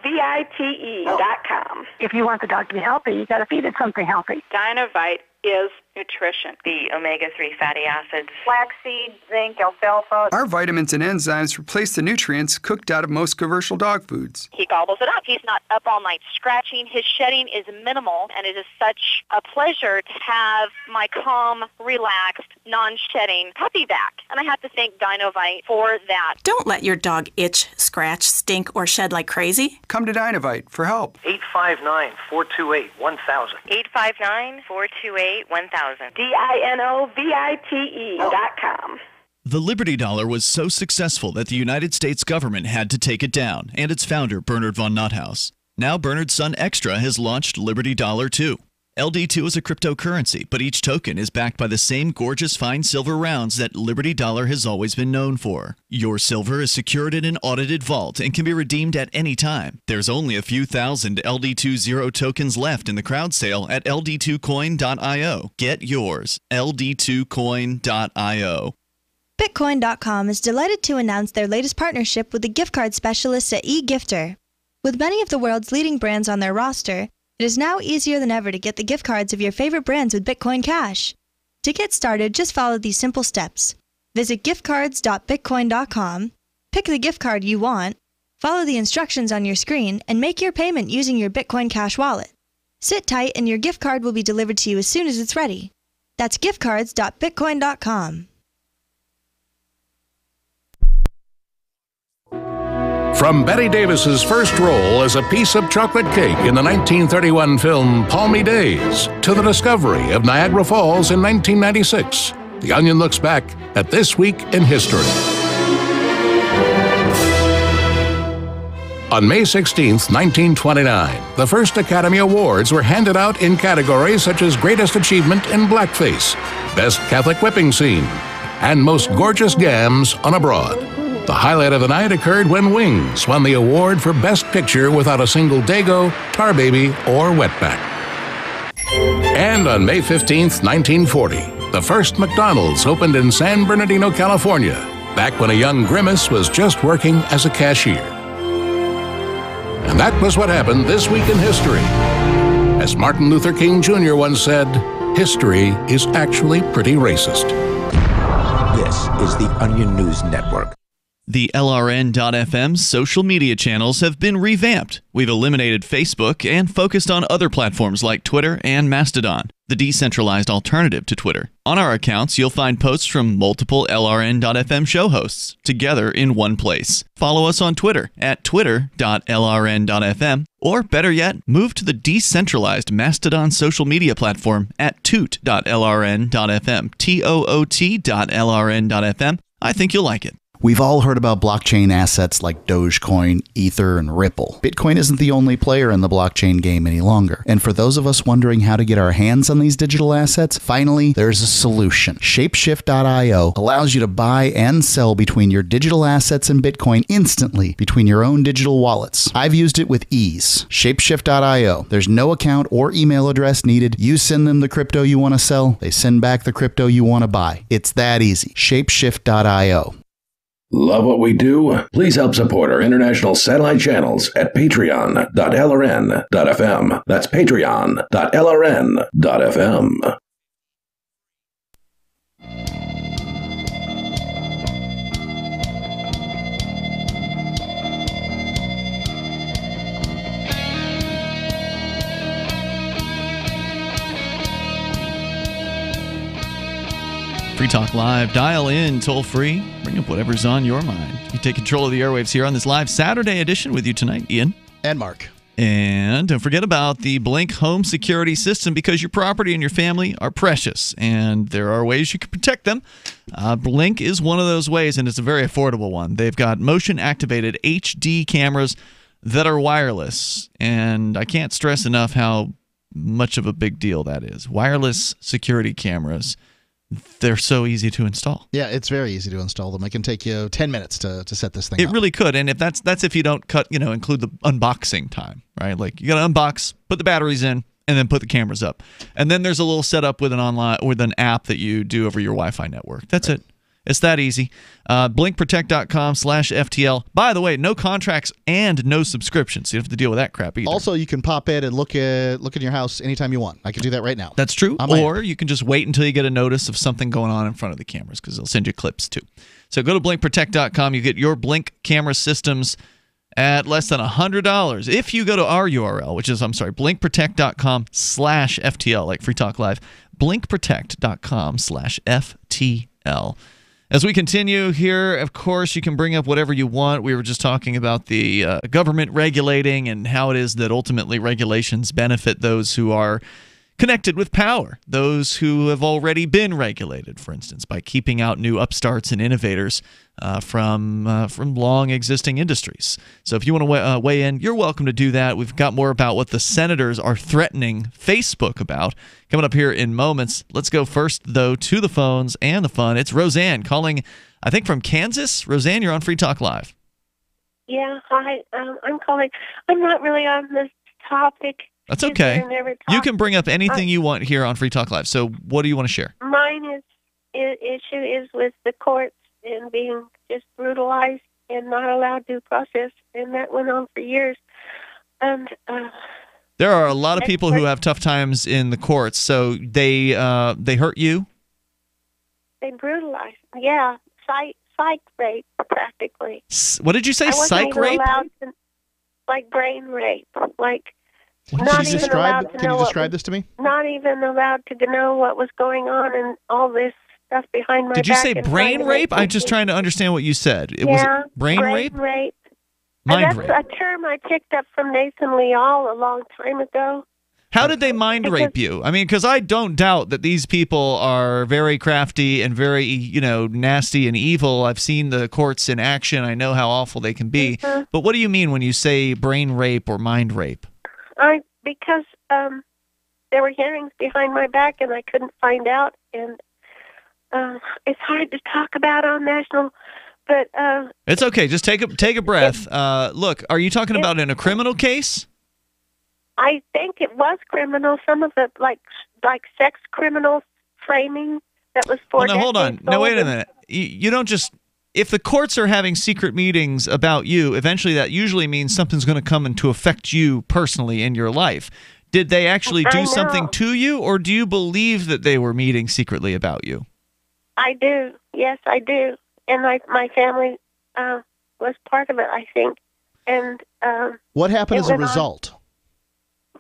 If you want the dog to be healthy, you got to feed it something healthy. Dinovite is nutrition. The omega-3 fatty acids. Flaxseed, zinc, alfalfa. Our vitamins and enzymes replace the nutrients cooked out of most commercial dog foods. He gobbles it up. He's not up all night scratching. His shedding is minimal, and it is such a pleasure to have my calm, relaxed, non-shedding puppy back. And I have to thank Dinovite for that. Don't let your dog itch, scratch, stink, or shed like crazy. Come to Dinovite for help. 859-428-1000. 859-428-1000. DINOVITE.com. The Liberty Dollar was so successful that the United States government had to take it down, and its founder, Bernard von Nothaus. Now Bernard's son Extra has launched Liberty Dollar 2. LD2 is a cryptocurrency, but each token is backed by the same gorgeous fine silver rounds that Liberty Dollar has always been known for. Your silver is secured in an audited vault and can be redeemed at any time. There's only a few thousand LD2 Zero tokens left in the crowd sale at ld2coin.io. Get yours, ld2coin.io. Bitcoin.com is delighted to announce their latest partnership with the gift card specialists at eGifter. With many of the world's leading brands on their roster, it is now easier than ever to get the gift cards of your favorite brands with Bitcoin Cash. To get started, just follow these simple steps. Visit giftcards.bitcoin.com, pick the gift card you want, follow the instructions on your screen, and make your payment using your Bitcoin Cash wallet. Sit tight and your gift card will be delivered to you as soon as it's ready. That's giftcards.bitcoin.com. From Betty Davis's first role as a piece of chocolate cake in the 1931 film Palmy Days to the discovery of Niagara Falls in 1996, The Onion looks back at this week in history. On May 16, 1929, the first Academy Awards were handed out in categories such as Greatest Achievement in Blackface, Best Catholic Whipping Scene, and Most Gorgeous Gams on a Broad. The highlight of the night occurred when Wings won the award for Best Picture without a single Dago, Tar Baby, or Wetback. And on May 15, 1940, the first McDonald's opened in San Bernardino, California, back when a young Grimace was just working as a cashier. And that was what happened this week in history. As Martin Luther King Jr. once said, history is actually pretty racist. This is the Onion News Network. The LRN.FM social media channels have been revamped. We've eliminated Facebook and focused on other platforms like Twitter and Mastodon, the decentralized alternative to Twitter. On our accounts, you'll find posts from multiple LRN.FM show hosts together in one place. Follow us on Twitter at twitter.lrn.fm, or better yet, move to the decentralized Mastodon social media platform at toot.lrn.fm, toot.lrn.fm. I think you'll like it. We've all heard about blockchain assets like Dogecoin, Ether, and Ripple. Bitcoin isn't the only player in the blockchain game any longer. And for those of us wondering how to get our hands on these digital assets, finally, there's a solution. Shapeshift.io allows you to buy and sell between your digital assets and Bitcoin instantly between your own digital wallets. I've used it with ease. Shapeshift.io. There's no account or email address needed. You send them the crypto you want to sell. They send back the crypto you want to buy. It's that easy. Shapeshift.io. Love what we do? Please help support our international satellite channels at patreon.lrn.fm. That's patreon.lrn.fm. Free Talk Live. Dial in toll free. Bring up whatever's on your mind. You take control of the airwaves here on this live Saturday edition with you tonight, Ian. And Mark. And don't forget about the Blink home security system, because your property and your family are precious, and there are ways you can protect them. Blink is one of those ways, and it's a very affordable one. They've got motion-activated HD cameras that are wireless, and I can't stress enough how much of a big deal that is. Wireless security cameras. They're so easy to install. Yeah, it's very easy to install them. It can take you 10 minutes to set this thing up. It really could, and if that's if you don't include the unboxing time, right? Like you got to unbox, put the batteries in, and then put the cameras up. And then there's a little setup with an app that you do over your Wi-Fi network. That's it. It's that easy. BlinkProtect.com/FTL. By the way, no contracts and no subscriptions. You don't have to deal with that crap either. Also, you can pop in and look in your house anytime you want. I can do that right now. That's true. Or you can just wait until you get a notice of something going on in front of the cameras, because they'll send you clips too. So go to BlinkProtect.com. You get your Blink camera systems at less than $100 if you go to our URL, which is, BlinkProtect.com/FTL, like Free Talk Live. BlinkProtect.com/FTL. As we continue here, of course, you can bring up whatever you want. We were just talking about the government regulating and how it is that ultimately regulations benefit those who are connected with power, those who have already been regulated, for instance, by keeping out new upstarts and innovators from long existing industries. So if you want to weigh in, you're welcome to do that. We've got more about what the senators are threatening Facebook about coming up here in moments. Let's go first, though, to the phones and the fun. It's Roseanne calling, I think, from Kansas. Roseanne, you're on Free Talk Live. Yeah, hi. I'm calling. I'm not really on this topic. That's okay. You can bring up anything you want here on Free Talk Live. So what do you want to share? Mine issue is with the courts and being just brutalized and not allowed due process, and that went on for years. And there are a lot of people who have tough times in the courts. So they hurt you? They brutalized. Yeah, psych rape practically. What did you say? Psych rape? Like brain rape, like. Can you describe this to me? Not even allowed to know what was going on and all this stuff behind my back. Did you say brain rape? I'm just trying to understand what you said. Was it brain rape? Mind rape. That's a term I picked up from Nathan Leal a long time ago. How did they mind rape you? I mean, because I don't doubt that these people are very crafty and very, nasty and evil. I've seen the courts in action. I know how awful they can be. Mm-hmm. But what do you mean when you say brain rape or mind rape? Because there were hearings behind my back and I couldn't find out, and it's hard to talk about on national, but it's okay. Just take a breath. Look, are you talking about in a criminal case? I think it was criminal. Some of it, like sex criminal framing, that was for. Well, now hold on. Now wait a minute. You don't just. If the courts are having secret meetings about you, eventually that usually means something's going to come into affect you personally in your life. Did they actually do something to you, or do you believe that they were meeting secretly about you? I do. Yes, I do. And my family was part of it, I think. And what happened as a result?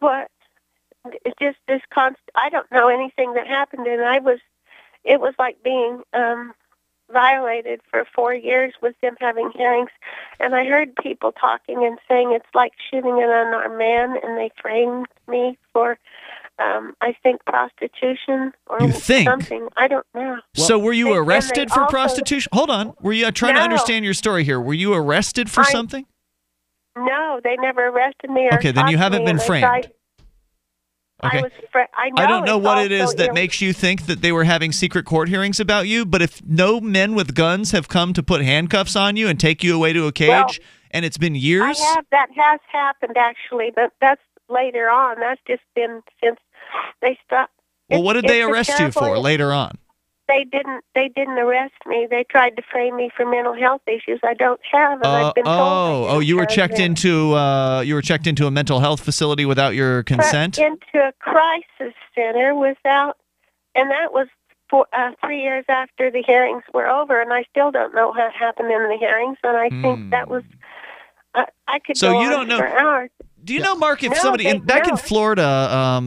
It's just this constant. I don't know anything that happened, and it was like being violated for 4 years with them having hearings. And I heard people talking and saying it's like shooting an unarmed man, and they framed me for I think prostitution or something. I don't know. So were you arrested for prostitution? Hold on. Were you trying to understand your story here? Were you arrested for something? No, they never arrested me. Okay, then you haven't been framed. Okay. I don't know what it is that makes you think that they were having secret court hearings about you, but if no men with guns have come to put handcuffs on you and take you away to a cage, and it's been years? That has happened, actually, but that's later on. That's just been since they stopped. Well, what did they arrest you for later on? They didn't arrest me. They tried to frame me for mental health issues I don't have, and I've been told. You were checked into a mental health facility without your consent? Into a crisis center without, and that was 3 years after the hearings were over, and I still don't know what happened in the hearings, and I think that was. I could go on for hours. Do you know, Mark, if somebody back in Florida,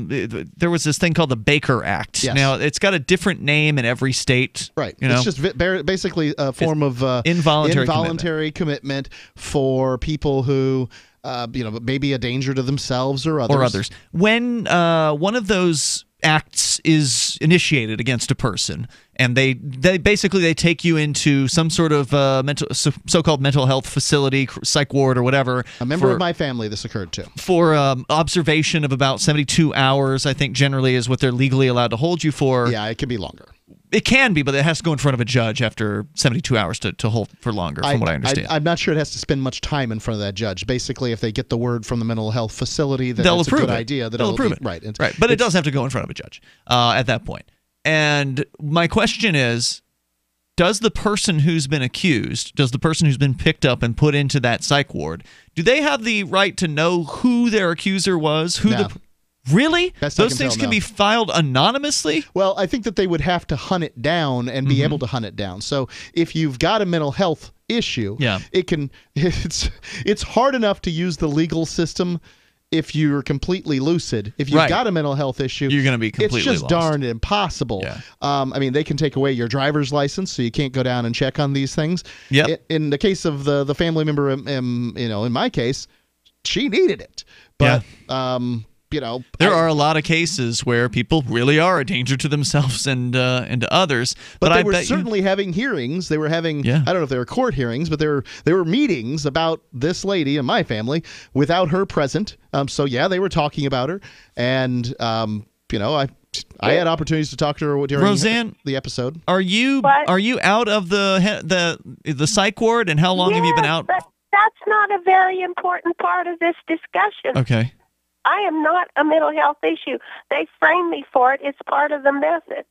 there was this thing called the Baker Act. Yes. Now, it's got a different name in every state. Right. You know? It's just basically a form of involuntary commitment for people who, maybe a danger to themselves or others. When one of those acts is initiated against a person, and they basically take you into some sort of so-called mental health facility, psych ward or whatever. A member of my family this occurred to. For observation of about 72 hours, I think generally is what they're legally allowed to hold you for. Yeah, it can be longer. It can be, but it has to go in front of a judge after 72 hours to hold for longer, from what I understand. I'm not sure it has to spend much time in front of that judge. Basically, if they get the word from the mental health facility that they'll it's a approve good it. idea, They'll approve it. Right. But it does have to go in front of a judge at that point. And my question is, does the person who's been accused, does the person who's been picked up and put into that psych ward, do they have the right to know who their accuser was? Really? Those things can be filed anonymously? Well, I think that they would have to hunt it down and be able to hunt it down. So if you've got a mental health issue, it's hard enough to use the legal system if you're completely lucid. If you've got a mental health issue, you're going to be completely It's just lost. darn impossible. Yeah. They can take away your driver's license, so you can't go down and check on these things. Yep. In the case of the family member, in my case, she needed it. But there are a lot of cases where people really are a danger to themselves and to others. But they were certainly having hearings. They were having, I don't know if they were court hearings, but there were meetings about this lady and my family without her present. They were talking about her. And, I had opportunities to talk to her during Roseanne, the episode. Are you out of the psych ward, and how long have you been out? But that's not a very important part of this discussion. Okay. I am not a mental health issue. They frame me for it. It's part of the method.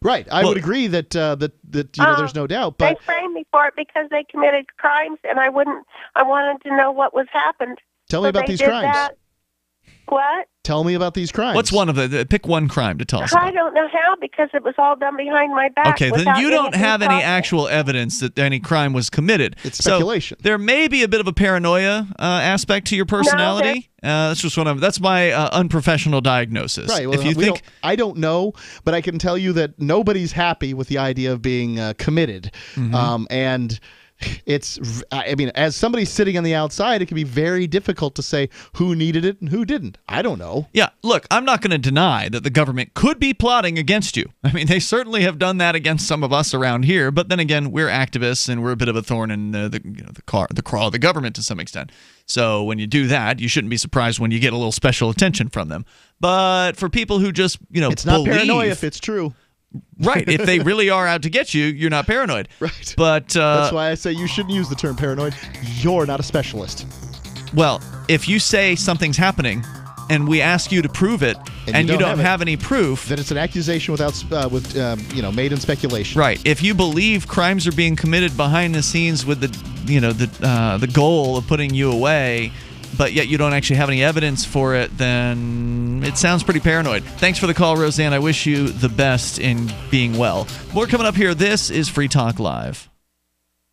Right. I would agree that there's no doubt. But they framed me for it because they committed crimes, and I wanted to know what was happened. Tell me about these crimes. What? Tell me about these crimes. What's one of the? Pick one crime to tell us. I don't know how, because it was all done behind my back. Okay, then you don't have any actual evidence that any crime was committed. It's speculation. So there may be a bit of a paranoia aspect to your personality. That's just that's my unprofessional diagnosis. Right. Well, if you think I don't know, but I can tell you that nobody's happy with the idea of being committed, and. As somebody sitting on the outside, it can be very difficult to say who needed it and who didn't. I don't know. Yeah, look, I'm not going to deny that the government could be plotting against you. I mean, they certainly have done that against some of us around here. But then again, we're activists, and we're a bit of a thorn in the craw of the government to some extent. So when you do that, you shouldn't be surprised when you get a little special attention from them. But for people who just it's not paranoia if it's true. Right. If they really are out to get you, you're not paranoid. Right. But that's why I say you shouldn't use the term paranoid. You're not a specialist. Well, if you say something's happening and we ask you to prove it and you don't have any proof, then it's an accusation made in speculation. Right. If you believe crimes are being committed behind the scenes with the goal of putting you away, but yet you don't actually have any evidence for it, then it sounds pretty paranoid. Thanks for the call, Roseanne. I wish you the best in being well. More coming up here. This is Free Talk Live.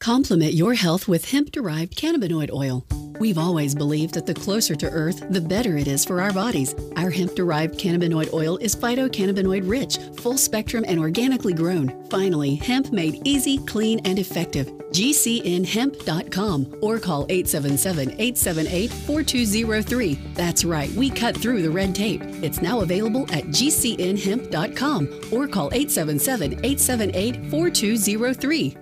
Complement your health with hemp-derived cannabinoid oil. We've always believed that the closer to Earth, the better it is for our bodies. Our hemp-derived cannabinoid oil is phytocannabinoid-rich, full-spectrum, and organically grown. Finally, hemp made easy, clean, and effective. GCNhemp.com or call 877-878-4203. That's right, we cut through the red tape. It's now available at GCNhemp.com or call 877-878-4203.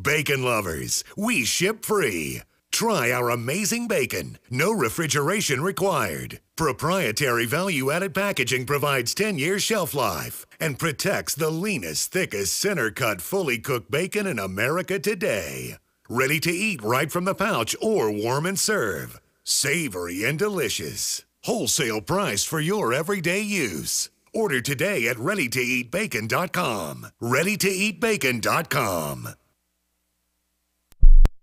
Bacon lovers, we ship free. Try our amazing bacon. No refrigeration required. Proprietary value-added packaging provides 10-year shelf life and protects the leanest, thickest, center-cut, fully cooked bacon in America today. Ready to eat right from the pouch or warm and serve. Savory and delicious. Wholesale price for your everyday use. Order today at ReadyToEatBacon.com. ReadyToEatBacon.com.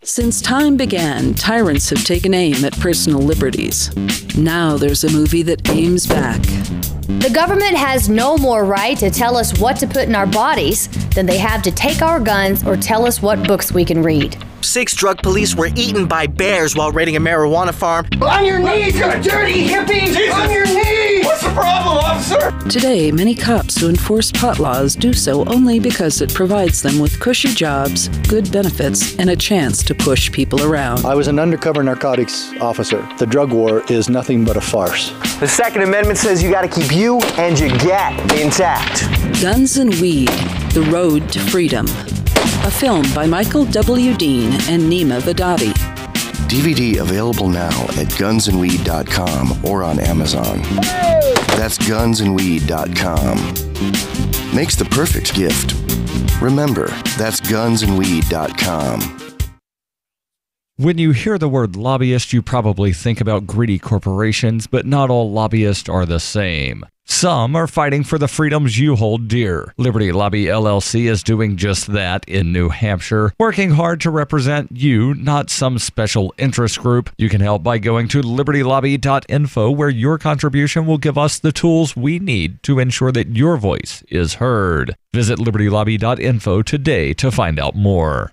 Since time began, tyrants have taken aim at personal liberties. Now there's a movie that aims back. The government has no more right to tell us what to put in our bodies than they have to take our guns or tell us what books we can read. 6 drug police were eaten by bears while raiding a marijuana farm. On your knees, you dirty hippie! Jesus. On your knees! What's the problem, officer? Today, many cops who enforce pot laws do so only because it provides them with cushy jobs, good benefits, and a chance to push people around. I was an undercover narcotics officer. The drug war is nothing but a farce. The Second Amendment says you gotta keep you and your gat intact. Guns and Weed, The Road to Freedom. A film by Michael W. Dean and Nima Vadati. DVD available now at gunsandweed.com or on Amazon. That's gunsandweed.com. Makes the perfect gift. Remember, that's gunsandweed.com. When you hear the word lobbyist, you probably think about greedy corporations, but not all lobbyists are the same. Some are fighting for the freedoms you hold dear. Liberty Lobby LLC is doing just that in New Hampshire, working hard to represent you, not some special interest group. You can help by going to libertylobby.info, where your contribution will give us the tools we need to ensure that your voice is heard. Visit libertylobby.info today to find out more.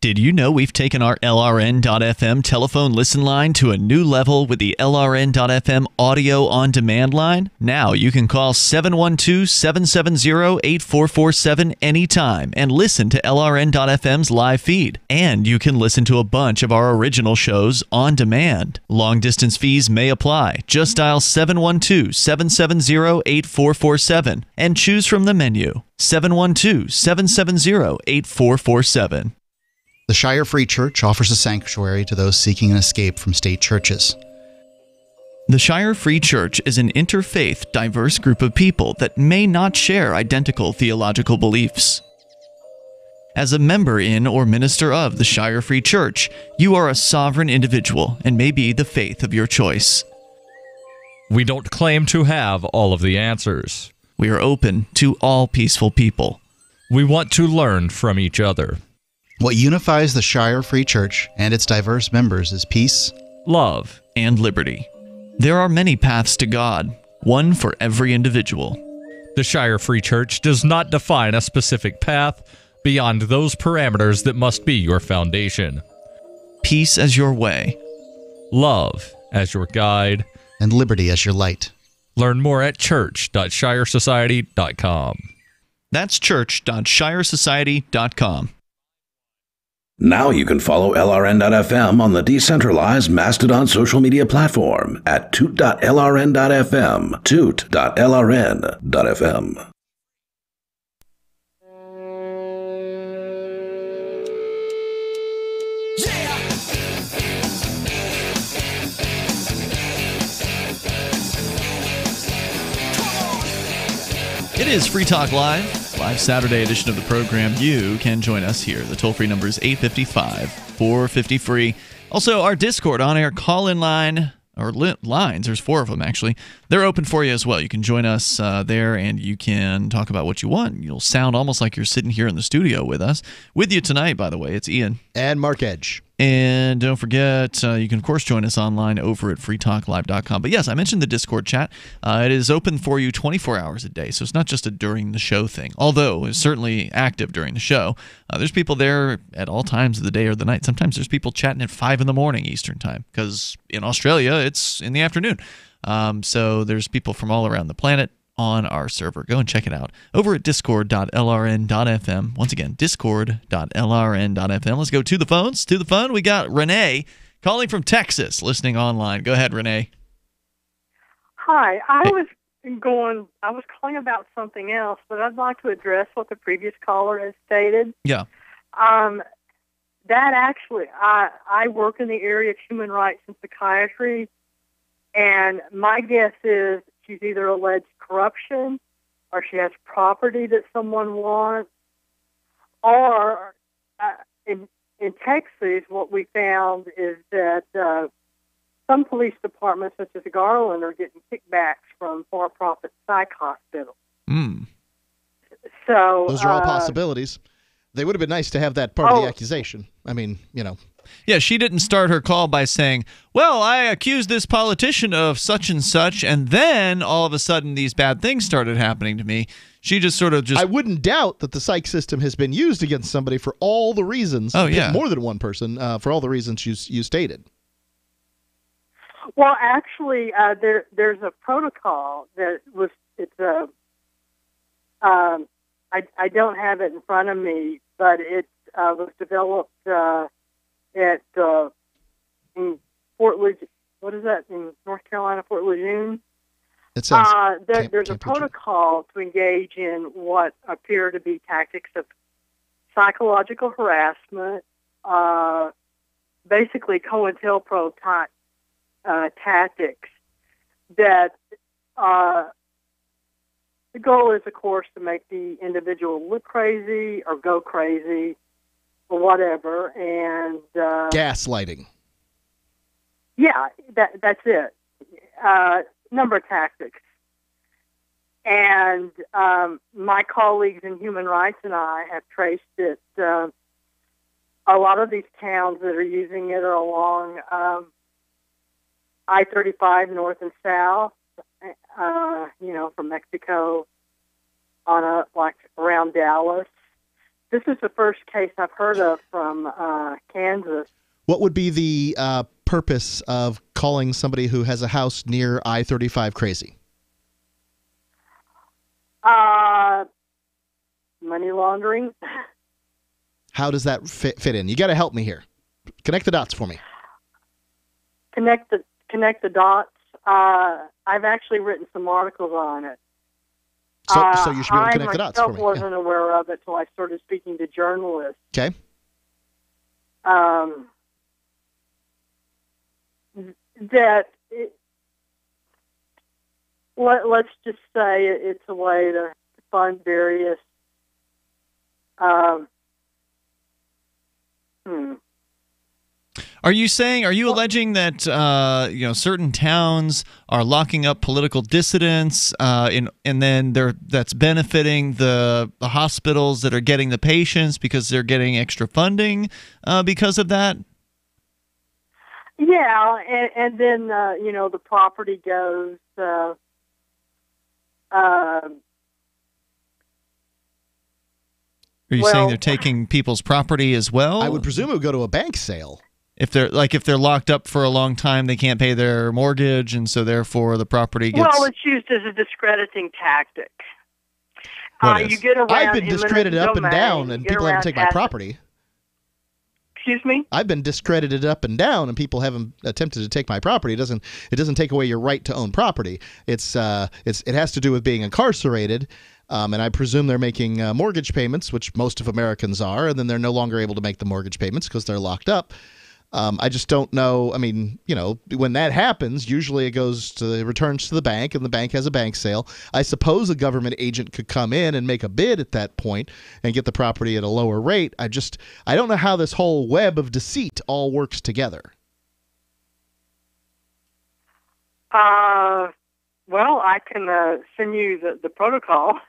Did you know we've taken our LRN.FM telephone listen line to a new level with the LRN.FM audio on demand line? Now you can call 712-770-8447 anytime and listen to LRN.FM's live feed. And you can listen to a bunch of our original shows on demand. Long distance fees may apply. Just dial 712-770-8447 and choose from the menu. 712-770-8447. The Shire Free Church offers a sanctuary to those seeking an escape from state churches. The Shire Free Church is an interfaith, diverse group of people that may not share identical theological beliefs. As a member in or minister of the Shire Free Church, you are a sovereign individual and may be the faith of your choice. We don't claim to have all of the answers. We are open to all peaceful people. We want to learn from each other. What unifies the Shire Free Church and its diverse members is peace, love, and liberty. There are many paths to God, one for every individual. The Shire Free Church does not define a specific path beyond those parameters that must be your foundation. Peace as your way, love as your guide, and liberty as your light. Learn more at church.shiresociety.com. That's church.shiresociety.com. Now you can follow LRN.FM on the decentralized Mastodon social media platform at toot.lrn.fm, toot.lrn.fm. It is Free Talk Live Saturday edition of the program. You can join us here. The toll-free number is 855-450-FREE. Also, our Discord on-air call-in line, or lines, there's 4 of them actually. They're open for you as well. You can join us there, and you can talk about what you want. You'll sound almost like you're sitting here in the studio with us. With you tonight, by the way, it's Ian. And Mark Edge. And don't forget, you can, of course, join us online over at freetalklive.com. But yes, I mentioned the Discord chat. It is open for you 24 hours a day, so it's not just a during the show thing, although it's certainly active during the show. There's people there at all times of the day or the night. Sometimes there's people chatting at 5 in the morning Eastern time, because in Australia, it's in the afternoon. So there's people from all around the planet on our server. Go and check it out over at discord.lrn.fm. Once again, discord.lrn.fm. Let's go to the phones. To the phone, we got Renee calling from Texas, listening online. Go ahead, Renee. Hi. I was calling about something else, but I'd like to address what the previous caller has stated. Yeah. That actually, I work in the area of human rights and psychiatry, and my guess is she's either alleged corruption or she has property that someone wants. Or in Texas, what we found is that some police departments, such as Garland, are getting kickbacks from for-profit psych hospitals. So those are all possibilities. They would have been nice to have that part of the accusation. I mean, you know. Yeah, she didn't start her call by saying, well, I accused this politician of such and such, and then all of a sudden these bad things started happening to me. She just sort of I wouldn't doubt that the psych system has been used against somebody for all the reasons. Oh, yeah. More than one person for all the reasons you stated. Well, actually, there's a protocol that was. It's a. I don't have it in front of me, but it was developed at in Fort Lejeune. What is that in North Carolina? Fort Lejeune. It sounds there's a protocol to engage in what appear to be tactics of psychological harassment, basically COINTELPRO type tactics. That the goal is, of course, to make the individual look crazy or go crazy or whatever, and gaslighting. Yeah, that's it. Number of tactics. And my colleagues in human rights and I have traced it. A lot of these towns that are using it are along I-35 north and south, from Mexico on around Dallas. This is the first case I've heard of from Kansas. What would be the purpose of calling somebody who has a house near I-35 crazy? Money laundering. How does that fit in? You got to help me here. Connect the dots for me. Connect the dots. I've actually written some articles on it. So you should be able to connect the dots for me. I myself wasn't aware of it until I started speaking to journalists. Okay. Let's just say it's a way to fund various. Are you alleging that certain towns are locking up political dissidents, and then that's benefiting the hospitals that are getting the patients because they're getting extra funding because of that? Yeah, and then the property goes. Are you saying they're taking people's property as well? I would presume it would go to a bank sale. If they're locked up for a long time, they can't pay their mortgage, and so therefore the property gets. Well, it's used as a discrediting tactic. You get around. I've been discredited up and down, and people haven't taken my property. Excuse me? I've been discredited up and down, and people haven't attempted to take my property. It doesn't take away your right to own property. It has to do with being incarcerated, and I presume they're making mortgage payments, which most of Americans are, and then they're no longer able to make the mortgage payments because they're locked up. I just don't know. I mean, when that happens, usually it returns to the bank, and the bank has a bank sale. I suppose a government agent could come in and make a bid at that point and get the property at a lower rate. I don't know how this whole web of deceit all works together. Well, I can send you the protocol.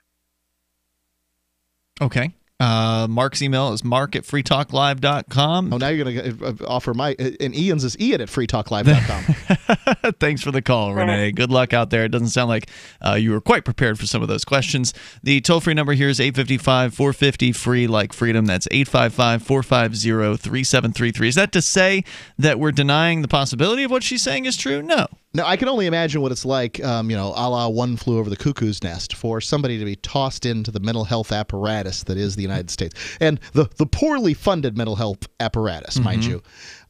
Okay. Mark's email is mark@freetalklive.com. Oh, now you're going to offer and Ian's is Ian at freetalklive.com. Thanks for the call, Renee. Good luck out there. It doesn't sound like you were quite prepared for some of those questions. The toll-free number here is 855-450-FREE, like freedom. That's 855-450-3733. Is that to say that we're denying the possibility of what she's saying is true? No. Now, I can only imagine what it's like, a la One Flew Over the Cuckoo's Nest, for somebody to be tossed into the mental health apparatus that is the United States. And the poorly funded mental health apparatus, mind you.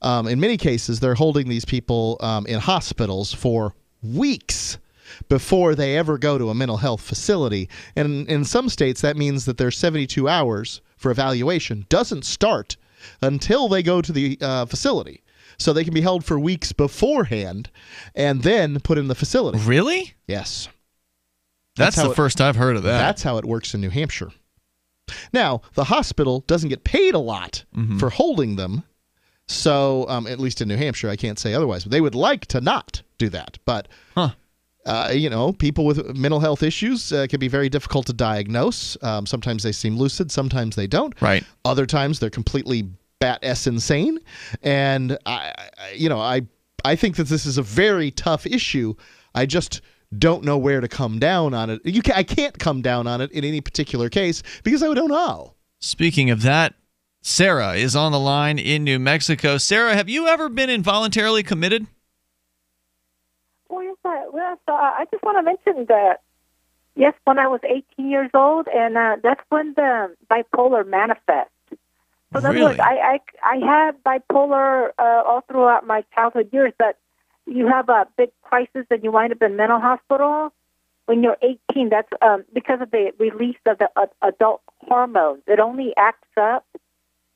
In many cases, they're holding these people in hospitals for weeks before they ever go to a mental health facility. And in some states, that means that their 72 hours for evaluation doesn't start until they go to the facility. So they can be held for weeks beforehand and then put in the facility. Really? Yes. That's the first I've heard of that. That's how it works in New Hampshire. Now, the hospital doesn't get paid a lot for holding them. So, at least in New Hampshire, I can't say otherwise. But they would like to not do that. But, people with mental health issues can be very difficult to diagnose. Sometimes they seem lucid. Sometimes they don't. Right. Other times they're completely bat-s insane, and I think that this is a very tough issue. I just don't know where to come down on it. I can't come down on it in any particular case because I don't know. Speaking of that, Sarah is on the line in New Mexico. Sarah, have you ever been involuntarily committed? Well, yes, I just want to mention that, yes, when I was 18 years old, and that's when the bipolar manifests. So in other words, I had bipolar all throughout my childhood years, but you have a big crisis and you wind up in mental hospital. When you're 18, that's because of the release of the adult hormones. It only acts up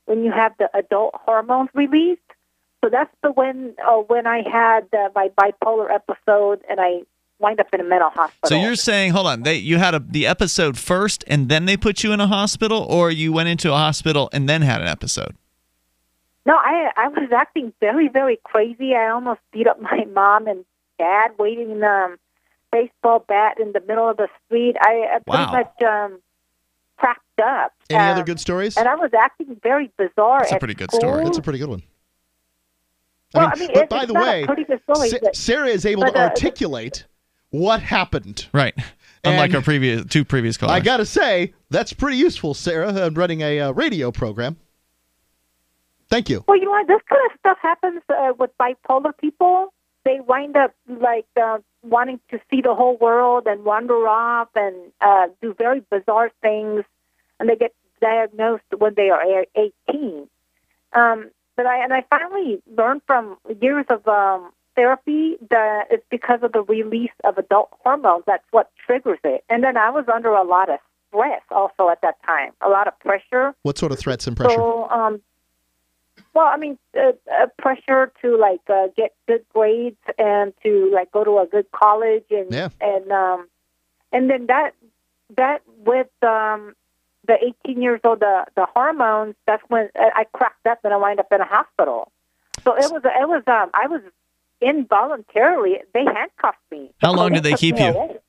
when you have the adult hormones released. So that's when I had my bipolar episode and I wind up in a mental hospital. So you're saying, hold on, you had the episode first and then they put you in a hospital, or you went into a hospital and then had an episode? No, I was acting very, very crazy. I almost beat up my mom and dad waving the baseball bat in the middle of the street. I pretty much cracked up. Any other good stories? And I was acting very bizarre. That's a pretty good story. That's a pretty good one. Well, but by the way, Sarah is able to articulate what happened. Right. Unlike our two previous callers. I got to say, that's pretty useful, Sarah, running a radio program. Thank you. Well, you know what? This kind of stuff happens with bipolar people. They wind up wanting to see the whole world and wander off and do very bizarre things, and they get diagnosed when they are 18. But I finally learned from years of therapy that it's because of the release of adult hormones. That's what triggers it. And then I was under a lot of stress also at that time, a lot of pressure. What sort of threats and pressure? So, pressure to get good grades and to go to a good college and then that with the 18 years old, the hormones, that's when I cracked up and I wound up in a hospital. So I was involuntarily, they handcuffed me. How long did they keep you?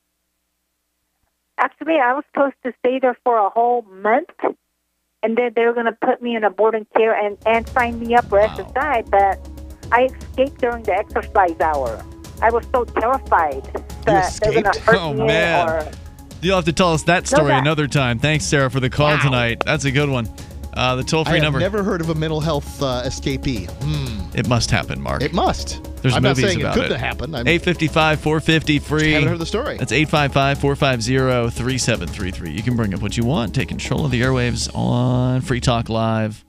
Actually, I was supposed to stay there for a whole month, and then they were going to put me in a boarding care and sign me up for exercise, but I escaped during the exercise hour. I was so terrified that they were going to hurt me. Man. You'll have to tell us that story another time. Thanks, Sarah, for the call tonight. That's a good one. The toll-free number. I've never heard of a mental health escapee. It must happen, Mark. It must. There's I'm movies not saying about it couldn't happen. 855-450-FREE. Haven't heard the story. That's 855-450-3733. You can bring up what you want. Take control of the airwaves on Free Talk Live.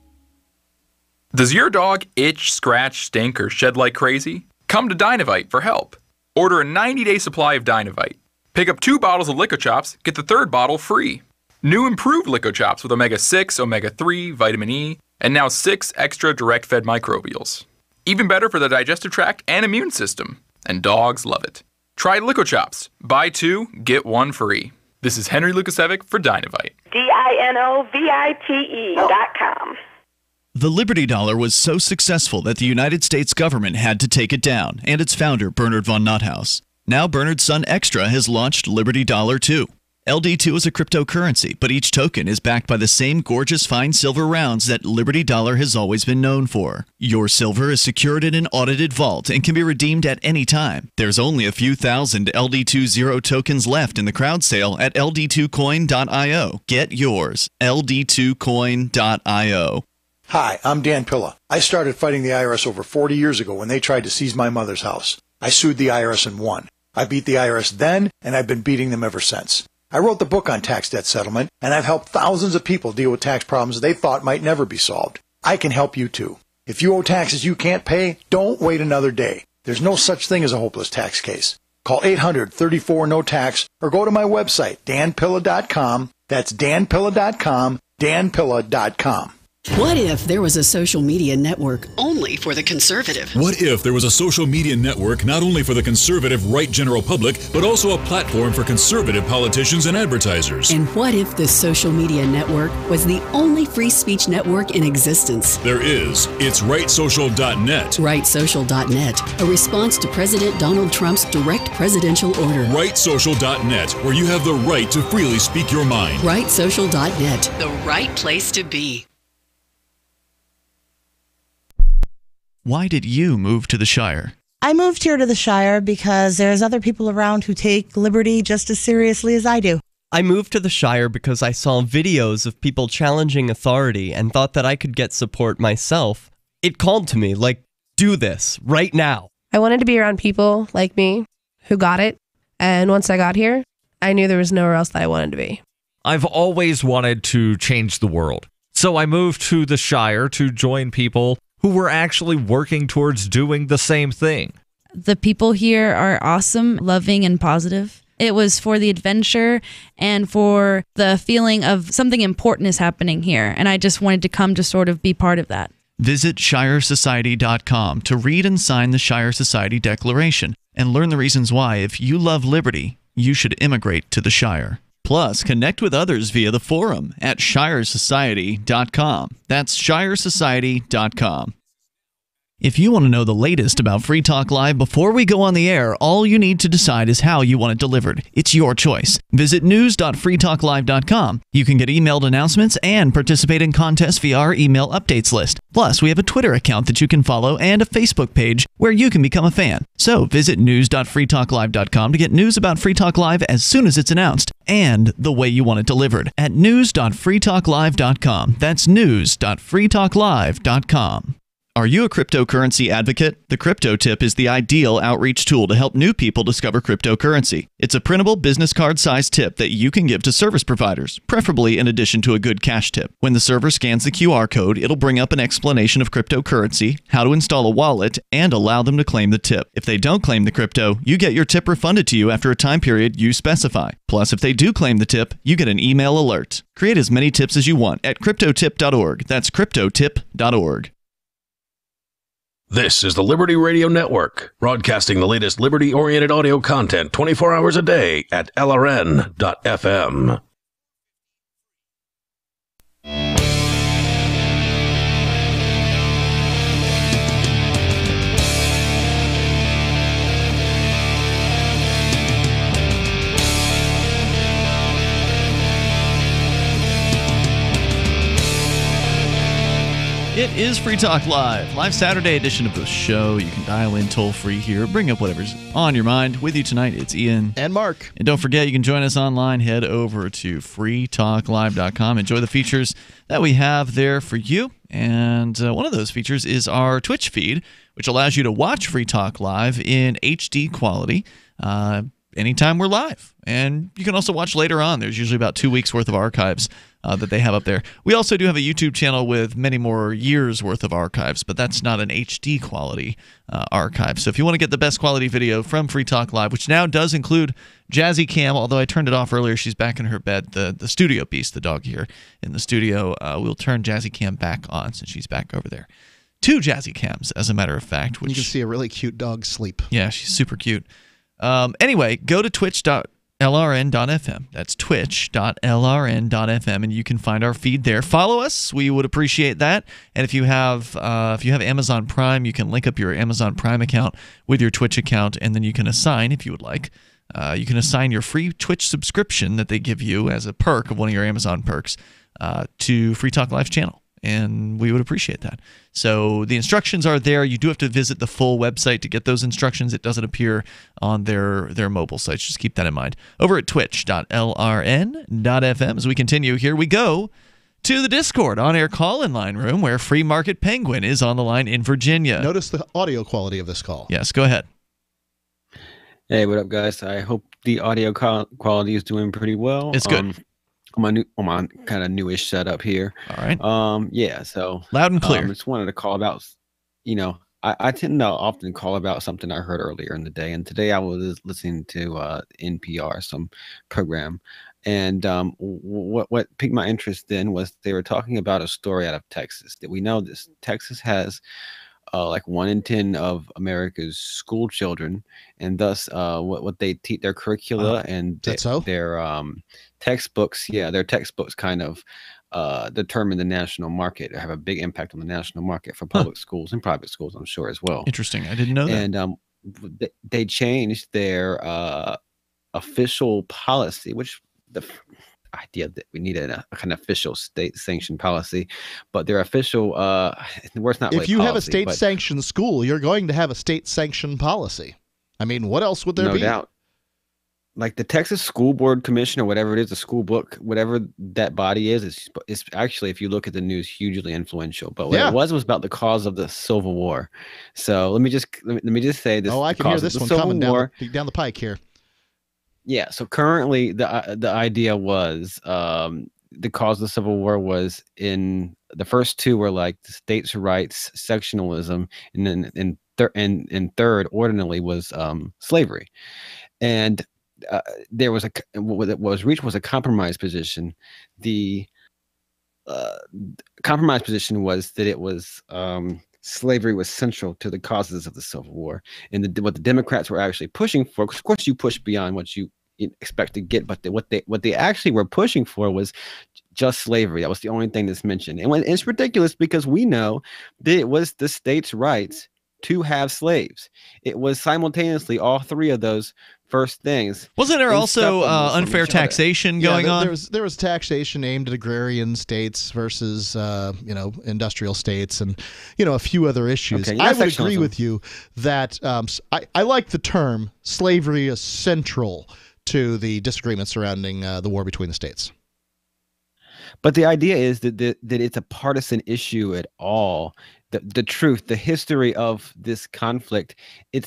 Does your dog itch, scratch, stink, or shed like crazy? Come to Dynavite for help. Order a 90-day supply of Dynavite. Pick up 2 bottles of LicoChops, get the 3rd bottle free. New improved LicoChops with omega-6, omega-3, vitamin E, and now 6 extra direct-fed microbials. Even better for the digestive tract and immune system. And dogs love it. Try LicoChops. Buy 2, get 1 free. This is Henry Lukasevic for Dynavite. DINOVITE.com. The Liberty Dollar was so successful that the United States government had to take it down, and its founder, Bernard von Nothaus. Now Bernard's son Extra has launched Liberty Dollar 2. LD2 is a cryptocurrency, but each token is backed by the same gorgeous fine silver rounds that Liberty Dollar has always been known for. Your silver is secured in an audited vault and can be redeemed at any time. There's only a few thousand LD2 Zero tokens left in the crowd sale at ld2coin.io. Get yours. ld2coin.io. Hi, I'm Dan Pilla. I started fighting the IRS over 40 years ago when they tried to seize my mother's house. I sued the IRS and won. I beat the IRS then, and I've been beating them ever since. I wrote the book on tax debt settlement, and I've helped thousands of people deal with tax problems they thought might never be solved. I can help you too. If you owe taxes you can't pay, don't wait another day. There's no such thing as a hopeless tax case. Call 800-34-NO-TAX or go to my website, danpilla.com. That's danpilla.com, danpilla.com. What if there was a social media network only for the conservative? What if there was a social media network not only for the conservative right general public, but also a platform for conservative politicians and advertisers? And what if this social media network was the only free speech network in existence? There is. It's rightsocial.net. Rightsocial.net, a response to President Donald Trump's direct presidential order. Rightsocial.net, where you have the right to freely speak your mind. Rightsocial.net, the right place to be. Why did you move to the Shire? I moved here to the Shire because there's other people around who take liberty just as seriously as I do. I moved to the Shire because I saw videos of people challenging authority and thought that I could get support myself. It called to me, like, do this right now. I wanted to be around people like me who got it. And once I got here, I knew there was nowhere else that I wanted to be. I've always wanted to change the world. So I moved to the Shire to join people who were actually working towards doing the same thing. The people here are awesome, loving, and positive. It was for the adventure and for the feeling of something important is happening here. And I just wanted to come to sort of be part of that. Visit ShireSociety.com to read and sign the Shire Society Declaration and learn the reasons why, if you love liberty, you should immigrate to the Shire. Plus, connect with others via the forum at ShireSociety.com. That's ShireSociety.com. If you want to know the latest about Free Talk Live before we go on the air, all you need to decide is how you want it delivered. It's your choice. Visit news.freetalklive.com. You can get emailed announcements and participate in contests via our email updates list. Plus, we have a Twitter account that you can follow and a Facebook page where you can become a fan. So visit news.freetalklive.com to get news about Free Talk Live as soon as it's announced and the way you want it delivered at news.freetalklive.com. That's news.freetalklive.com. Are you a cryptocurrency advocate? The Crypto Tip is the ideal outreach tool to help new people discover cryptocurrency. It's a printable business card-sized tip that you can give to service providers, preferably in addition to a good cash tip. When the server scans the QR code, it'll bring up an explanation of cryptocurrency, how to install a wallet, and allow them to claim the tip. If they don't claim the crypto, you get your tip refunded to you after a time period you specify. Plus, if they do claim the tip, you get an email alert. Create as many tips as you want at cryptotip.org. That's cryptotip.org. This is the Liberty Radio Network, broadcasting the latest liberty-oriented audio content 24 hours a day at LRN.FM. It is Free Talk Live, live Saturday edition of the show. You can dial in toll-free here, bring up whatever's on your mind. With you tonight, it's Ian. And Mark. And don't forget, you can join us online. Head over to freetalklive.com. Enjoy the features that we have there for you. And one of those features is our Twitch feed, which allows you to watch Free Talk Live in HD quality anytime we're live. And you can also watch later on. There's usually about 2 weeks worth of archives that they have up there. We also do have a YouTube channel with many more years worth of archives, but that's not an HD quality archive. So if you want to get the best quality video from Free Talk Live, which now does include Jazzy Cam, although I turned it off earlier, she's back in her bed, the studio beast, the dog here in the studio, we'll turn Jazzy Cam back on since she's back over there. 2 Jazzy Cams, as a matter of fact. Which, you can see a really cute dog sleep. Yeah, she's super cute. Anyway, go to twitch.lrn.fm. That's twitch.lrn.fm, and you can find our feed there. Follow us; we would appreciate that. And if you have Amazon Prime, you can link up your Amazon Prime account with your Twitch account, and then you can assign, if you would like, you can assign your free Twitch subscription that they give you as a perk of one of your Amazon perks to Free Talk Live's channel. And we would appreciate that. So the instructions are there. You do have to visit the full website to get those instructions. It doesn't appear on their mobile sites. Just keep that in mind. Over at twitch.lrn.fm. As we continue, here we go to the Discord on-air call-in line room where Free Market Penguin is on the line in Virginia. Notice the audio quality of this call. Yes, go ahead. Hey, what up, guys? I hope the audio quality is doing pretty well. It's good. On my kind of newish setup here. All right. Yeah. So loud and clear. Just wanted to call about. I tend to often call about something I heard earlier in the day, and today I was listening to NPR, some program, and what piqued my interest then was they were talking about a story out of Texas. That we know this Texas has like 1 in 10 of America's school children, and thus what they teach, their curricula and their textbooks. Yeah, their textbooks kind of determine the national market, or have a big impact on the national market for public schools and private schools, I'm sure, as well. Interesting. I didn't know that. And they changed their official policy, which idea that we needed a kind of official state-sanctioned policy, but their official the word's not really If you policy, have a state-sanctioned school, you're going to have a state-sanctioned policy. I mean, what else would there be? No doubt. Like the Texas School Board Commission or whatever it is, the school book, whatever that body is, it's actually, if you look at the news, hugely influential. But what it was about the cause of the Civil War. So let me just say this. Oh, I can hear this one coming down the pike here. Yeah. So currently, the idea was the cause of the Civil War was in the first two were like the states' rights, sectionalism, and then third, ordinally, was slavery, and there was what was reached was a compromise position. The compromise position was that it was slavery was central to the causes of the Civil War, and what the Democrats were actually pushing for. Of course, you push beyond what you expect to get, but what they actually were pushing for was just slavery. That was the only thing that's mentioned, and it's ridiculous because we know that it was the states' rights to have slaves. It was simultaneously all three of those first things. Wasn't there also unfair taxation going on? There was taxation aimed at agrarian states versus industrial states, and a few other issues. Okay, I would agree with you that I like the term slavery is central to the disagreement surrounding the war between the states. But the idea is that it's a partisan issue at all. The truth, the history of this conflict, it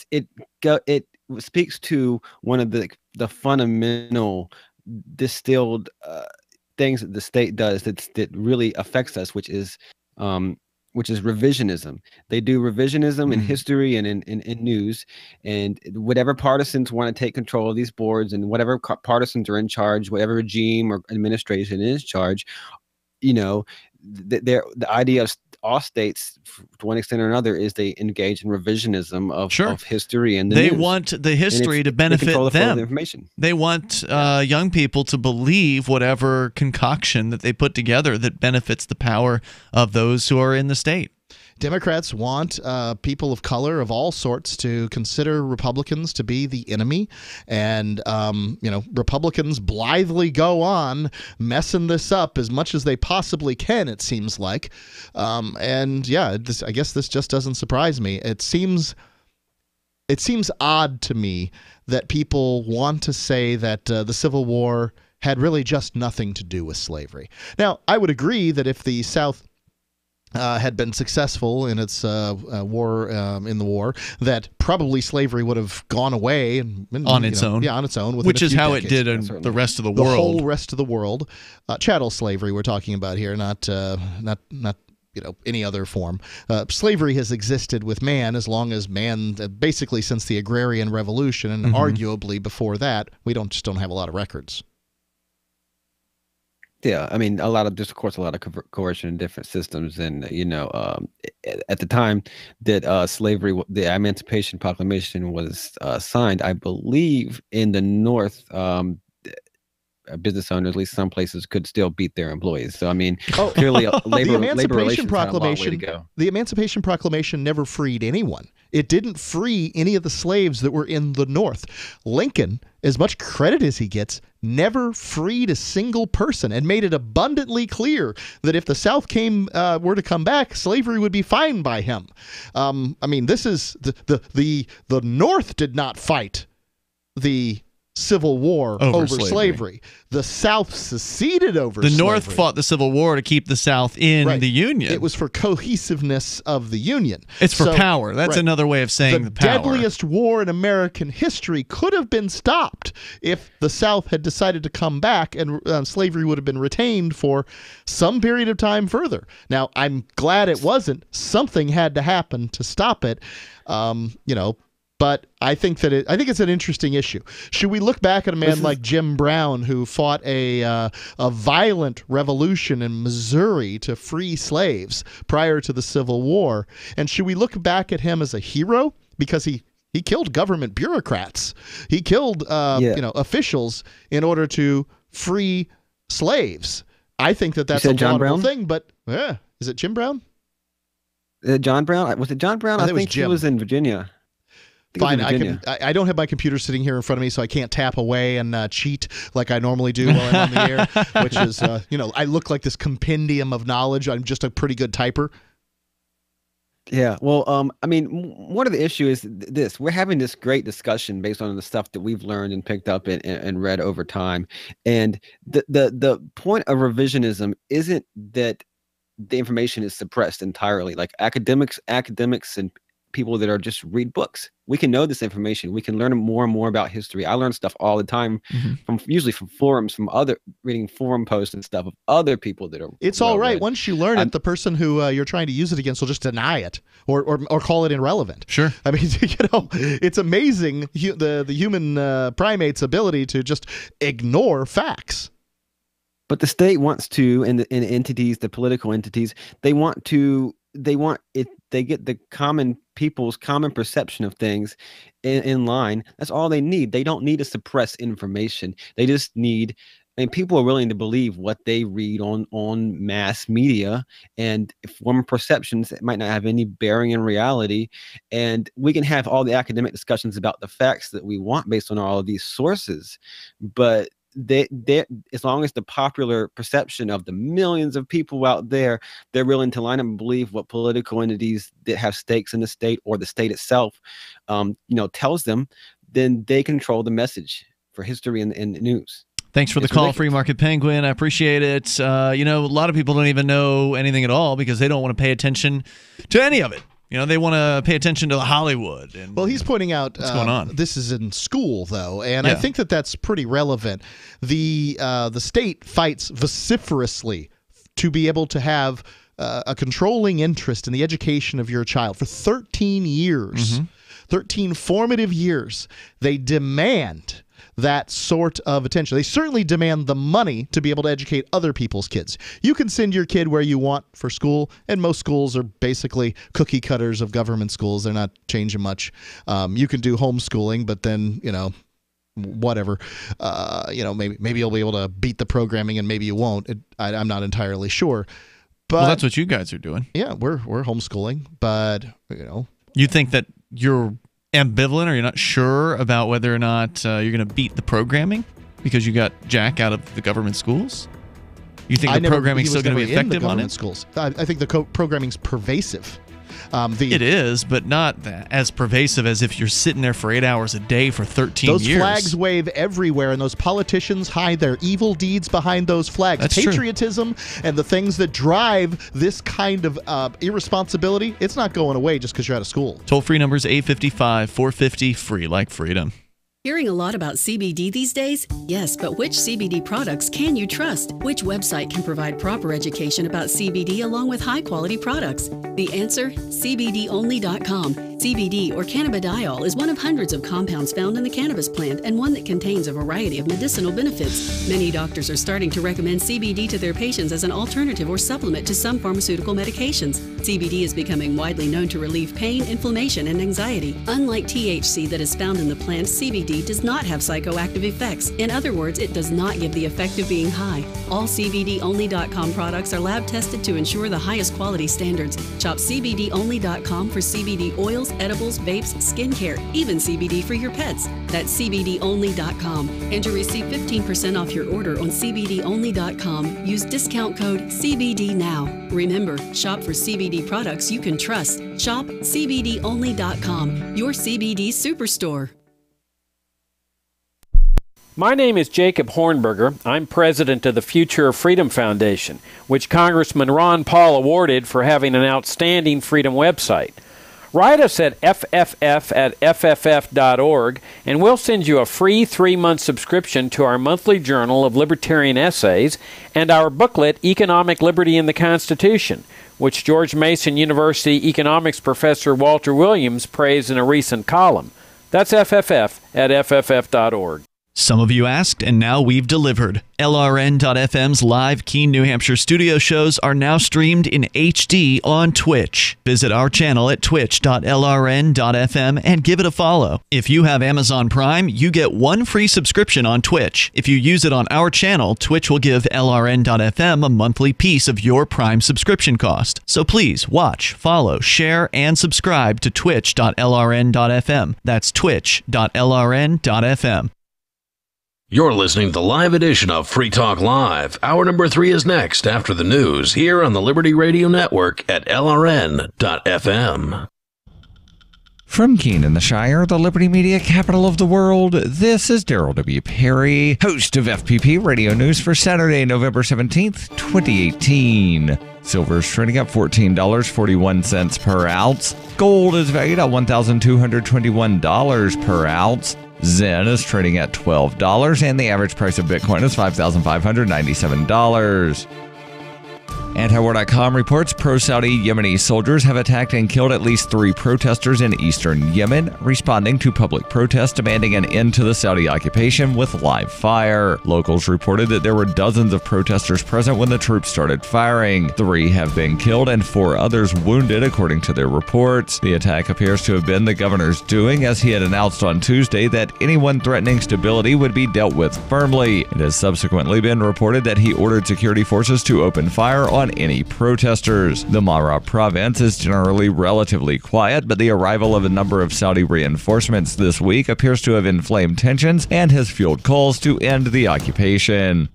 speaks to one of the fundamental distilled things that the state does that really affects us, which is revisionism. They do revisionism in history and in news, and whatever partisans want to take control of these boards, and whatever partisans are in charge, whatever regime or administration is in charge, the idea of all states, to one extent or another, is they engage in revisionism of history, and they want the history to benefit them. They want young people to believe whatever concoction that they put together that benefits the power of those who are in the state. Democrats want people of color of all sorts to consider Republicans to be the enemy, and Republicans blithely go on messing this up as much as they possibly can. It seems like, I guess this just doesn't surprise me. It seems odd to me that people want to say that the Civil War had really just nothing to do with slavery. Now, I would agree that if the South had been successful in its war, that probably slavery would have gone away on its own. Yeah, on its own. Which is how it did in the rest of the world. The whole rest of the world. Chattel slavery we're talking about here, not any other form. Slavery has existed with man as long as man, basically since the Agrarian Revolution, and arguably before that. We just don't have a lot of records. Yeah, I mean, there's of course a lot of coercion in different systems, and at the time that slavery, the Emancipation Proclamation was signed, I believe in the North, business owners, at least some places, could still beat their employees. So I mean, clearly, labor relations had a long way to go. The Emancipation Proclamation never freed anyone. It didn't free any of the slaves that were in the North. Lincoln, as much credit as he gets, never freed a single person, and made it abundantly clear that if the South were to come back, slavery would be fine by him. This is the North did not fight the Civil War over slavery. The South seceded over slavery. The North fought the Civil War to keep the South in the Union. It was for cohesiveness of the Union. It's for power. That's another way of saying the power. The deadliest war in American history could have been stopped if the South had decided to come back, and slavery would have been retained for some period of time further. Now, I'm glad it wasn't. Something had to happen to stop it. But I think it's an interesting issue. Should we look back at a man like Jim Brown, who fought a violent revolution in Missouri to free slaves prior to the Civil War, and should we look back at him as a hero because he killed government bureaucrats, he killed officials in order to free slaves? I think that's a laudable thing. But is it Jim Brown? John Brown? Was it John Brown? I think he was in Virginia. Fine, I don't have my computer sitting here in front of me, so I can't tap away and cheat like I normally do while I'm on the air, which is, I look like this compendium of knowledge. I'm just a pretty good typer. Yeah, well, I mean, one of the issues is this. We're having this great discussion based on the stuff that we've learned and picked up and read over time. And the point of revisionism isn't that the information is suppressed entirely. Like academics and people that are just read books. We can know this information. We can learn more and more about history. I learn stuff all the time usually from forums, from reading forum posts and stuff of other people that are. It's all right. Once you learn it, the person who you're trying to use it against will just deny it or call it irrelevant. Sure. I mean, it's amazing the human primate's ability to just ignore facts. But the state wants to, and the entities, the political entities, they get the common people's common perception of things in line. That's all they need. They don't need to suppress information. They just need, people are willing to believe what they read on mass media and form perceptions that might not have any bearing in reality. And we can have all the academic discussions about the facts that we want based on all of these sources, but they as long as the popular perception of the millions of people out there, they're willing to line up and believe what political entities that have stakes in the state or the state itself, tells them, then they control the message for history and news. Thanks for the call, Free Market Penguin. I appreciate it. A lot of people don't even know anything at all because they don't want to pay attention to any of it. They want to pay attention to Hollywood. And, well, he's pointing out what's going on. This is in school, though, and I think that's pretty relevant. The state fights vociferously to be able to have a controlling interest in the education of your child for 13 years, 13 formative years. They demand that sort of attention. They certainly demand the money to be able to educate other people's kids. You can send your kid where you want for school, and most schools are basically cookie cutters of government schools. They're not changing much. You can do homeschooling, but then, whatever. Maybe you'll be able to beat the programming, and maybe you won't. I'm not entirely sure. But well, that's what you guys are doing. Yeah, we're homeschooling, but You think that you're ambivalent, or you're not sure about whether or not you're going to beat the programming because you got Jack out of the government schools? You think the programming's still going to be effective on it? Schools. I think the programming's pervasive. It is, but not as pervasive as if you're sitting there for 8 hours a day for 13 years. Those flags wave everywhere, and those politicians hide their evil deeds behind those flags. That's Patriotism true. And the things that drive this kind of irresponsibility, it's not going away just because you're out of school. Toll-free number is 855-450, free like freedom. Hearing a lot about CBD these days? Yes, but which CBD products can you trust? Which website can provide proper education about CBD along with high-quality products? The answer? CBDonly.com. CBD, or cannabidiol, is one of hundreds of compounds found in the cannabis plant and one that contains a variety of medicinal benefits. Many doctors are starting to recommend CBD to their patients as an alternative or supplement to some pharmaceutical medications. CBD is becoming widely known to relieve pain, inflammation, and anxiety. Unlike THC that is found in the plant, CBD does not have psychoactive effects. In other words, it does not give the effect of being high. All CBDonly.com products are lab tested to ensure the highest quality standards. Shop CBDonly.com for CBD oils, edibles, vapes, skincare, even CBD for your pets. That's CBDonly.com. And to receive 15% off your order on CBDonly.com, use discount code CBDNOW. Remember, shop for CBD products you can trust. Shop CBDonly.com, your CBD superstore. My name is Jacob Hornberger. I'm president of the Future of Freedom Foundation, which Congressman Ron Paul awarded for having an outstanding freedom website. Write us at fff@fff.org, and we'll send you a free 3-month subscription to our monthly journal of libertarian essays and our booklet, Economic Liberty in the Constitution, which George Mason University economics professor Walter Williams praised in a recent column. That's fff@fff.org. Some of you asked, and now we've delivered. LRN.FM's live Keene, New Hampshire studio shows are now streamed in HD on Twitch. Visit our channel at twitch.lrn.fm and give it a follow. If you have Amazon Prime, you get 1 free subscription on Twitch. If you use it on our channel, Twitch will give LRN.FM a monthly piece of your Prime subscription cost. So please watch, follow, share, and subscribe to twitch.lrn.fm. That's twitch.lrn.fm. You're listening to the live edition of Free Talk Live. Hour number 3 is next after the news here on the Liberty Radio Network at LRN.FM. From Keene in the Shire, the Liberty Media capital of the world, this is Daryl W. Perry, host of FPP Radio News for Saturday, November 17th, 2018. Silver is trading at $14.41 per ounce. Gold is valued at $1,221 per ounce. Zen is trading at $12, and the average price of Bitcoin is $5,597. Antiwar.com reports pro-Saudi Yemeni soldiers have attacked and killed at least 3 protesters in eastern Yemen, responding to public protests demanding an end to the Saudi occupation with live fire. Locals reported that there were dozens of protesters present when the troops started firing. 3 have been killed and 4 others wounded, according to their reports. The attack appears to have been the governor's doing, as he had announced on Tuesday that anyone threatening stability would be dealt with firmly. It has subsequently been reported that he ordered security forces to open fire on any protesters. The Mahra province is generally relatively quiet, but the arrival of a number of Saudi reinforcements this week appears to have inflamed tensions and has fueled calls to end the occupation.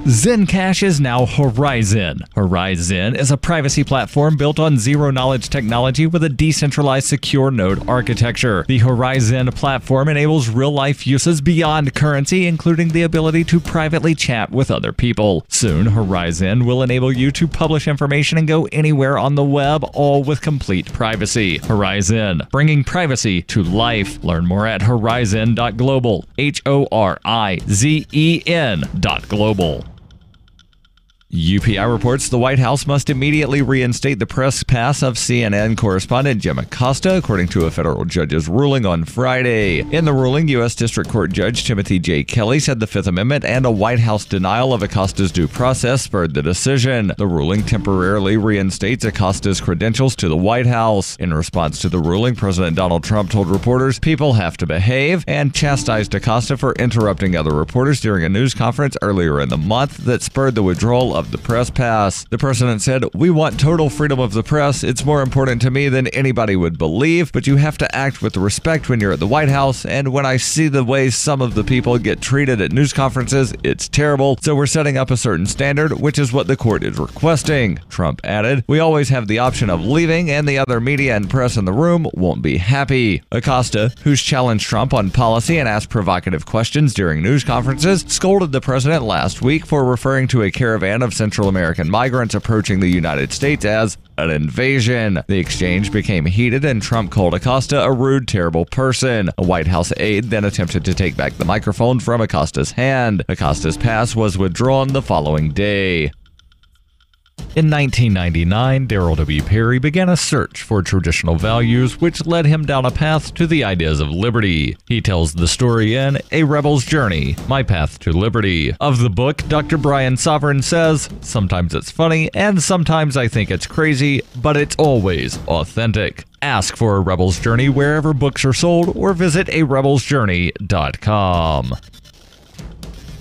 Zencash is now Horizon. Horizon is a privacy platform built on zero-knowledge technology with a decentralized secure node architecture. The Horizon platform enables real-life uses beyond currency, including the ability to privately chat with other people. Soon, Horizon will enable you to publish information and go anywhere on the web, all with complete privacy. Horizon, bringing privacy to life. Learn more at horizon.global. HORIZEN.global. UPI reports the White House must immediately reinstate the press pass of CNN correspondent Jim Acosta, according to a federal judge's ruling on Friday. In the ruling, U.S. District Court Judge Timothy J. Kelly said the Fifth Amendment and a White House denial of Acosta's due process spurred the decision. The ruling temporarily reinstates Acosta's credentials to the White House. In response to the ruling, President Donald Trump told reporters people have to behave and chastised Acosta for interrupting other reporters during a news conference earlier in the month that spurred the withdrawal of the press pass. The president said, "We want total freedom of the press. It's more important to me than anybody would believe, but you have to act with respect when you're at the White House, and when I see the way some of the people get treated at news conferences, it's terrible, so we're setting up a certain standard, which is what the court is requesting." Trump added, "We always have the option of leaving, and the other media and press in the room won't be happy." Acosta, who's challenged Trump on policy and asked provocative questions during news conferences, scolded the president last week for referring to a caravan of Central American migrants approaching the United States as an invasion. The exchange became heated and Trump called Acosta a rude, terrible person. A White House aide then attempted to take back the microphone from Acosta's hand. Acosta's pass was withdrawn the following day. In 1999, Daryl W. Perry began a search for traditional values, which led him down a path to the ideas of liberty. He tells the story in A Rebel's Journey, My Path to Liberty. Of the book, Dr. Brian Sovereign says, "Sometimes it's funny, and sometimes I think it's crazy, but it's always authentic." Ask for A Rebel's Journey wherever books are sold, or visit arebelsjourney.com.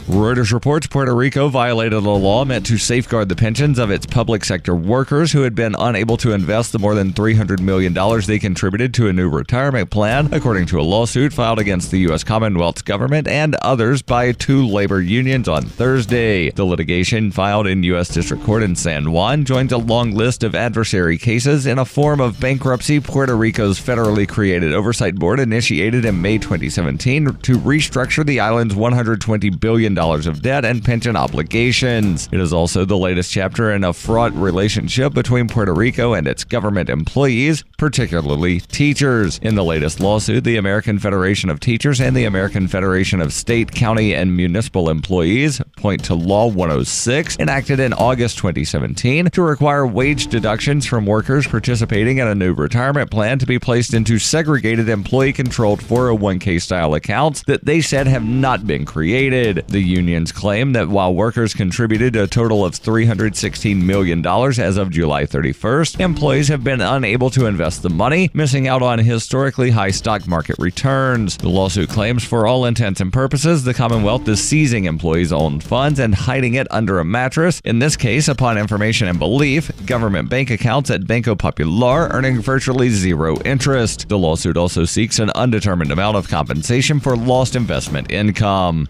Reuters reports Puerto Rico violated a law meant to safeguard the pensions of its public sector workers who had been unable to invest the more than $300 million they contributed to a new retirement plan, according to a lawsuit filed against the U.S. Commonwealth's government and others by 2 labor unions on Thursday. The litigation, filed in U.S. District Court in San Juan, joins a long list of adversary cases in a form of bankruptcy Puerto Rico's federally created oversight board initiated in May 2017 to restructure the island's $120 billion of debt and pension obligations. It is also the latest chapter in a fraught relationship between Puerto Rico and its government employees, particularly teachers. In the latest lawsuit, the American Federation of Teachers and the American Federation of State, County, and Municipal Employees point to Law 106, enacted in August 2017, to require wage deductions from workers participating in a new retirement plan to be placed into segregated employee-controlled 401k-style accounts that they said have not been created. The unions claim that while workers contributed a total of $316 million as of July 31st, employees have been unable to invest the money, missing out on historically high stock market returns. The lawsuit claims for all intents and purposes the Commonwealth is seizing employees' own funds and hiding it under a mattress, in this case upon information and belief, government bank accounts at Banco Popular earning virtually zero interest. The lawsuit also seeks an undetermined amount of compensation for lost investment income.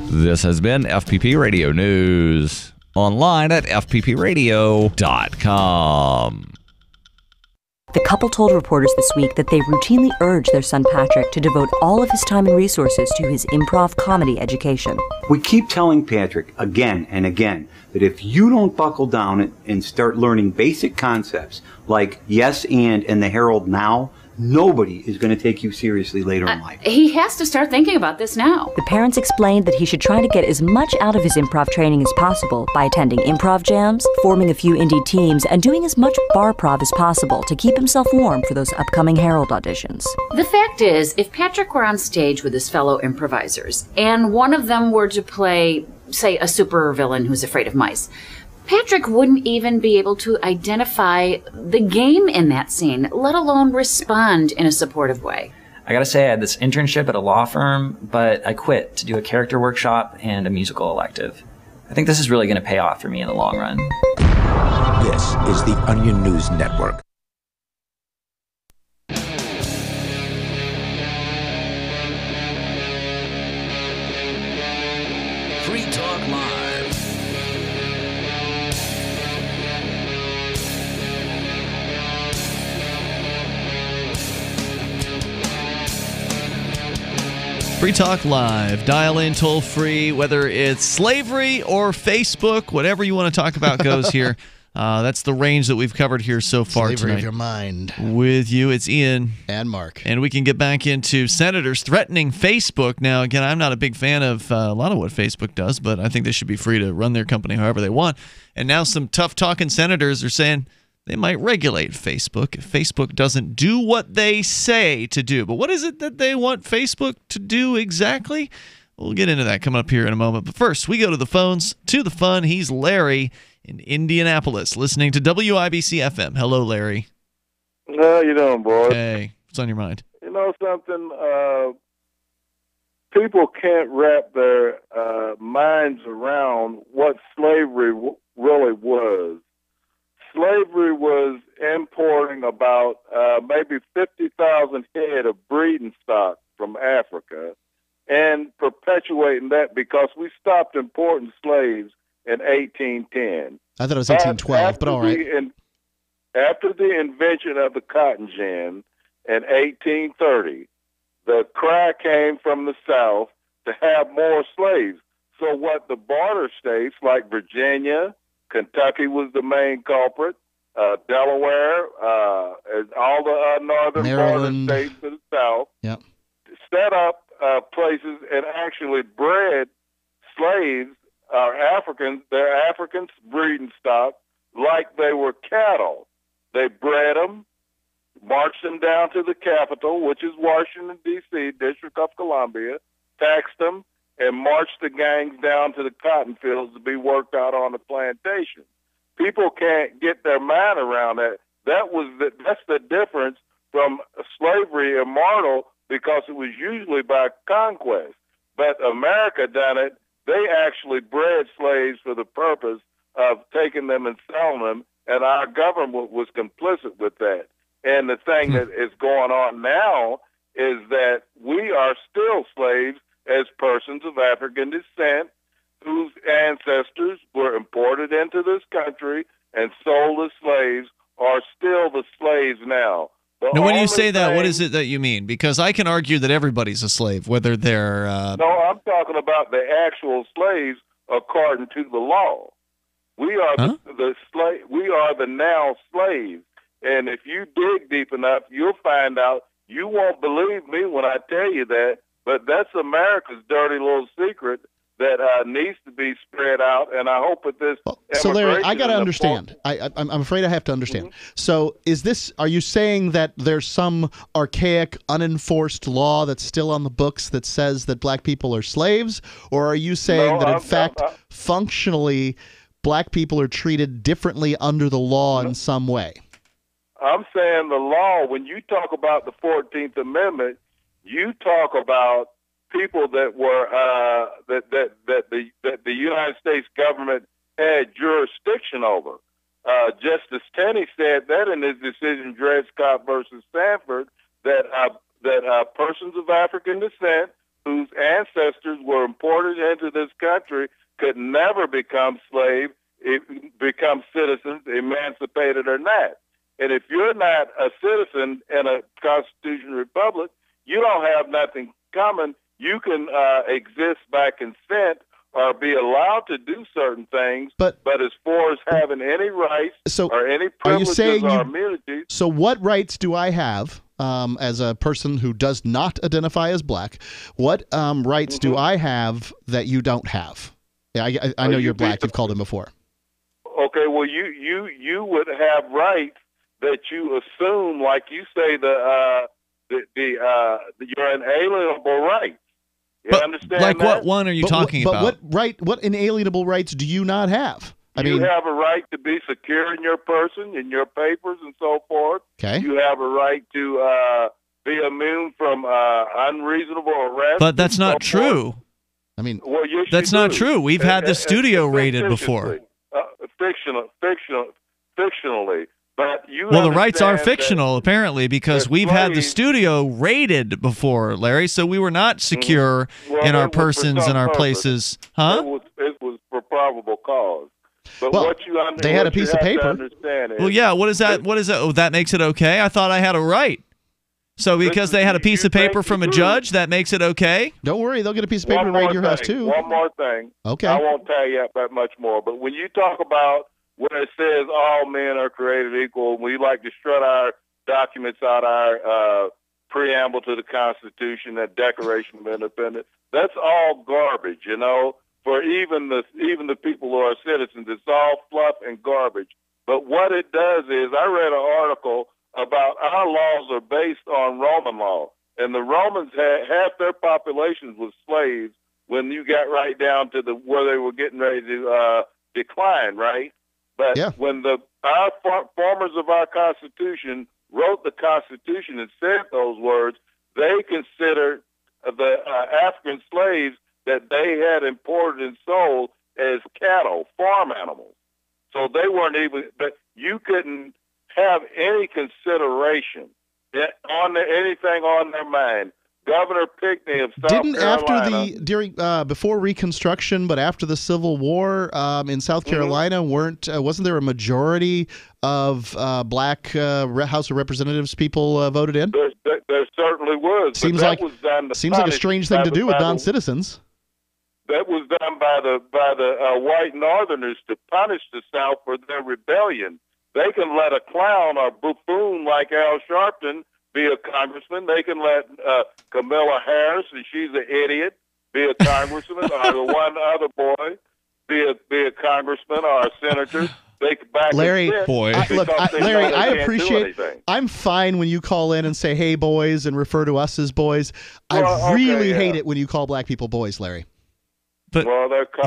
This has been FPP Radio News. Online at fppradio.com. The couple told reporters this week that they routinely urge their son Patrick to devote all of his time and resources to his improv comedy education. We keep telling Patrick again and again that if you don't buckle down and start learning basic concepts like yes and the Herald now, nobody is going to take you seriously later in life. He has to start thinking about this now. The parents explained that he should try to get as much out of his improv training as possible by attending improv jams, forming a few indie teams, and doing as much bar prov as possible to keep himself warm for those upcoming Herald auditions. The fact is, if Patrick were on stage with his fellow improvisers, and one of them were to play, say, a supervillain who's afraid of mice, Patrick wouldn't even be able to identify the game in that scene, let alone respond in a supportive way. I gotta say, I had this internship at a law firm, but I quit to do a character workshop and a musical elective. I think this is really gonna pay off for me in the long run. This is the Onion News Network. Free Talk Live. Free Talk Live. Dial in toll free, whether it's slavery or Facebook, whatever you want to talk about goes here. That's the range that we've covered here so far Slavery tonight. of your mind. With you, it's Ian. And Mark. And we can get back into senators threatening Facebook. Now, again, I'm not a big fan of a lot of what Facebook does, but I think they should be free to run their company however they want. And now some tough-talking senators are saying they might regulate Facebook if Facebook doesn't do what they say to do. But what is it that they want Facebook to do exactly? We'll get into that coming up here in a moment. But first, we go to the phones, to the fun. He's Larry in Indianapolis, listening to WIBC FM. Hello, Larry. How you doing, boys? Hey, what's on your mind? You know something? People can't wrap their minds around what slavery really was. Slavery was importing about maybe 50,000 head of breeding stock from Africa and perpetuating that because we stopped importing slaves in 1810. I thought it was 1812, but all right. After the invention of the cotton gin in 1830, the cry came from the South to have more slaves. So what the border states like Virginia, Kentucky was the main culprit, Delaware, and all the northern Maryland. border states to the south, Yep. set up places and actually bred slaves, their African breeding stock, like they were cattle. They bred them, marched them down to the capital, which is Washington, D.C., District of Columbia, taxed them, and marched the gangs down to the cotton fields to be worked out on the plantation. People can't get their mind around that. That's the difference from slavery immortal because it was usually by conquest. But America done it. They actually bred slaves for the purpose of taking them and selling them, and our government was complicit with that. And the thing that is going on now is that we are still slaves as persons of African descent whose ancestors were imported into this country and sold as slaves are still the slaves now. Now, when you say that, what is it that you mean? Because I can argue that everybody's a slave, whether they're... No, I'm talking about the actual slaves according to the law. We are the slave. We are the now slaves. And if you dig deep enough, you'll find out. You won't believe me when I tell you that, but that's America's dirty little secret. that needs to be spread out, and I hope that this. So, Larry, I got to immigration understand. I'm afraid I have to understand. So, are you saying that there's some archaic, unenforced law that's still on the books that says that black people are slaves? Or are you saying that, in fact, functionally, black people are treated differently under the law in some way? I'm saying the law, when you talk about the 14th Amendment, you talk about people that were that the United States government had jurisdiction over. Justice Tenney said that in his decision, Dred Scott versus Sanford, that persons of African descent whose ancestors were imported into this country could never become slaves, become citizens, emancipated or not. And if you're not a citizen in a constitutional republic, you don't have nothing common. You can exist by consent or be allowed to do certain things, but as far as having any rights or any privileges or immunities. So what rights do I have as a person who does not identify as black? What rights do I have that you don't have? Yeah, I know you're black. You've called him before. Okay, well, you would have rights that you assume, like you say, your inalienable rights. You understand like that? what one are you talking about? What inalienable rights do you not have? You have a right to be secure in your person, in your papers, and so forth. Okay. You have a right to be immune from unreasonable arrest. But that's not true. I mean, well, yes, that's not true. We've had the studio raided before. Fictionally. But you well, the rights are understand fictional, apparently, because we've had the studio raided before, Larry, so we were not secure in our persons and our places. Huh? It was for probable cause. But well, what you they had a piece of paper. Well, yeah, what is that? What is that? Oh, that makes it okay? I thought I had a right. So because they had a piece of paper from a judge, that makes it okay? Don't worry, they'll get a piece of paper to raid your house, too. One more thing. Okay. I won't tell you that much more. But when you talk about where it says all men are created equal, we like to strut our documents out, our preamble to the Constitution, that Declaration of Independence. That's all garbage, you know. For even the people who are citizens, it's all fluff and garbage. But what it does is, I read an article about our laws are based on Roman law, and the Romans had half their populations was slaves when you got right down to where they were getting ready to decline, right? But when our formers of our Constitution wrote the Constitution and said those words, they considered the African slaves that they had imported and sold as cattle, farm animals. So they weren't even, but you couldn't have any consideration on anything on their mind. Governor Pinckney of South Carolina. Before Reconstruction, but after the Civil War in South Carolina, wasn't there a majority of black House of Representatives people voted in? There certainly was. Seems like a strange thing to do with non-citizens. That was done by the white Northerners to punish the South for their rebellion. They can let a clown or buffoon like Al Sharpton be a congressman. They can let Kamala Harris, and she's an idiot, be a congressman, or the one other boy be a congressman or a senator. They can back Larry, Larry, I appreciate. I'm fine when you call in and say, "Hey, boys," and refer to us as boys. I really hate it when you call black people boys, Larry. But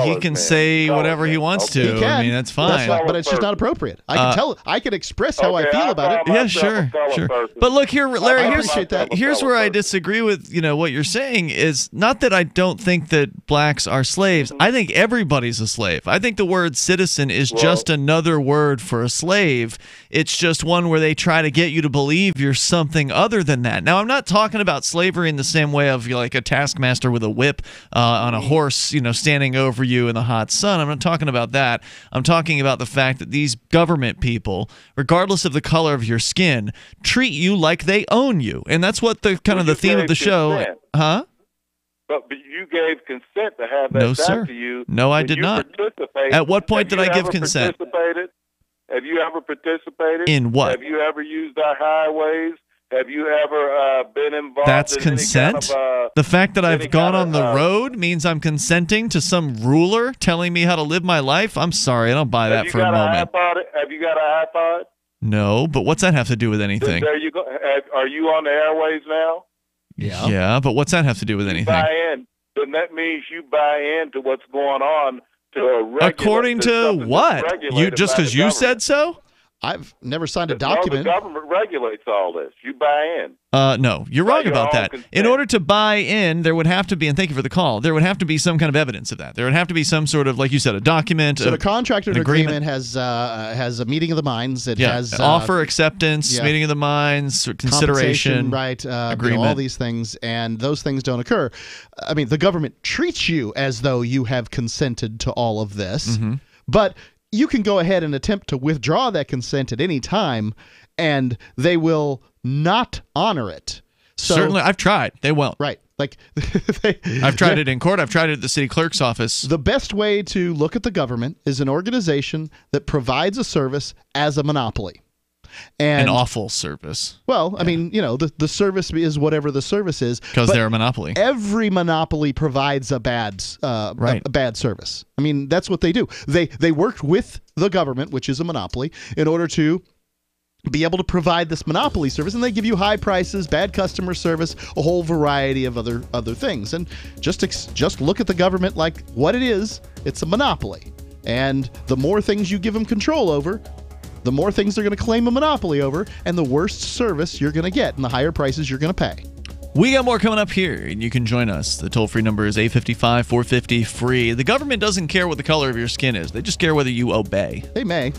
he can say whatever he wants to. He can. I mean, that's fine. But it's just not appropriate. I can tell. I can express how I feel about it. Yeah, sure. But look here, Larry. Here's where I disagree with what you're saying. Is not that I don't think that blacks are slaves. I think everybody's a slave. I think the word citizen is just another word for a slave. It's just one where they try to get you to believe you're something other than that. Now, I'm not talking about slavery in the same way of like a taskmaster with a whip on a horse, standing over you in the hot sun. I'm not talking about that. I'm talking about the fact that these government people, regardless of the color of your skin, treat you like they own you. And that's what the theme of the show. Huh? But you gave consent to have that done to you. No, I did not. At what point did I give consent? Have you ever participated? In what? Have you ever used our highways? Have you ever been involved That's in consent? any kind of, the fact that I've gone on the road means I'm consenting to some ruler telling me how to live my life? I'm sorry, I don't buy that for a moment. Have you got an iPod? No, but what's that have to do with anything? There you go. Are you on the airways now? Yeah, but what's that have to do with anything? Buy in. Then that means you buy into what's going on According to what? You just because you said so? I've never signed a No, document. the government regulates all this. You buy in. No, you're wrong about that. In order to buy in, there would have to be, and thank you for the call, there would have to be some kind of evidence of that. There would have to be some sort of, like you said, a document. So the contract an agreement has a meeting of the minds. It has offer, acceptance, meeting of the minds, consideration, right? Agreement. All these things, and those things don't occur. I mean, the government treats you as though you have consented to all of this, but you can go ahead and attempt to withdraw that consent at any time, and they will not honor it. So, certainly, I've tried. They won't. Right. Like I've tried it in court. I've tried it at the city clerk's office. The best way to look at the government is an organization that provides a service as a monopoly. And an awful service. Well, I mean, the service is whatever the service is. Because they're a monopoly. Every monopoly provides a bad service. I mean, that's what they do. They worked with the government, which is a monopoly, in order to be able to provide this monopoly service, and they give you high prices, bad customer service, a whole variety of other things. And just look at the government like what it is. It's a monopoly. And the more things you give them control over, the more things they're going to claim a monopoly over, and the worse service you're going to get, and the higher prices you're going to pay. We got more coming up here, and you can join us. The toll-free number is 855-450-FREE. The government doesn't care what the color of your skin is. They just care whether you obey. They may.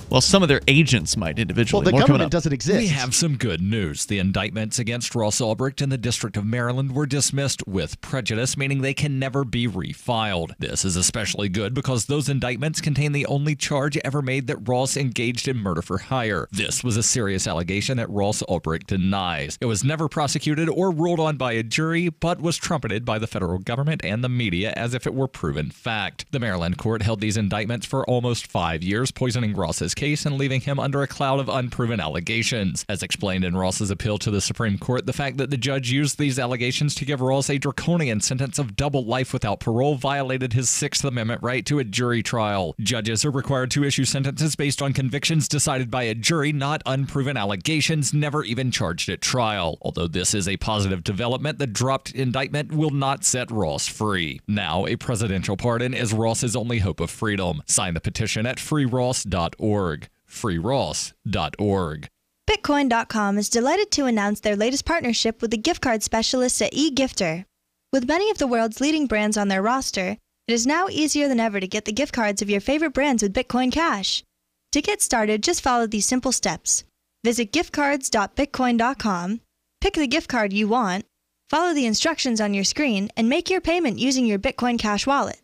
Well, some of their agents might individually. Well, the government doesn't exist. We have some good news. The indictments against Ross Ulbricht in the District of Maryland were dismissed with prejudice, meaning they can never be refiled. This is especially good because those indictments contain the only charge ever made that Ross engaged in murder for hire. This was a serious allegation that Ross Ulbricht denies. It was never prosecuted or ruled on by a jury, but was trumpeted by the federal government and the media as if it were proven fact. The Maryland court held these indictments for almost 5 years, poisoning Ross's case and leaving him under a cloud of unproven allegations. As explained in Ross's appeal to the Supreme Court, the fact that the judge used these allegations to give Ross a draconian sentence of double life without parole violated his Sixth Amendment right to a jury trial. Judges are required to issue sentences based on convictions decided by a jury, not unproven allegations never even charged at trial. Although this is a positive development, the dropped indictment will not set Ross free. Now, a presidential pardon is Ross's only hope of freedom. Sign the petition at freeross.org. freeross.org. Bitcoin.com is delighted to announce their latest partnership with the gift card specialists at eGifter. With many of the world's leading brands on their roster, it is now easier than ever to get the gift cards of your favorite brands with Bitcoin Cash. To get started, just follow these simple steps. Visit giftcards.bitcoin.com, pick the gift card you want, follow the instructions on your screen, and make your payment using your Bitcoin Cash wallet.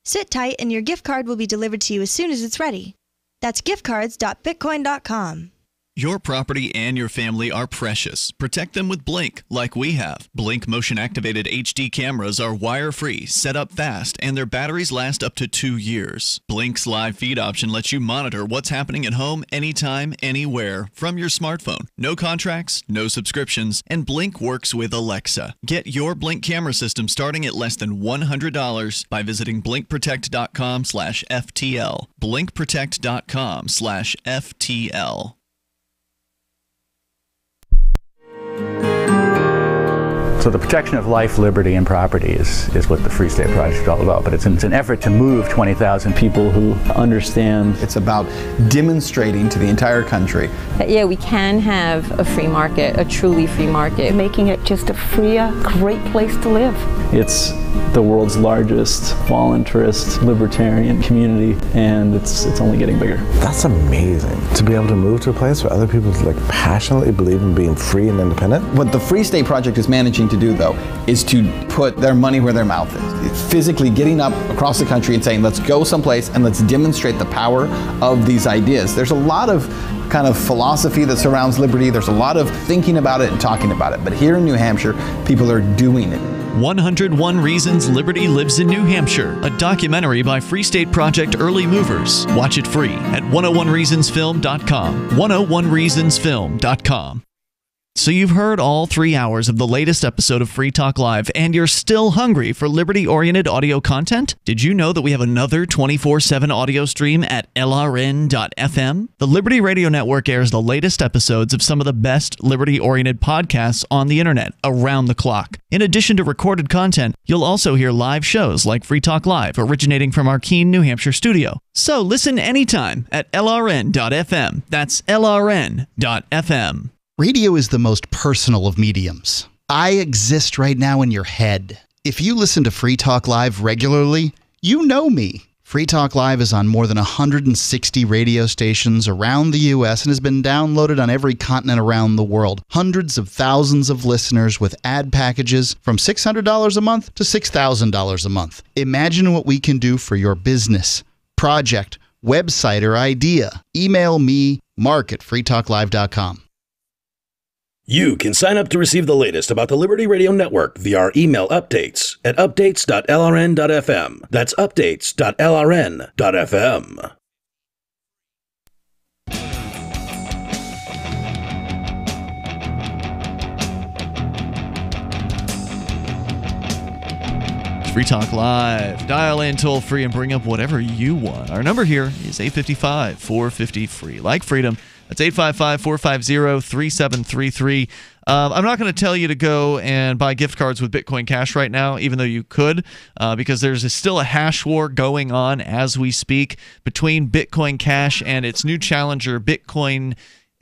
Sit tight and your gift card will be delivered to you as soon as it's ready. That's giftcards.bitcoin.com. Your property and your family are precious. Protect them with Blink, like we have. Blink motion-activated HD cameras are wire-free, set up fast, and their batteries last up to 2 years. Blink's live feed option lets you monitor what's happening at home anytime, anywhere, from your smartphone. No contracts, no subscriptions, and Blink works with Alexa. Get your Blink camera system starting at less than $100 by visiting blinkprotect.com/FTL. blinkprotect.com/FTL. So the protection of life, liberty, and property is what the Free State Project is all about. But it's an effort to move 20,000 people who understand. It's about demonstrating to the entire country that, yeah, we can have a free market, a truly free market. Making it just a freer, great place to live. It's the world's largest voluntarist libertarian community, and it's only getting bigger. That's amazing. To be able to move to a place where other people passionately believe in being free and independent. What the Free State Project is managing to do, though, is to put their money where their mouth is. It's physically getting up across the country and saying, let's go someplace and let's demonstrate the power of these ideas. There's a lot of kind of philosophy that surrounds liberty. There's a lot of thinking about it and talking about it. But here in New Hampshire, people are doing it. 101 Reasons Liberty Lives in New Hampshire, a documentary by Free State Project Early Movers. Watch it free at 101reasonsfilm.com. 101reasonsfilm.com. So you've heard all 3 hours of the latest episode of Free Talk Live, and you're still hungry for liberty-oriented audio content? Did you know that we have another 24/7 audio stream at LRN.FM? The Liberty Radio Network airs the latest episodes of some of the best liberty-oriented podcasts on the internet around the clock. In addition to recorded content, you'll also hear live shows like Free Talk Live, originating from our Keene, New Hampshire studio. So listen anytime at LRN.FM. That's LRN.FM. Radio is the most personal of mediums. I exist right now in your head. If you listen to Free Talk Live regularly, you know me. Free Talk Live is on more than 160 radio stations around the U.S. and has been downloaded on every continent around the world. Hundreds of thousands of listeners with ad packages from $600 a month to $6,000 a month. Imagine what we can do for your business, project, website, or idea. Email me, mark@freetalklive.com. You can sign up to receive the latest about the Liberty Radio Network via our email updates at updates.lrn.fm. That's updates.lrn.fm. Free Talk Live. Dial in toll free and bring up whatever you want. Our number here is 855-450-FREE. Like freedom. That's 855-450-3733. I'm not going to tell you to go and buy gift cards with Bitcoin Cash right now, even though you could, because there's still a hash war going on as we speak between Bitcoin Cash and its new challenger, Bitcoin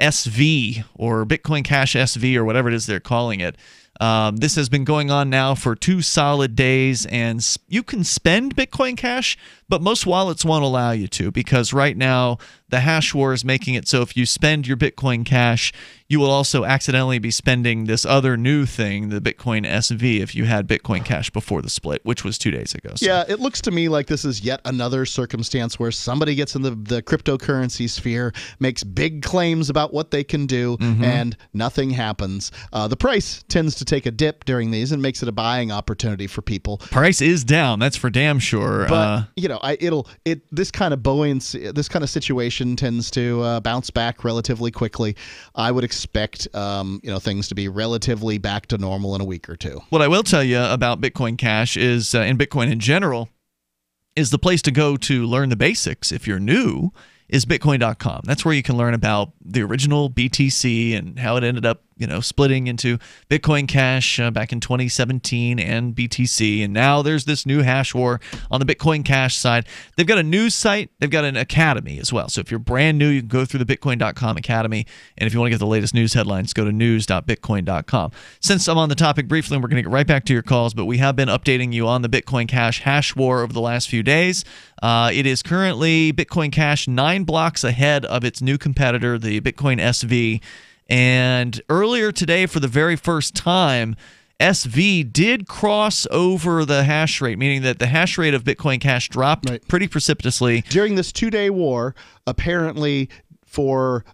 SV, or Bitcoin Cash SV, or whatever it is they're calling it. This has been going on now for 2 solid days, and you can spend Bitcoin Cash, but most wallets won't allow you to, because right now the hash war is making it so if you spend your Bitcoin Cash, you will also accidentally be spending this other new thing, the Bitcoin SV, if you had Bitcoin Cash before the split, which was 2 days ago. So. Yeah, it looks to me like this is yet another circumstance where somebody gets in the cryptocurrency sphere, makes big claims about what they can do, and nothing happens. The price tends to take a dip during these and makes it a buying opportunity for people. Price is down, that's for damn sure. But this kind of buoyancy, this kind of situation tends to bounce back relatively quickly. I would expect things to be relatively back to normal in a week or two. What I will tell you about Bitcoin Cash is, and Bitcoin in general, is the place to go to learn the basics if you're new is Bitcoin.com. That's where you can learn about the original BTC and how it ended up, splitting into Bitcoin Cash back in 2017 and BTC. And now there's this new hash war on the Bitcoin Cash side. They've got a news site. They've got an academy as well. So if you're brand new, you can go through the Bitcoin.com academy. And if you want to get the latest news headlines, go to news.bitcoin.com. Since I'm on the topic briefly, we're going to get right back to your calls, but we have been updating you on the Bitcoin Cash hash war over the last few days. It is currently Bitcoin Cash 9 blocks ahead of its new competitor, the Bitcoin SV. And earlier today, for the very first time, SV did cross over the hash rate, meaning that the hash rate of Bitcoin Cash dropped pretty precipitously. During this 2-day war, apparently for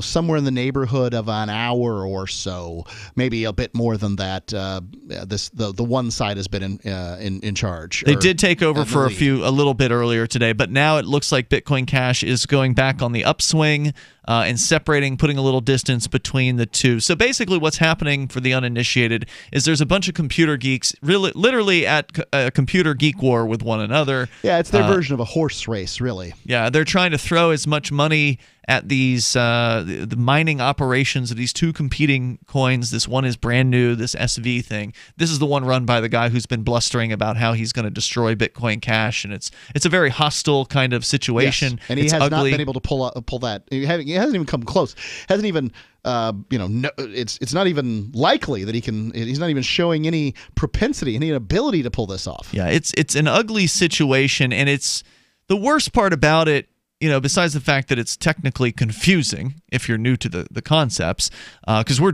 somewhere in the neighborhood of an hour or so, maybe a bit more than that. The one side has been in charge. They did take over for a little bit earlier today, but now it looks like Bitcoin Cash is going back on the upswing and separating, putting a little distance between the two. So basically, what's happening for the uninitiated is there's a bunch of computer geeks, literally at a computer geek war with one another. Yeah, it's their version of a horse race, really. Yeah, they're trying to throw as much money at these the mining operations of these two competing coins. This one is brand new, this SV thing. This is the one run by the guy who's been blustering about how he's going to destroy Bitcoin Cash, and it's a very hostile kind of situation. Yes. And he has not been able to pull that. He hasn't even come close. Hasn't even it's not even likely that he can. He's not even showing any propensity, any ability to pull this off. Yeah, it's an ugly situation, and it's the worst part about it. Besides the fact that it's technically confusing if you're new to the concepts, because we're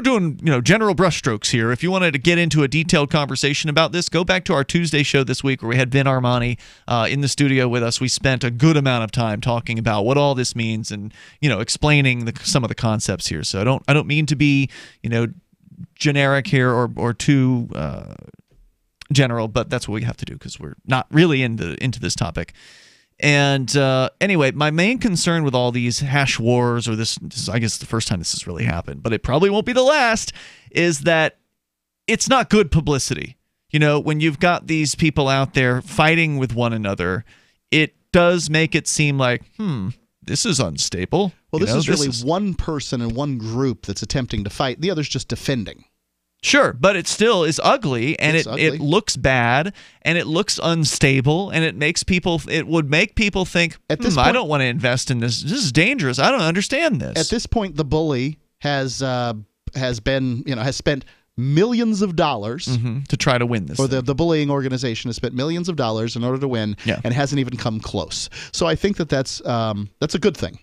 doing general brushstrokes here. If you wanted to get into a detailed conversation about this, go back to our Tuesday show this week where we had Vin Armani in the studio with us. We spent a good amount of time talking about what all this means and explaining some of the concepts here. So I don't mean to be generic here or too general, but that's what we have to do because we're not really into this topic. And anyway, my main concern with all these hash wars, or this is, I guess, the first time this has really happened, but it probably won't be the last, is that it's not good publicity. You know, when you've got these people out there fighting with one another, it does make it seem like, this is unstable. Well, this is really one person and one group that's attempting to fight. The other's just defending. Sure, but it still is ugly, and it looks bad, and it looks unstable, and it would make people think, at this point, I don't want to invest in this. This is dangerous. I don't understand this. At this point, the bully has spent millions of dollars to try to win this. Or the bullying organization has spent millions of dollars in order to win, and hasn't even come close. So I think that's a good thing.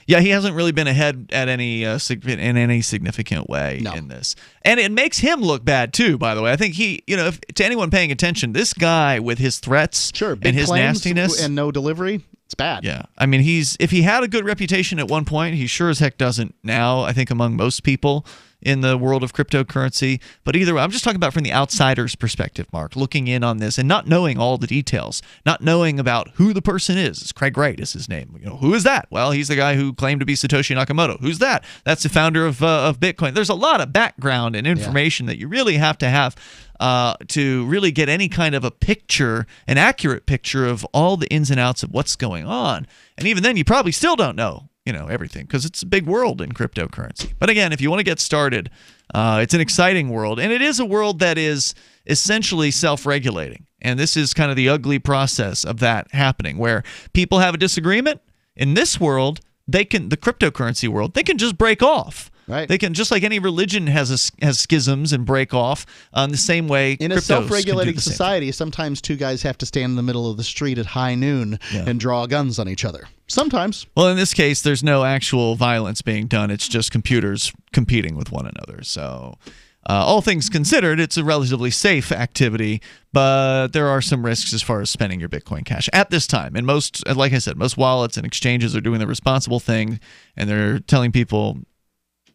Yeah, he hasn't really been ahead at any in any significant way in this, and it makes him look bad too. By the way, I think if, to anyone paying attention, this guy with his threats and his nastiness and no delivery, it's bad. Yeah, I mean, if he had a good reputation at one point, he sure as heck doesn't now. I think among most people in the world of cryptocurrency. But either way, I'm just talking about from the outsider's perspective, Mark, looking in on this and not knowing all the details, not knowing about who the person is. It's Craig Wright is his name. Who is that? Well, he's the guy who claimed to be Satoshi Nakamoto. Who's that? That's the founder of Bitcoin. There's a lot of background and information that you really have to really get any kind of a picture, an accurate picture of all the ins and outs of what's going on. And even then, you probably still don't know everything, because it's a big world in cryptocurrency. But again, if you want to get started, it's an exciting world, and it is a world that is essentially self-regulating. And this is kind of the ugly process of that happening, where people have a disagreement. In this world, the cryptocurrency world, they can just break off. Right. They can, just like any religion has schisms and break off, the same way in a self-regulating society, sometimes two guys have to stand in the middle of the street at high noon and draw guns on each other. Sometimes. Well, in this case, there's no actual violence being done. It's just computers competing with one another. So all things considered, it's a relatively safe activity, but there are some risks as far as spending your Bitcoin Cash at this time. And like I said, most wallets and exchanges are doing the responsible thing, and they're telling people,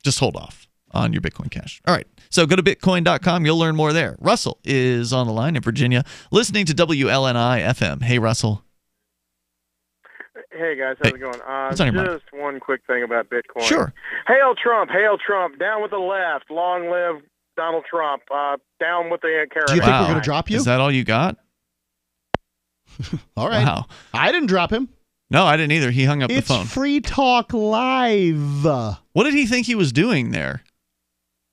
just hold off on your Bitcoin Cash. All right, so go to Bitcoin.com. You'll learn more there. Russell is on the line in Virginia, listening to WLNI FM. Hey, Russell. Hey, guys. How's it going? What's on your mind? Just one quick thing about Bitcoin. Sure. Hail Trump. Hail Trump. Down with the left. Long live Donald Trump. Down with the caravan. Do you think we're going to drop you? Is that all you got? All right. Wow. I didn't drop him. No, I didn't either. He hung up the phone. It's Free Talk Live. What did he think he was doing there?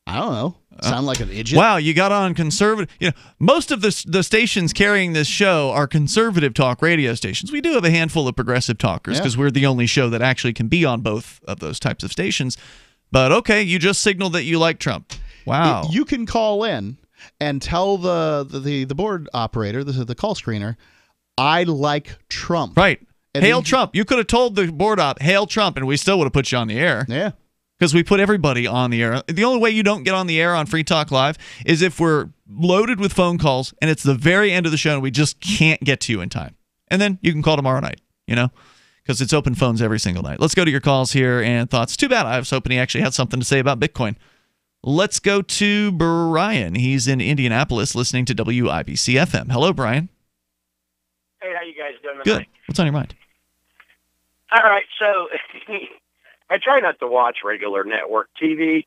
I don't know. Sound like an idiot? Wow, you got on conservative. Most of the stations carrying this show are conservative talk radio stations. We do have a handful of progressive talkers because we're the only show that actually can be on both of those types of stations. But okay, you just signaled that you like Trump. Wow. You can call in and tell the board operator, the call screener, I like Trump. Right. And hail Trump. You could have told the board op, hail Trump, and we still would have put you on the air. Yeah. Because we put everybody on the air. The only way you don't get on the air on Free Talk Live is if we're loaded with phone calls and it's the very end of the show and we just can't get to you in time. And then you can call tomorrow night, because it's open phones every single night. Let's go to your calls here and thoughts. Too bad. I was hoping he actually had something to say about Bitcoin. Let's go to Brian. He's in Indianapolis listening to WIBC FM. Hello, Brian. Hey, how you guys doing tonight? Good. What's on your mind? All right, so I try not to watch regular network TV,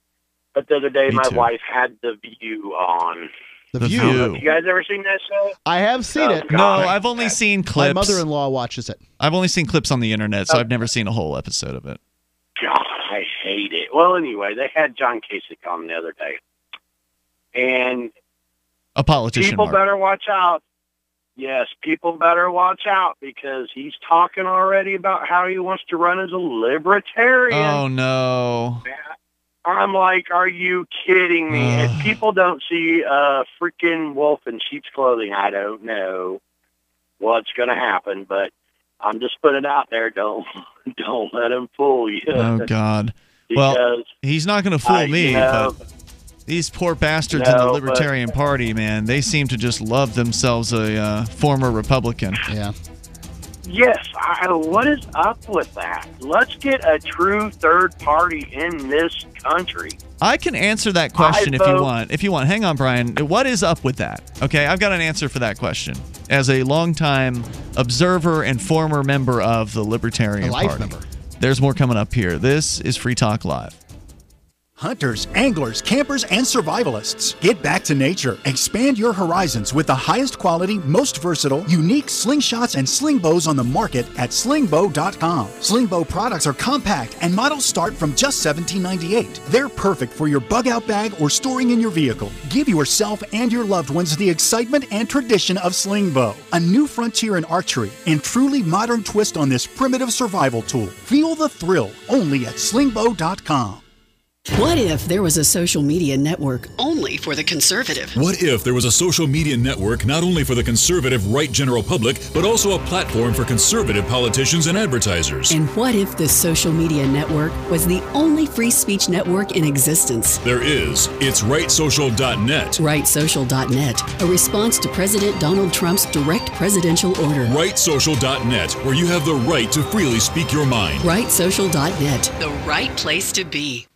but the other day my wife had The View on. The View. Have you guys ever seen that show? I have seen it. No, I've only seen clips. My mother-in-law watches it. I've only seen clips on the internet, so I've never seen a whole episode of it. God, I hate it. Well, anyway, they had John Kasich on the other day. And a politician. People better watch out. Yes, people better watch out because he's talking already about how he wants to run as a libertarian. Oh, no. I'm like, are you kidding me? If people don't see a freaking wolf in sheep's clothing, I don't know what's going to happen, but I'm just putting it out there. Don't let him fool you. Oh, God. Well, he's not going to fool me, but these poor bastards in the Libertarian Party, man, they seem to just love themselves a former Republican. Yeah. Yes, what is up with that? Let's get a true third party in this country. I can answer that question if you want. If you want, hang on, Brian. What is up with that? Okay, I've got an answer for that question. As a longtime observer and former member of the Libertarian Party. Member. There's more coming up here. This is Free Talk Live. Hunters, anglers, campers, and survivalists. Get back to nature. Expand your horizons with the highest quality, most versatile, unique slingshots and sling bows on the market at slingbow.com. Slingbow products are compact and models start from just $17.98. They're perfect for your bug out bag or storing in your vehicle. Give yourself and your loved ones the excitement and tradition of Slingbow, a new frontier in archery and truly modern twist on this primitive survival tool. Feel the thrill only at slingbow.com. What if there was a social media network only for the conservative? What if there was a social media network not only for the conservative right general public, but also a platform for conservative politicians and advertisers? And what if this social media network was the only free speech network in existence? There is. It's rightsocial.net. Rightsocial.net, a response to President Donald Trump's direct presidential order. Rightsocial.net, where you have the right to freely speak your mind. Rightsocial.net, the right place to be.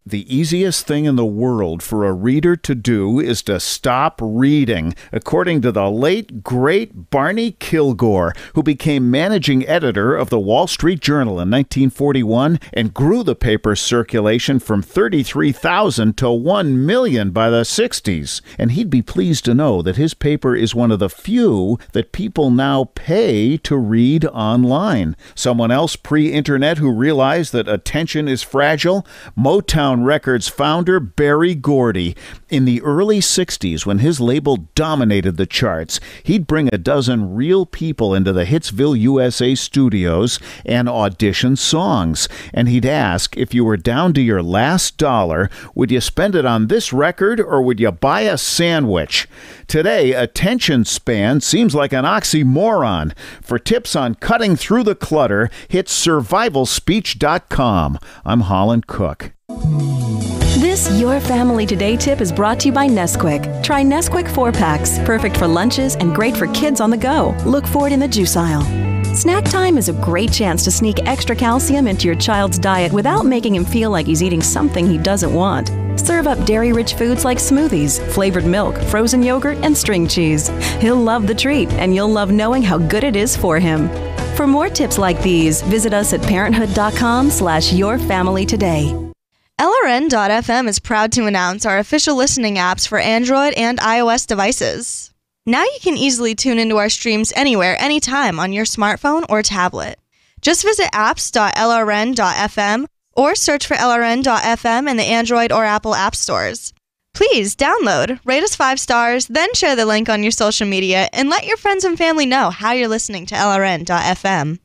The easiest thing in the world for a reader to do is to stop reading, according to the late, great Barney Kilgore, who became managing editor of the Wall Street Journal in 1941 and grew the paper's circulation from 33,000 to 1 million by the 60s. And he'd be pleased to know that his paper is one of the few that people now pay to read online. Someone else pre-internet who realized that attention is fragile? Motown Records founder Berry Gordy. In the early 60s, when his label dominated the charts, he'd bring a dozen real people into the Hitsville, USA studios and audition songs. And he'd ask, if you were down to your last dollar, would you spend it on this record or would you buy a sandwich? Today, attention span seems like an oxymoron. For tips on cutting through the clutter, hit survivalspeech.com. I'm Holland Cook. This Your Family Today tip is brought to you by Nesquik. Try Nesquik 4-packs, perfect for lunches and great for kids on the go. Look for it in the juice aisle. Snack time is a great chance to sneak extra calcium into your child's diet without making him feel like he's eating something he doesn't want. Serve up dairy-rich foods like smoothies, flavored milk, frozen yogurt, and string cheese. He'll love the treat, and you'll love knowing how good it is for him. For more tips like these, visit us at parenthood.com/yourfamilytoday. LRN.FM is proud to announce our official listening apps for Android and iOS devices. Now you can easily tune into our streams anywhere, anytime on your smartphone or tablet. Just visit apps.lrn.fm or search for LRN.FM in the Android or Apple app stores. Please download, rate us 5 stars, then share the link on your social media and let your friends and family know how you're listening to LRN.FM.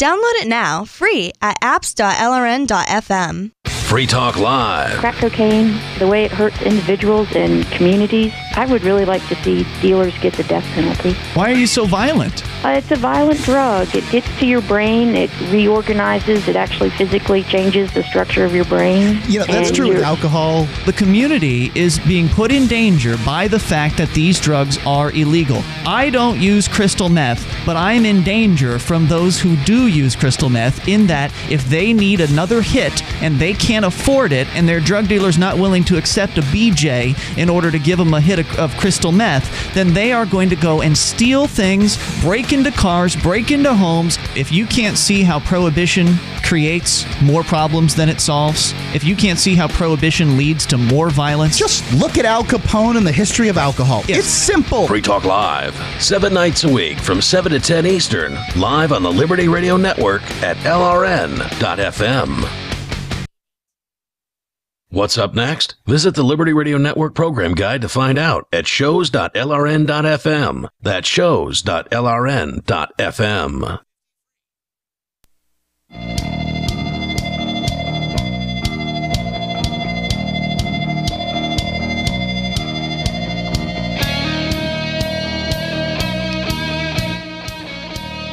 Download it now, free at apps.lrn.fm. Free Talk Live. Crack cocaine, the way it hurts individuals and communities, I would really like to see dealers get the death penalty. Why are you so violent? It's a violent drug. It gets to your brain, it reorganizes, it actually physically changes the structure of your brain. You know, that's true with alcohol. The community is being put in danger by the fact that these drugs are illegal. I don't use crystal meth, but I'm in danger from those who do use crystal meth, in that if they need another hit and they can't afford it and their drug dealer's not willing to accept a BJ in order to give them a hit of crystal meth, then they are going to go and steal things, break into cars, break into homes. If you can't see how prohibition creates more problems than it solves, if you can't see how prohibition leads to more violence, just look at Al Capone and the history of alcohol. Yes. It's simple. Free Talk Live, 7 nights a week from 7 to 10 Eastern, live on the Liberty Radio Network at LRN.FM. What's up next? Visit the Liberty Radio Network program guide to find out at shows.lrn.fm. That's shows.lrn.fm.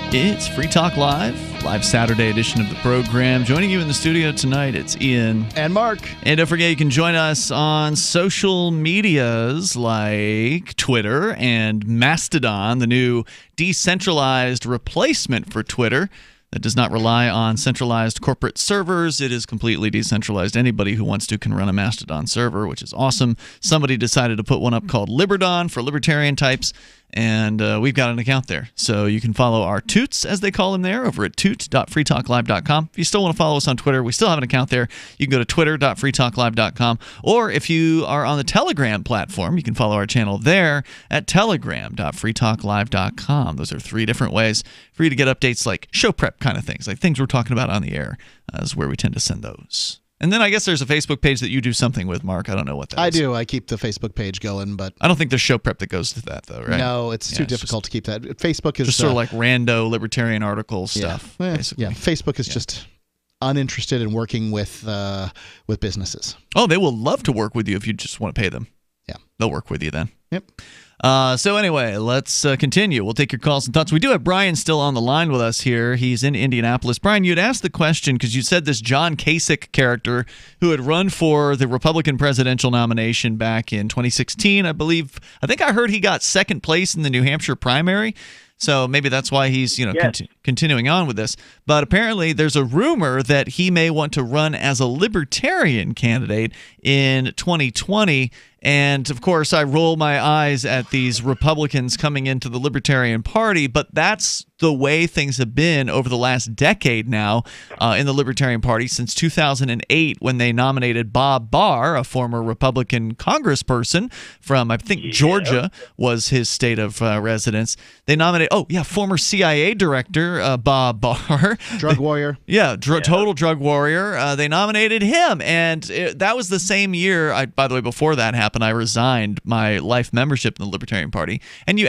It's Free Talk Live Saturday edition of the program. Joining you in the studio tonight, it's Ian. And Mark. And don't forget, you can join us on social medias like Twitter and Mastodon, the new decentralized replacement for Twitter. that does not rely on centralized corporate servers. It is completely decentralized. Anybody who wants to can run a Mastodon server, which is awesome. Somebody decided to put one up called Liberdon for libertarian types, and we've got an account there. So you can follow our toots, as they call them there, over at toot.freetalklive.com. If you still want to follow us on Twitter, we still have an account there. You can go to twitter.freetalklive.com. Or if you are on the Telegram platform, you can follow our channel there at telegram.freetalklive.com. Those are 3 different ways for you to get updates like show prep kind of things, like things we're talking about on the air, is where we tend to send those. And then I guess there's a Facebook page that you do something with, Mark. I don't know what that is. I do. I keep the Facebook page going, but I don't think there's show prep that goes to that, though, right? No, it's too difficult to keep that. Facebook is just sort of like rando libertarian article stuff. Basically. Yeah, Facebook is just uninterested in working with businesses. Oh, they will love to work with you if you just want to pay them. Yeah, they'll work with you then. Yep. So anyway, let's continue. We'll take your calls and thoughts. We do have Brian still on the line with us here. He's in Indianapolis. Brian, you'd asked the question because you said this John Kasich character who had run for the Republican presidential nomination back in 2016, I believe. I think I heard he got second place in the New Hampshire primary. So maybe that's why he's, continuing on with this. But apparently there's a rumor that he may want to run as a libertarian candidate in 2020. And, of course, I roll my eyes at these Republicans coming into the Libertarian Party, but that's the way things have been over the last decade now in the Libertarian Party since 2008 when they nominated Bob Barr, a former Republican congressperson from, I think, Georgia was his state of residence. They nominated, former CIA director Bob Barr. Drug warrior. Total drug warrior. They nominated him, and that was the same year, by the way, before that happened, I resigned my life membership in the Libertarian Party. And you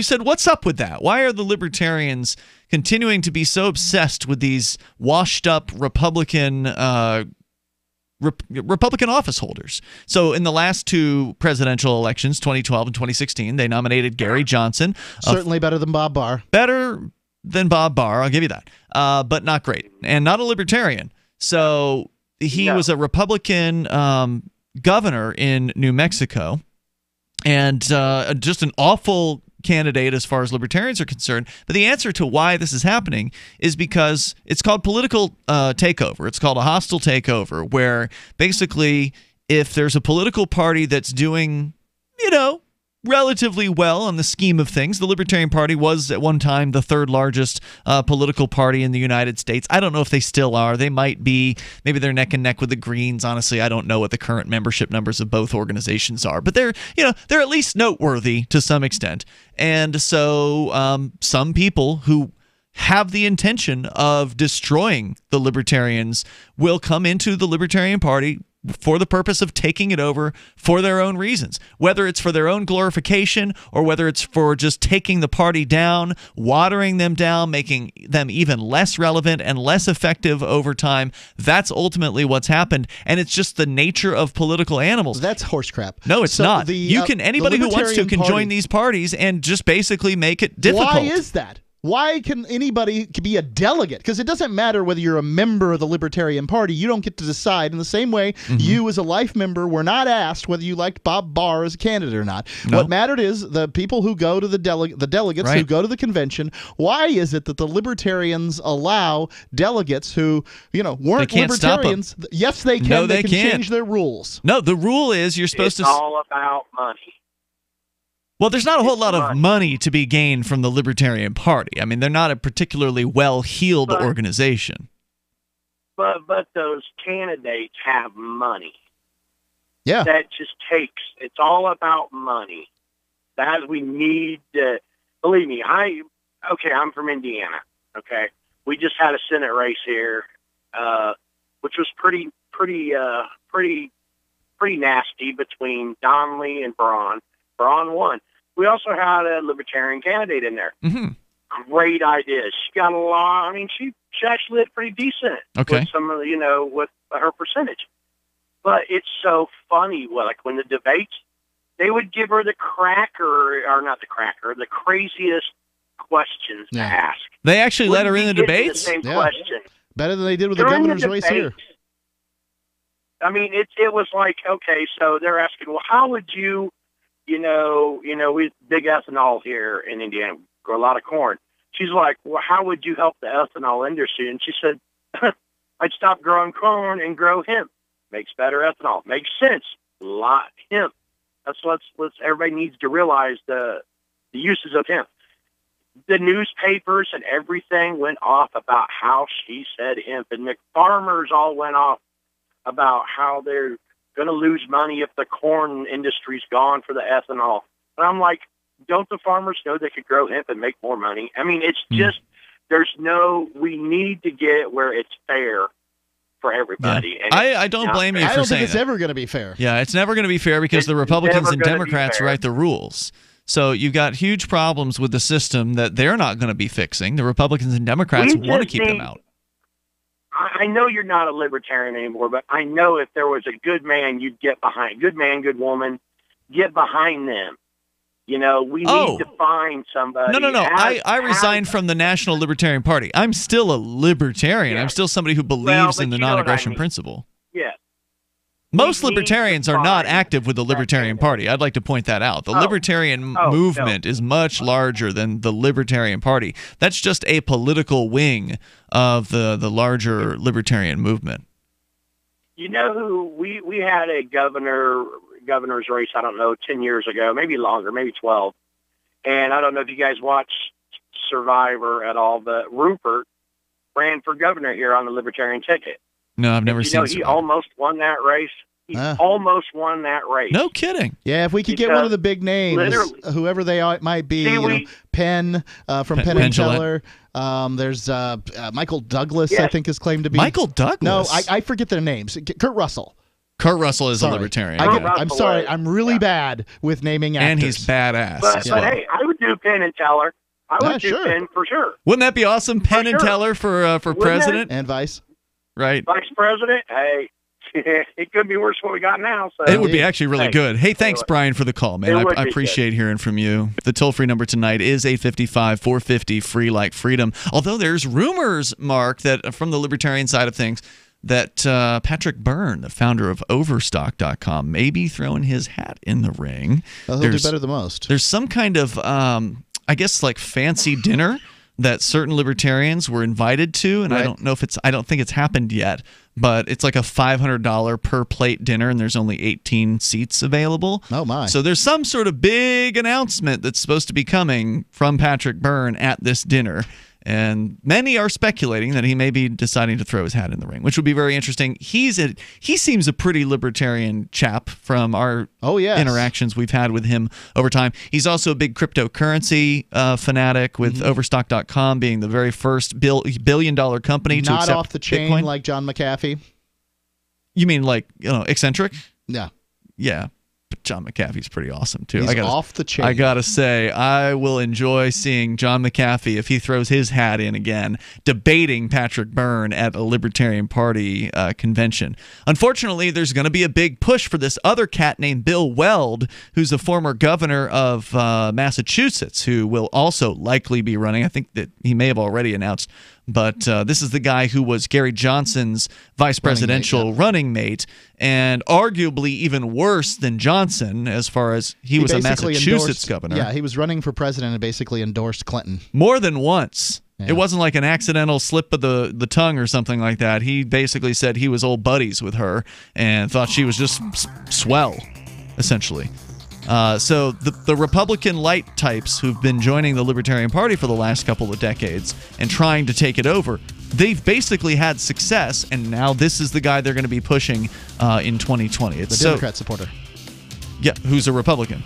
said, what's up with that? Why are the Libertarians continuing to be so obsessed with these washed up Republican office holders? So in the last 2 presidential elections, 2012 and 2016, they nominated Gary Johnson. Certainly better than Bob Barr. Better than Bob Barr, I'll give you that. But not great. And not a libertarian. So he was a Republican governor in New Mexico, and just an awful candidate as far as libertarians are concerned. But the answer to why this is happening is because it's called political takeover. It's called a hostile takeover, where basically if there's a political party that's doing, relatively well in the scheme of things. The Libertarian Party was at one time the 3rd largest political party in the United States. I don't know if they still are. They might be. Maybe they're neck and neck with the Greens. Honestly, I don't know what the current membership numbers of both organizations are, but they're at least noteworthy to some extent. And so some people who have the intention of destroying the Libertarians will come into the Libertarian Party for the purpose of taking it over for their own reasons, whether it's for their own glorification or whether it's for just taking the party down, watering them down, making them even less relevant and less effective over time. That's ultimately what's happened, and it's just the nature of political animals. That's horse crap. No, it's not. Anybody who wants to can join these parties and just basically make it difficult. Why is that? Why can anybody be a delegate? Because it doesn't matter whether you're a member of the Libertarian Party. You don't get to decide. In the same way, you as a life member were not asked whether you liked Bob Barr as a candidate or not. No. What mattered is the people who go to the delegates who go to the convention. Why is it that the Libertarians allow delegates who weren't Libertarians? Yes, they can. No, they can change their rules. No, the rule is you're supposed to. It's all about money. Well, there's not a whole lot of money to be gained from the Libertarian Party. I mean, they're not a particularly well-heeled organization. But those candidates have money. Yeah. That just it's all about money. That we need to, believe me, I'm from Indiana, okay? We just had a Senate race here, which was pretty nasty between Donnelly and Braun. Braun won. We also had a Libertarian candidate in there. Mm-hmm. Great ideas. She got a lot. I mean, she actually did pretty decent with some of with her percentage. But it's so funny. Like when the debates, they would give her the craziest questions to ask. They actually let her in the debates. The same question. Better than they did with the governor's race here. I mean, it was like, okay, so they're asking, well, how would you? We big ethanol here in Indiana, grow a lot of corn. she's like, well, how would you help the ethanol industry? And she said, I'd stop growing corn and grow hemp. Makes better ethanol. Makes sense. Lot hemp. Let's everybody needs to realize the uses of hemp. The newspapers and everything went off about how she said hemp, and the farmers all went off about how they're going to lose money if the corn industry's gone for the ethanol. And I'm like, don't the farmers know they could grow hemp and make more money? I mean, it's just, we need to get where it's fair for everybody. Yeah. And I don't blame you for saying I don't think it's that. ever going to be fair. Yeah, it's never going to be fair because the Republicans and never gonna be Democrats fair. write the rules. So you've got huge problems with the system that they're not going to be fixing. The Republicans and Democrats We want to just keep them need- out. I know you're not a libertarian anymore, but I know if there was a good man, you'd get behind. Good man, good woman, get behind them. You know, we need to find somebody. No. I resigned from the National Libertarian Party. I'm still a libertarian. Yeah. I'm still somebody who believes in the non-aggression principle. Yeah. Most libertarians are not active with the Libertarian Party. I'd like to point that out. The Libertarian movement is much larger than the Libertarian Party. That's just a political wing of the larger Libertarian movement. You know who we had a governor's race, I don't know, 10 years ago, maybe longer, maybe 12. And I don't know if you guys watch Survivor at all, but Rupert ran for governor here on the Libertarian ticket. No, I've never seen He almost won that race. He almost won that race. No kidding. Yeah, if we could get one of the big names, literally- whoever they might be, Penn from Penn and Teller. There's Michael Douglas, I think, is claimed to be. Michael Douglas? No, I forget their names. Kurt Russell. Kurt Russell is a libertarian. I'm sorry. I'm really bad with naming actors. And he's badass. But as well. hey, I would do Penn and Teller. I would do Penn for sure. Wouldn't that be awesome? Penn and Teller for president and vice. Right. Vice president. Hey, it could be worse than what we got now. So It would be actually really good. Hey, thanks, Brian, for the call, man. It would I be appreciate hearing from you. The toll-free number tonight is 855-450 free like freedom. Although there's rumors, Mark, that from the libertarian side of things, that Patrick Byrne, the founder of Overstock.com, may be throwing his hat in the ring. Well, he'll do better than most. There's some kind of, I guess, like fancy dinner that certain libertarians were invited to, and I don't think it's happened yet, but it's like a $500 per plate dinner, and there's only 18 seats available. Oh my! So there's some sort of big announcement that's supposed to be coming from Patrick Byrne at this dinner. And many are speculating that he may be deciding to throw his hat in the ring, which would be very interesting. He seems a pretty libertarian chap from our interactions we've had with him over time. He's also a big cryptocurrency fanatic, with Overstock.com being the very first billion-dollar company to accept off the chain Bitcoin. like John McAfee. You mean like eccentric? Yeah. Yeah. But John McAfee's pretty awesome, too. He's off the chain. I got to say, I will enjoy seeing John McAfee, if he throws his hat in again, debating Patrick Byrne at a Libertarian Party convention. Unfortunately, there's going to be a big push for this other cat named Bill Weld, who's a former governor of Massachusetts, who will also likely be running. I think that he may have already announced. But this is the guy who was Gary Johnson's vice presidential running mate, and arguably even worse than Johnson as far as he was a Massachusetts governor. Yeah, he was running for president and basically endorsed Clinton. More than once. Yeah. It wasn't like an accidental slip of the tongue or something like that. He basically said he was old buddies with her and thought she was just swell, essentially. So the Republican light types who've been joining the Libertarian Party for the last couple of decades and trying to take it over, they've basically had success, and now this is the guy they're going to be pushing in 2020. It's the Democrat supporter. Yeah, who's a Republican.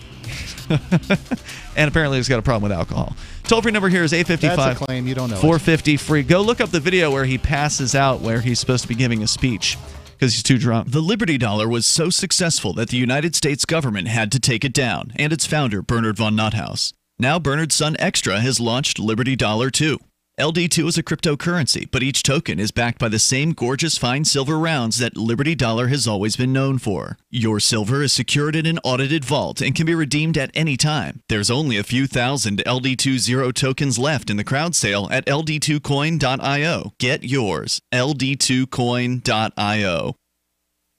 And apparently he's got a problem with alcohol. Toll-free number here is 855. That's a claim. You don't know 450 free. Go look up the video where he passes out, where he's supposed to be giving a speech, because he's too drunk. The Liberty Dollar was so successful that the United States government had to take it down, and its founder, Bernard von Nothaus. Now Bernard's son Extra has launched Liberty Dollar 2. LD2 is a cryptocurrency, but each token is backed by the same gorgeous fine silver rounds that Liberty Dollar has always been known for. Your silver is secured in an audited vault and can be redeemed at any time. There's only a few thousand LD2 Zero tokens left in the crowd sale at ld2coin.io. Get yours, ld2coin.io.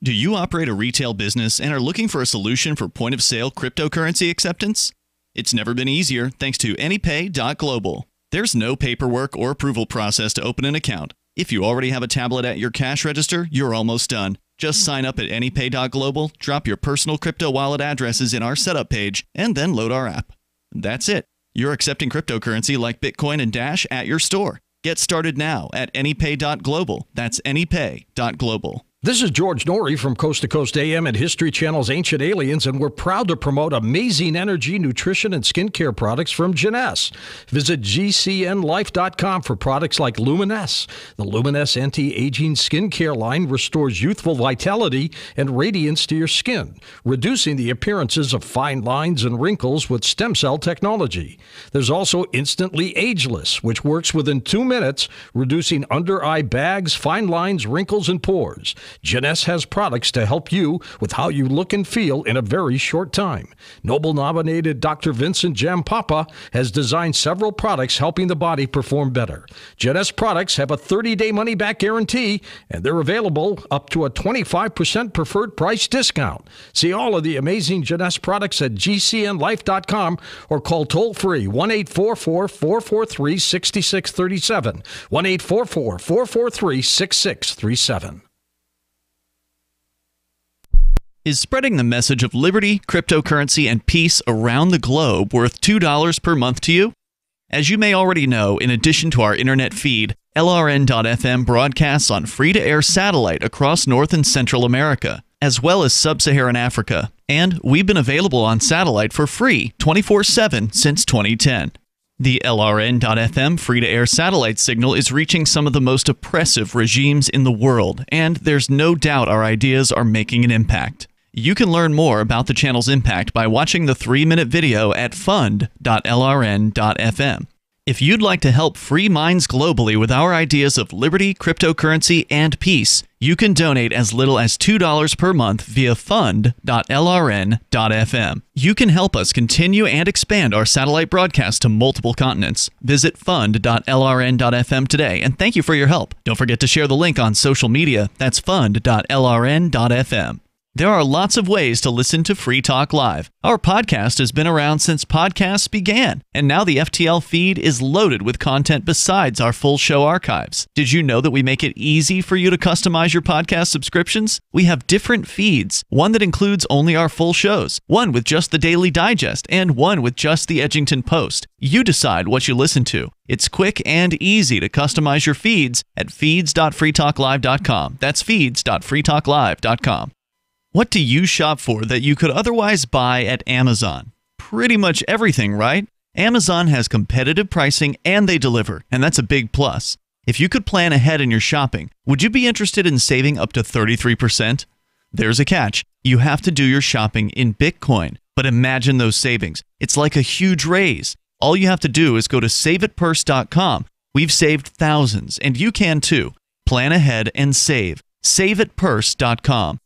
Do you operate a retail business and are looking for a solution for point-of-sale cryptocurrency acceptance? It's never been easier thanks to AnyPay.global. There's no paperwork or approval process to open an account. If you already have a tablet at your cash register, you're almost done. Just sign up at anypay.global, drop your personal crypto wallet addresses in our setup page, and then load our app. That's it. You're accepting cryptocurrency like Bitcoin and Dash at your store. Get started now at anypay.global. That's anypay.global. This is George Norrie from Coast to Coast AM and History Channel's Ancient Aliens, and we're proud to promote amazing energy, nutrition, and skincare products from Jeunesse. Visit gcnlife.com for products like Luminesse. The Luminesse anti-aging skincare line restores youthful vitality and radiance to your skin, reducing the appearances of fine lines and wrinkles with stem cell technology. There's also Instantly Ageless, which works within 2 minutes, reducing under-eye bags, fine lines, wrinkles, and pores. Jeunesse has products to help you with how you look and feel in a very short time. Nobel-nominated Dr. Vincent Jampapa has designed several products helping the body perform better. Jeunesse products have a 30-day money-back guarantee, and they're available up to a 25% preferred price discount. See all of the amazing Jeunesse products at gcnlife.com or call toll-free 1-844-443-6637, 1-844-443-6637. Is spreading the message of liberty, cryptocurrency, and peace around the globe worth $2 per month to you? As you may already know, in addition to our internet feed, LRN.FM broadcasts on free-to-air satellite across North and Central America, as well as Sub-Saharan Africa. And we've been available on satellite for free 24/7 since 2010. The LRN.FM free-to-air satellite signal is reaching some of the most oppressive regimes in the world, and there's no doubt our ideas are making an impact. You can learn more about the channel's impact by watching the 3-minute video at fund.lrn.fm. If you'd like to help free minds globally with our ideas of liberty, cryptocurrency, and peace, you can donate as little as $2 per month via fund.lrn.fm. You can help us continue and expand our satellite broadcast to multiple continents. Visit fund.lrn.fm today, and thank you for your help. Don't forget to share the link on social media. That's fund.lrn.fm. There are lots of ways to listen to Free Talk Live. Our podcast has been around since podcasts began, and now the FTL feed is loaded with content besides our full show archives. Did you know that we make it easy for you to customize your podcast subscriptions? We have different feeds, one that includes only our full shows, one with just the Daily Digest, and one with just the Edgington Post. You decide what you listen to. It's quick and easy to customize your feeds at feeds.freetalklive.com. That's feeds.freetalklive.com. What do you shop for that you could otherwise buy at Amazon? Pretty much everything, right? Amazon has competitive pricing and they deliver, and that's a big plus. If you could plan ahead in your shopping, would you be interested in saving up to 33%? There's a catch. You have to do your shopping in Bitcoin, but imagine those savings. It's like a huge raise. All you have to do is go to saveatpurse.com. We've saved thousands, and you can too. Plan ahead and save. Saveatpurse.com.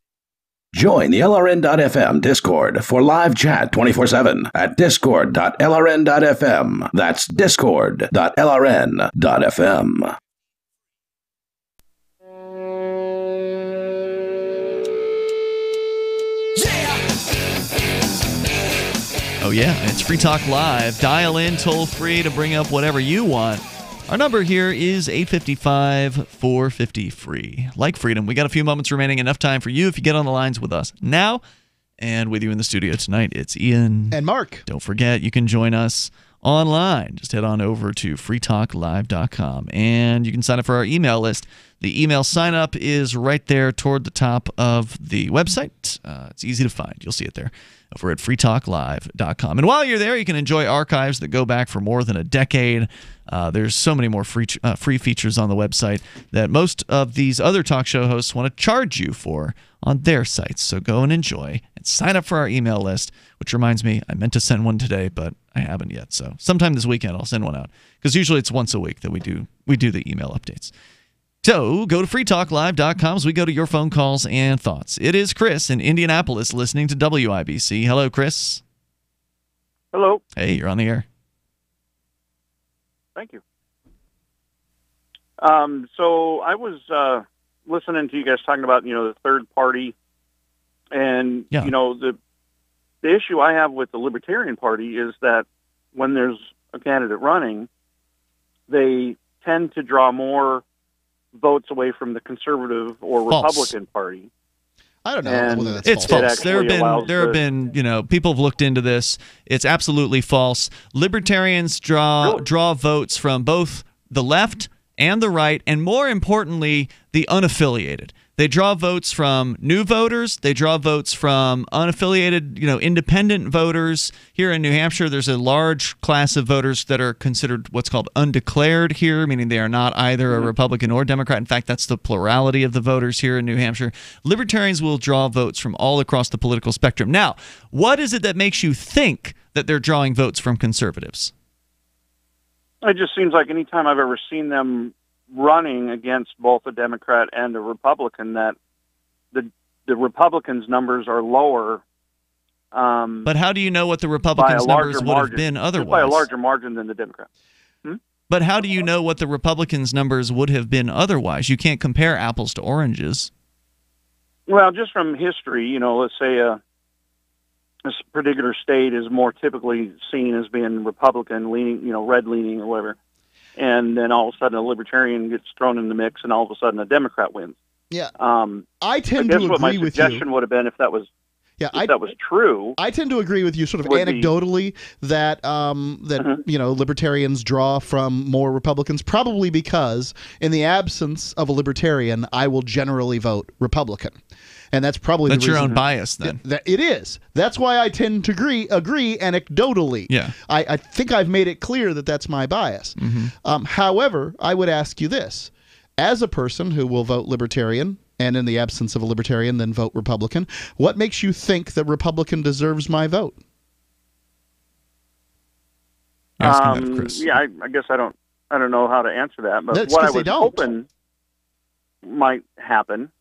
Join the LRN.FM Discord for live chat 24/7 at discord.lrn.fm. That's discord.lrn.fm. Oh yeah, it's Free Talk Live. Dial in toll free to bring up whatever you want. Our number here is 855-450-FREE. Like freedom, we got a few moments remaining, enough time for you if you get on the lines with us now. And with you in the studio tonight, it's Ian. And Mark. Don't forget, you can join us online. Just head on over to freetalklive.com, and you can sign up for our email list. The email sign-up is right there toward the top of the website. It's easy to find. You'll see it there over at freetalklive.com. And while you're there, you can enjoy archives that go back for more than a decade. There's so many more free features on the website that most of these other talk show hosts want to charge you for on their sites. So go and enjoy and sign up for our email list, which reminds me, I meant to send one today, but I haven't yet. So sometime this weekend I'll send one out, because usually it's once a week that we do the email updates. So go to freetalklive.com as we go to your phone calls and thoughts. It is Chris in Indianapolis listening to WIBC. Hello, Chris. Hello. Hey, you're on the air. Thank you. So I was listening to you guys talking about, the third party, and, the issue I have with the Libertarian Party is that when there's a candidate running, they tend to draw more votes away from the conservative or False. Republican Party. I don't know And whether that's It's false. false. There have been, people have looked into this. It's absolutely false. Libertarians draw votes from both the left and the right, and more importantly, the unaffiliated. They draw votes from new voters. They draw votes from unaffiliated, independent voters. Here in New Hampshire, there's a large class of voters that are considered what's called undeclared here, meaning they are not either a Republican or Democrat. In fact, that's the plurality of the voters here in New Hampshire. Libertarians will draw votes from all across the political spectrum. Now, what is it that makes you think that they're drawing votes from conservatives? It just seems like any time I've ever seen them running against both a Democrat and a Republican, that the Republicans' numbers are lower. But how do you know what the Republicans' numbers would have been otherwise? By a larger margin than the Democrats. But how do you know what the Republicans' numbers would have been otherwise? You can't compare apples to oranges. Well, just from history, let's say this particular state is more typically seen as being Republican-leaning, red-leaning or whatever. And then all of a sudden a Libertarian gets thrown in the mix, and all of a sudden a Democrat wins. Yeah. I tend to agree what my with you. suggestion would have been if that was that was true. I tend to agree with you sort of anecdotally that libertarians draw from more Republicans, probably because in the absence of a libertarian, I will generally vote Republican. And that's probably that's the reason your own bias then. It is. That's why I tend to agree anecdotally. Yeah. I think I've made it clear that that's my bias. However, I would ask you this. As a person who will vote Libertarian, and in the absence of a Libertarian, then vote Republican, what makes you think that Republican deserves my vote? Yeah, I guess I don't know how to answer that. But That's what I 'cause they was don't. hoping might happen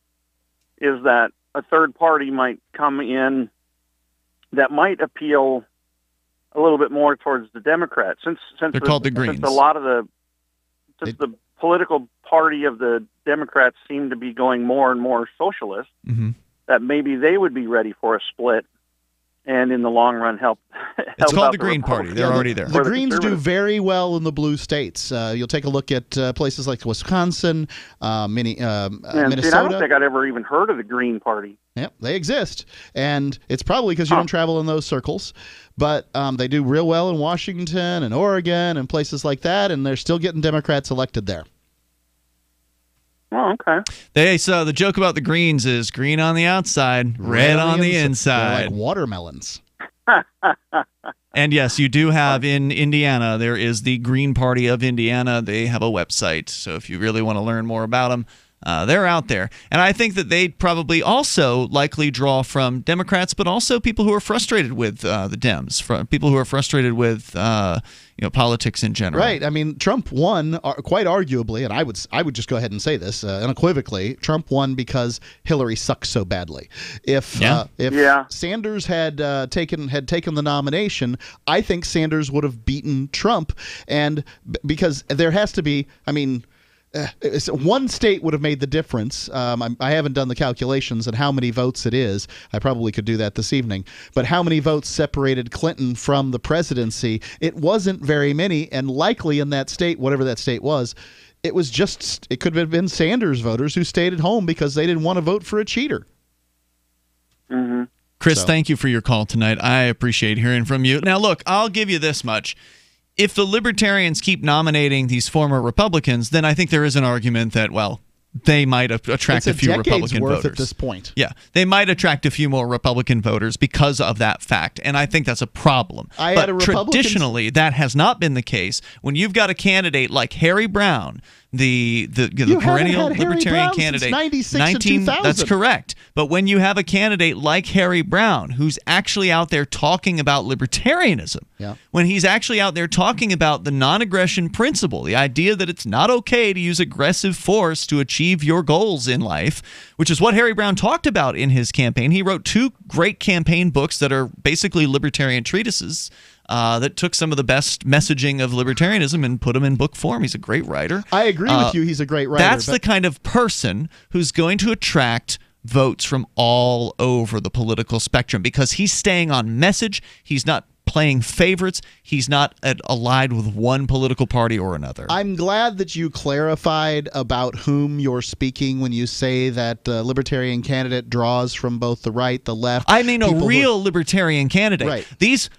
is that a third party might come in that might appeal a little bit more towards the Democrats, since They're called the Greens. Since a lot of the political party of the Democrats seem to be going more and more socialist, that maybe they would be ready for a split, and in the long run help. It's called the Green Party. They're already there. The Greens do very well in the blue states. You'll take a look at places like Wisconsin, Minnesota. See, I don't think I'd ever even heard of the Green Party. Yep, they exist, and it's probably because you don't travel in those circles. But they do real well in Washington and Oregon and places like that, and they're still getting Democrats elected there. Oh, okay. So the joke about the Greens is green on the outside, red on the inside. They're like watermelons. And yes, you do have in Indiana, there is the Green Party of Indiana. They have a website, so if you really want to learn more about them, they're out there. And I think that they'd probably also likely draw from Democrats, but also people who are frustrated with the Dems, people who are frustrated with politics in general. Right. I mean, Trump won quite arguably, and I would just go ahead and say this unequivocally. Trump won because Hillary sucks so badly. If Sanders had taken the nomination, I think Sanders would have beaten Trump, and because there has to be, one state would have made the difference. I haven't done the calculations on how many votes it is. I probably could do that this evening. But how many votes separated Clinton from the presidency? It wasn't very many, and likely in that state, whatever that state was, it could have been Sanders voters who stayed at home because they didn't want to vote for a cheater. Chris, thank you for your call tonight. I appreciate hearing from you. Now, look, I'll give you this much. If the Libertarians keep nominating these former Republicans, then I think there is an argument that, they might attract a few Republican voters at this point. Yeah, they might attract a few more Republican voters because of that fact, and I think that's a problem. But traditionally, that has not been the case. When you've got a candidate like Harry Brown, the perennial Libertarian candidate, 19, that's correct. But when you have a candidate like Harry Brown, who's actually out there talking about libertarianism, when he's actually out there talking about the non-aggression principle, the idea that it's not okay to use aggressive force to achieve your goals in life, which is what Harry Brown talked about in his campaign. He wrote 2 great campaign books that are basically libertarian treatises that took some of the best messaging of libertarianism and put them in book form. He's a great writer. I agree with you. He's a great writer. That's the kind of person who's going to attract votes from all over the political spectrum because he's staying on message. He's not playing favorites. He's not allied with one political party or another. I'm glad that you clarified about whom you're speaking when you say that the Libertarian candidate draws from both the right, the left. I mean a real Libertarian candidate. Right. These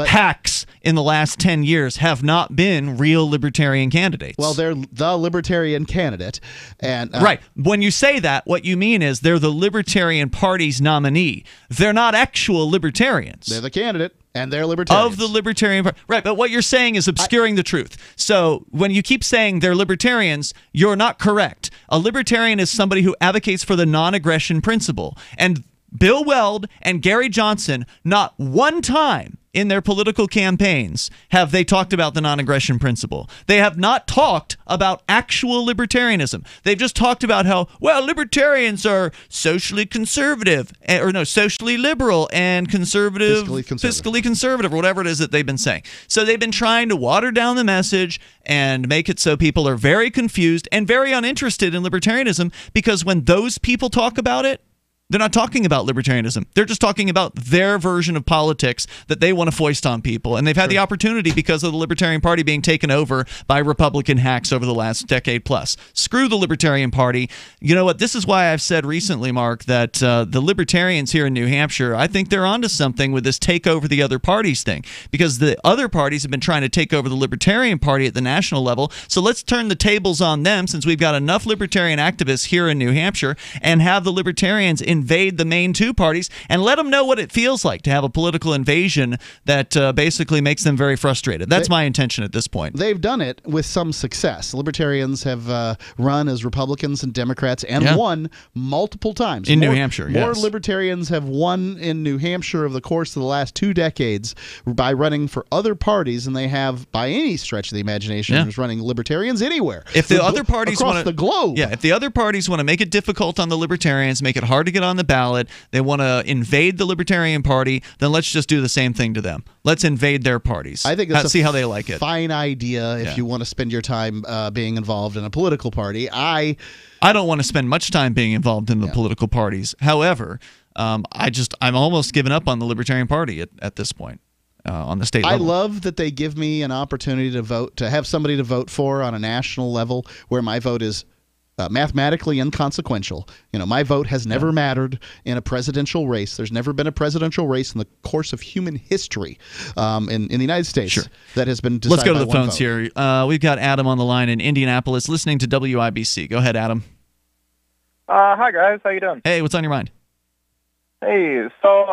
hacks in the last 10 years have not been real Libertarian candidates. Well, they're the Libertarian candidate. And right. When you say that, what you mean is they're the Libertarian Party's nominee. They're not actual Libertarians. They're the candidate, and they're Libertarians. Of the Libertarian Party. Right, but what you're saying is obscuring the truth. So when you keep saying they're Libertarians, you're not correct. A Libertarian is somebody who advocates for the non-aggression principle. And Bill Weld and Gary Johnson, not one time in their political campaigns have they talked about the non-aggression principle. They have not talked about actual libertarianism. They've just talked about how, well, libertarians are socially conservative, or no, socially liberal and fiscally conservative, or whatever it is that they've been saying. So they've been trying to water down the message and make it so people are very confused and very uninterested in libertarianism, because when those people talk about it, they're not talking about libertarianism. They're just talking about their version of politics that they want to foist on people. And they've had the opportunity because of the Libertarian Party being taken over by Republican hacks over the last decade plus. Screw the Libertarian Party. You know what? This is why I've said recently, Mark, that the Libertarians here in New Hampshire, I think they're onto something with this take over the other parties thing. Because the other parties have been trying to take over the Libertarian Party at the national level. So let's turn the tables on them, since we've got enough Libertarian activists here in New Hampshire, and have the Libertarians invade the main two parties and let them know what it feels like to have a political invasion that basically makes them very frustrated. That's my intention at this point. They've done it with some success. Libertarians have run as Republicans and Democrats and won multiple times. In New Hampshire, More Libertarians have won in New Hampshire over the course of the last 2 decades by running for other parties than they have by any stretch of the imagination running Libertarians anywhere. If the other parties across the globe. Yeah, if the other parties want to make it difficult on the Libertarians, make it hard to get on the ballot, they want to invade the Libertarian Party, then let's just do the same thing to them. Let's invade their parties. I think that's see how they like it. Fine idea if you want to spend your time being involved in a political party. I don't want to spend much time being involved in the political parties. However, I'm almost given up on the Libertarian Party at this point. On the state level. I love that they give me an opportunity to vote, to have somebody to vote for on a national level where my vote is mathematically inconsequential. You know, my vote has never mattered in a presidential race. There's never been a presidential race in the course of human history in the United States that has been decided. Let's go to by the one phones vote. here. We've got Adam on the line in Indianapolis listening to WIBC. Go ahead, Adam. Hi, guys. How you doing? Hey, what's on your mind? Hey, so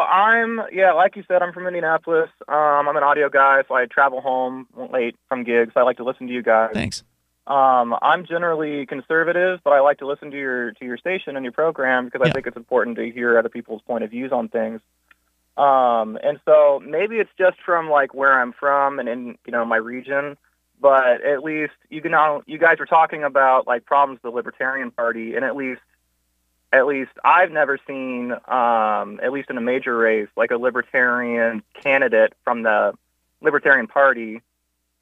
like you said, I'm from Indianapolis. I'm an audio guy, so I travel home late from gigs. I like to listen to you guys. Thanks. I'm generally conservative, but I like to listen to your station and your program because I think it's important to hear other people's point of views on things. And so maybe it's just from like where I'm from and in my region, but at least you guys were talking about like problems with the Libertarian Party, and at least I've never seen, at least in a major race, like a Libertarian candidate from the Libertarian Party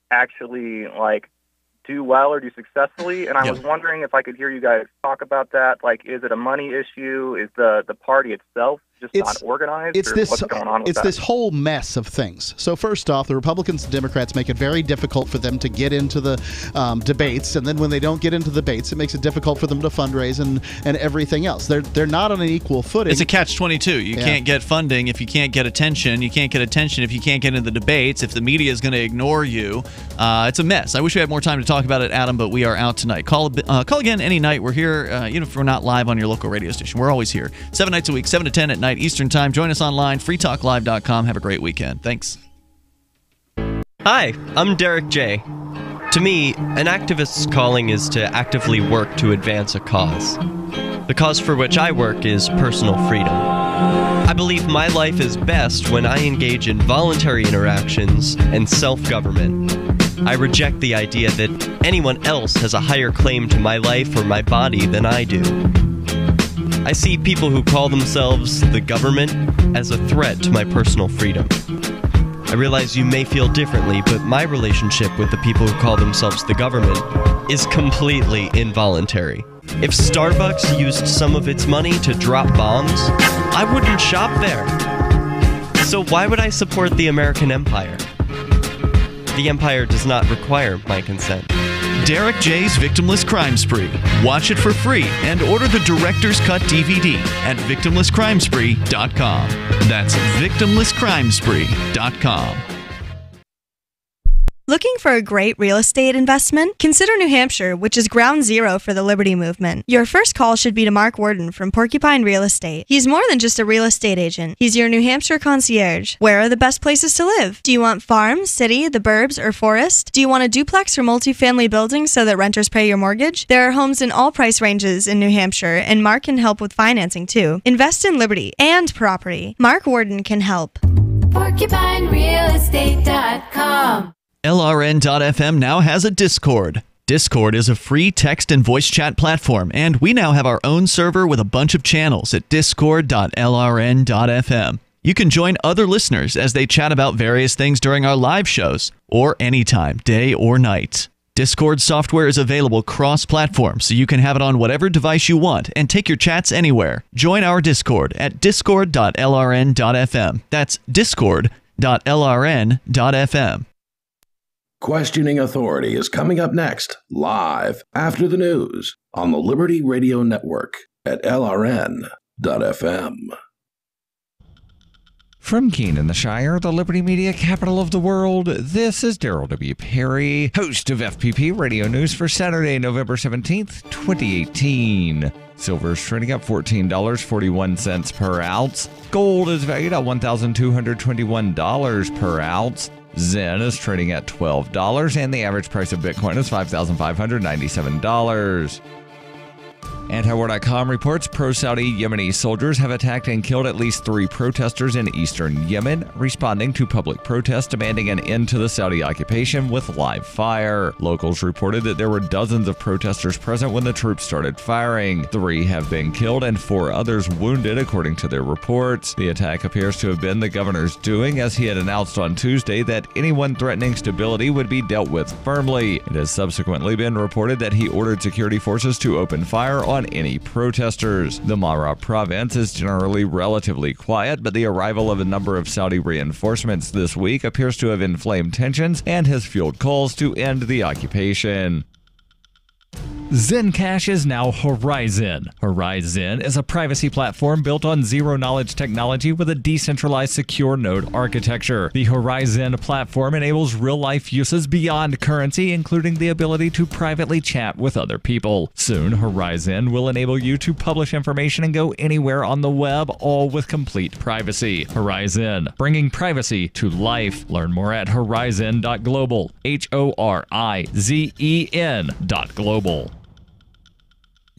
actually like do well or do successfully. And I was wondering if I could hear you guys talk about that. Like, is it a money issue? Is the party itself just not organized? What's going on with that? It's this whole mess of things. So first off, the Republicans and Democrats make it very difficult for them to get into the debates, and then when they don't get into the debates, it makes it difficult for them to fundraise and everything else. They're not on an equal footing. It's a catch-22. You can't get funding if you can't get attention. You can't get attention if you can't get into the debates. If the media is going to ignore you, it's a mess. I wish we had more time to talk about it, Adam, but we are out tonight. Call again any night. We're here, even if we're not live on your local radio station. We're always here. 7 nights a week, 7 to 10 at night Eastern Time. Join us online, freetalklive.com. Have a great weekend. Thanks. Hi, I'm Derek J. To me, an activist's calling is to actively work to advance a cause. The cause for which I work is personal freedom. I believe my life is best when I engage in voluntary interactions and self-government. I reject the idea that anyone else has a higher claim to my life or my body than I do. I see people who call themselves the government as a threat to my personal freedom. I realize you may feel differently, but my relationship with the people who call themselves the government is completely involuntary. If Starbucks used some of its money to drop bombs, I wouldn't shop there. So why would I support the American empire? The empire does not require my consent. Derek J's Victimless Crime Spree. Watch it for free and order the Director's Cut DVD at victimlesscrimespree.com. That's victimlesscrimespree.com. Looking for a great real estate investment? Consider New Hampshire, which is ground zero for the Liberty Movement. Your first call should be to Mark Worden from Porcupine Real Estate. He's more than just a real estate agent. He's your New Hampshire concierge. Where are the best places to live? Do you want farm, city, the burbs, or forest? Do you want a duplex or multifamily building so that renters pay your mortgage? There are homes in all price ranges in New Hampshire, and Mark can help with financing too. Invest in Liberty and property. Mark Worden can help. PorcupineRealEstate.com. LRN.FM now has a Discord. Discord is a free text and voice chat platform, and we now have our own server with a bunch of channels at discord.lrn.fm. You can join other listeners as they chat about various things during our live shows, or anytime, day or night. Discord software is available cross-platform, so you can have it on whatever device you want and take your chats anywhere. Join our Discord at discord.lrn.fm. That's discord.lrn.fm. Questioning Authority is coming up next, live after the news on the Liberty Radio Network at LRN.FM. From Keene in the Shire, the Liberty Media capital of the world, this is Daryl W. Perry, host of FPP Radio News for Saturday, November 17th, 2018. Silver is trading up $14.41 per ounce. Gold is valued at $1,221 per ounce. Zen is trading at $12, and the average price of Bitcoin is $5,597. Antiwar.com reports pro-Saudi Yemeni soldiers have attacked and killed at least 3 protesters in eastern Yemen, responding to public protests demanding an end to the Saudi occupation with live fire. Locals reported that there were dozens of protesters present when the troops started firing. 3 have been killed and 4 others wounded, according to their reports. The attack appears to have been the governor's doing, as he had announced on Tuesday that anyone threatening stability would be dealt with firmly. It has subsequently been reported that he ordered security forces to open fire on any protesters. The Mahra province is generally relatively quiet, but the arrival of a number of Saudi reinforcements this week appears to have inflamed tensions and has fueled calls to end the occupation. Zencash is now Horizon. Horizon is a privacy platform built on zero-knowledge technology with a decentralized secure node architecture. The Horizon platform enables real-life uses beyond currency, including the ability to privately chat with other people. Soon, Horizon will enable you to publish information and go anywhere on the web, all with complete privacy. Horizon, bringing privacy to life. Learn more at horizon.global. HORIZEN.global.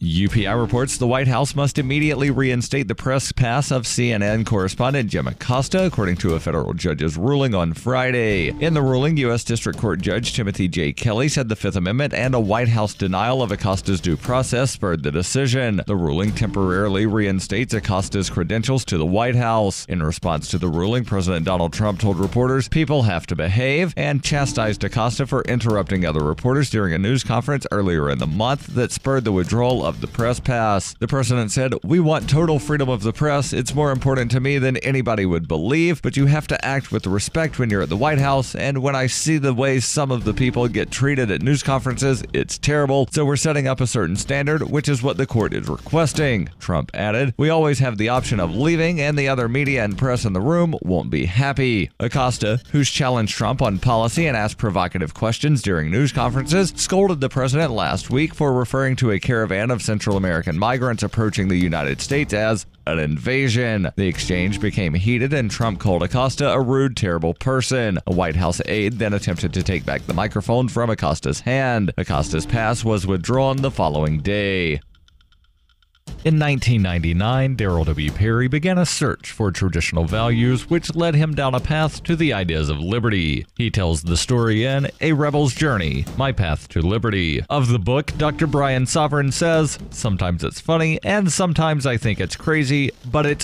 UPI reports the White House must immediately reinstate the press pass of CNN correspondent Jim Acosta, according to a federal judge's ruling on Friday. In the ruling, U.S. District Court Judge Timothy J. Kelly said the Fifth Amendment and a White House denial of Acosta's due process spurred the decision. The ruling temporarily reinstates Acosta's credentials to the White House. In response to the ruling, President Donald Trump told reporters people have to behave and chastised Acosta for interrupting other reporters during a news conference earlier in the month that spurred the withdrawal of the press pass. The president said, "We want total freedom of the press. It's more important to me than anybody would believe, but you have to act with respect when you're at the White House, and when I see the way some of the people get treated at news conferences, it's terrible. So we're setting up a certain standard, which is what the court is requesting." Trump added, "We always have the option of leaving, and the other media and press in the room won't be happy." Acosta, who's challenged Trump on policy and asked provocative questions during news conferences, scolded the president last week for referring to a caravan of Central American migrants approaching the United States as an invasion. The exchange became heated and Trump called Acosta a rude, terrible person. A White House aide then attempted to take back the microphone from Acosta's hand. Acosta's pass was withdrawn the following day. In 1999, Daryl W. Perry began a search for traditional values, which led him down a path to the ideas of liberty. He tells the story in A Rebel's Journey, My Path to Liberty. Of the book, Dr. Brian Sovereign says, "Sometimes it's funny, and sometimes I think it's crazy, but it's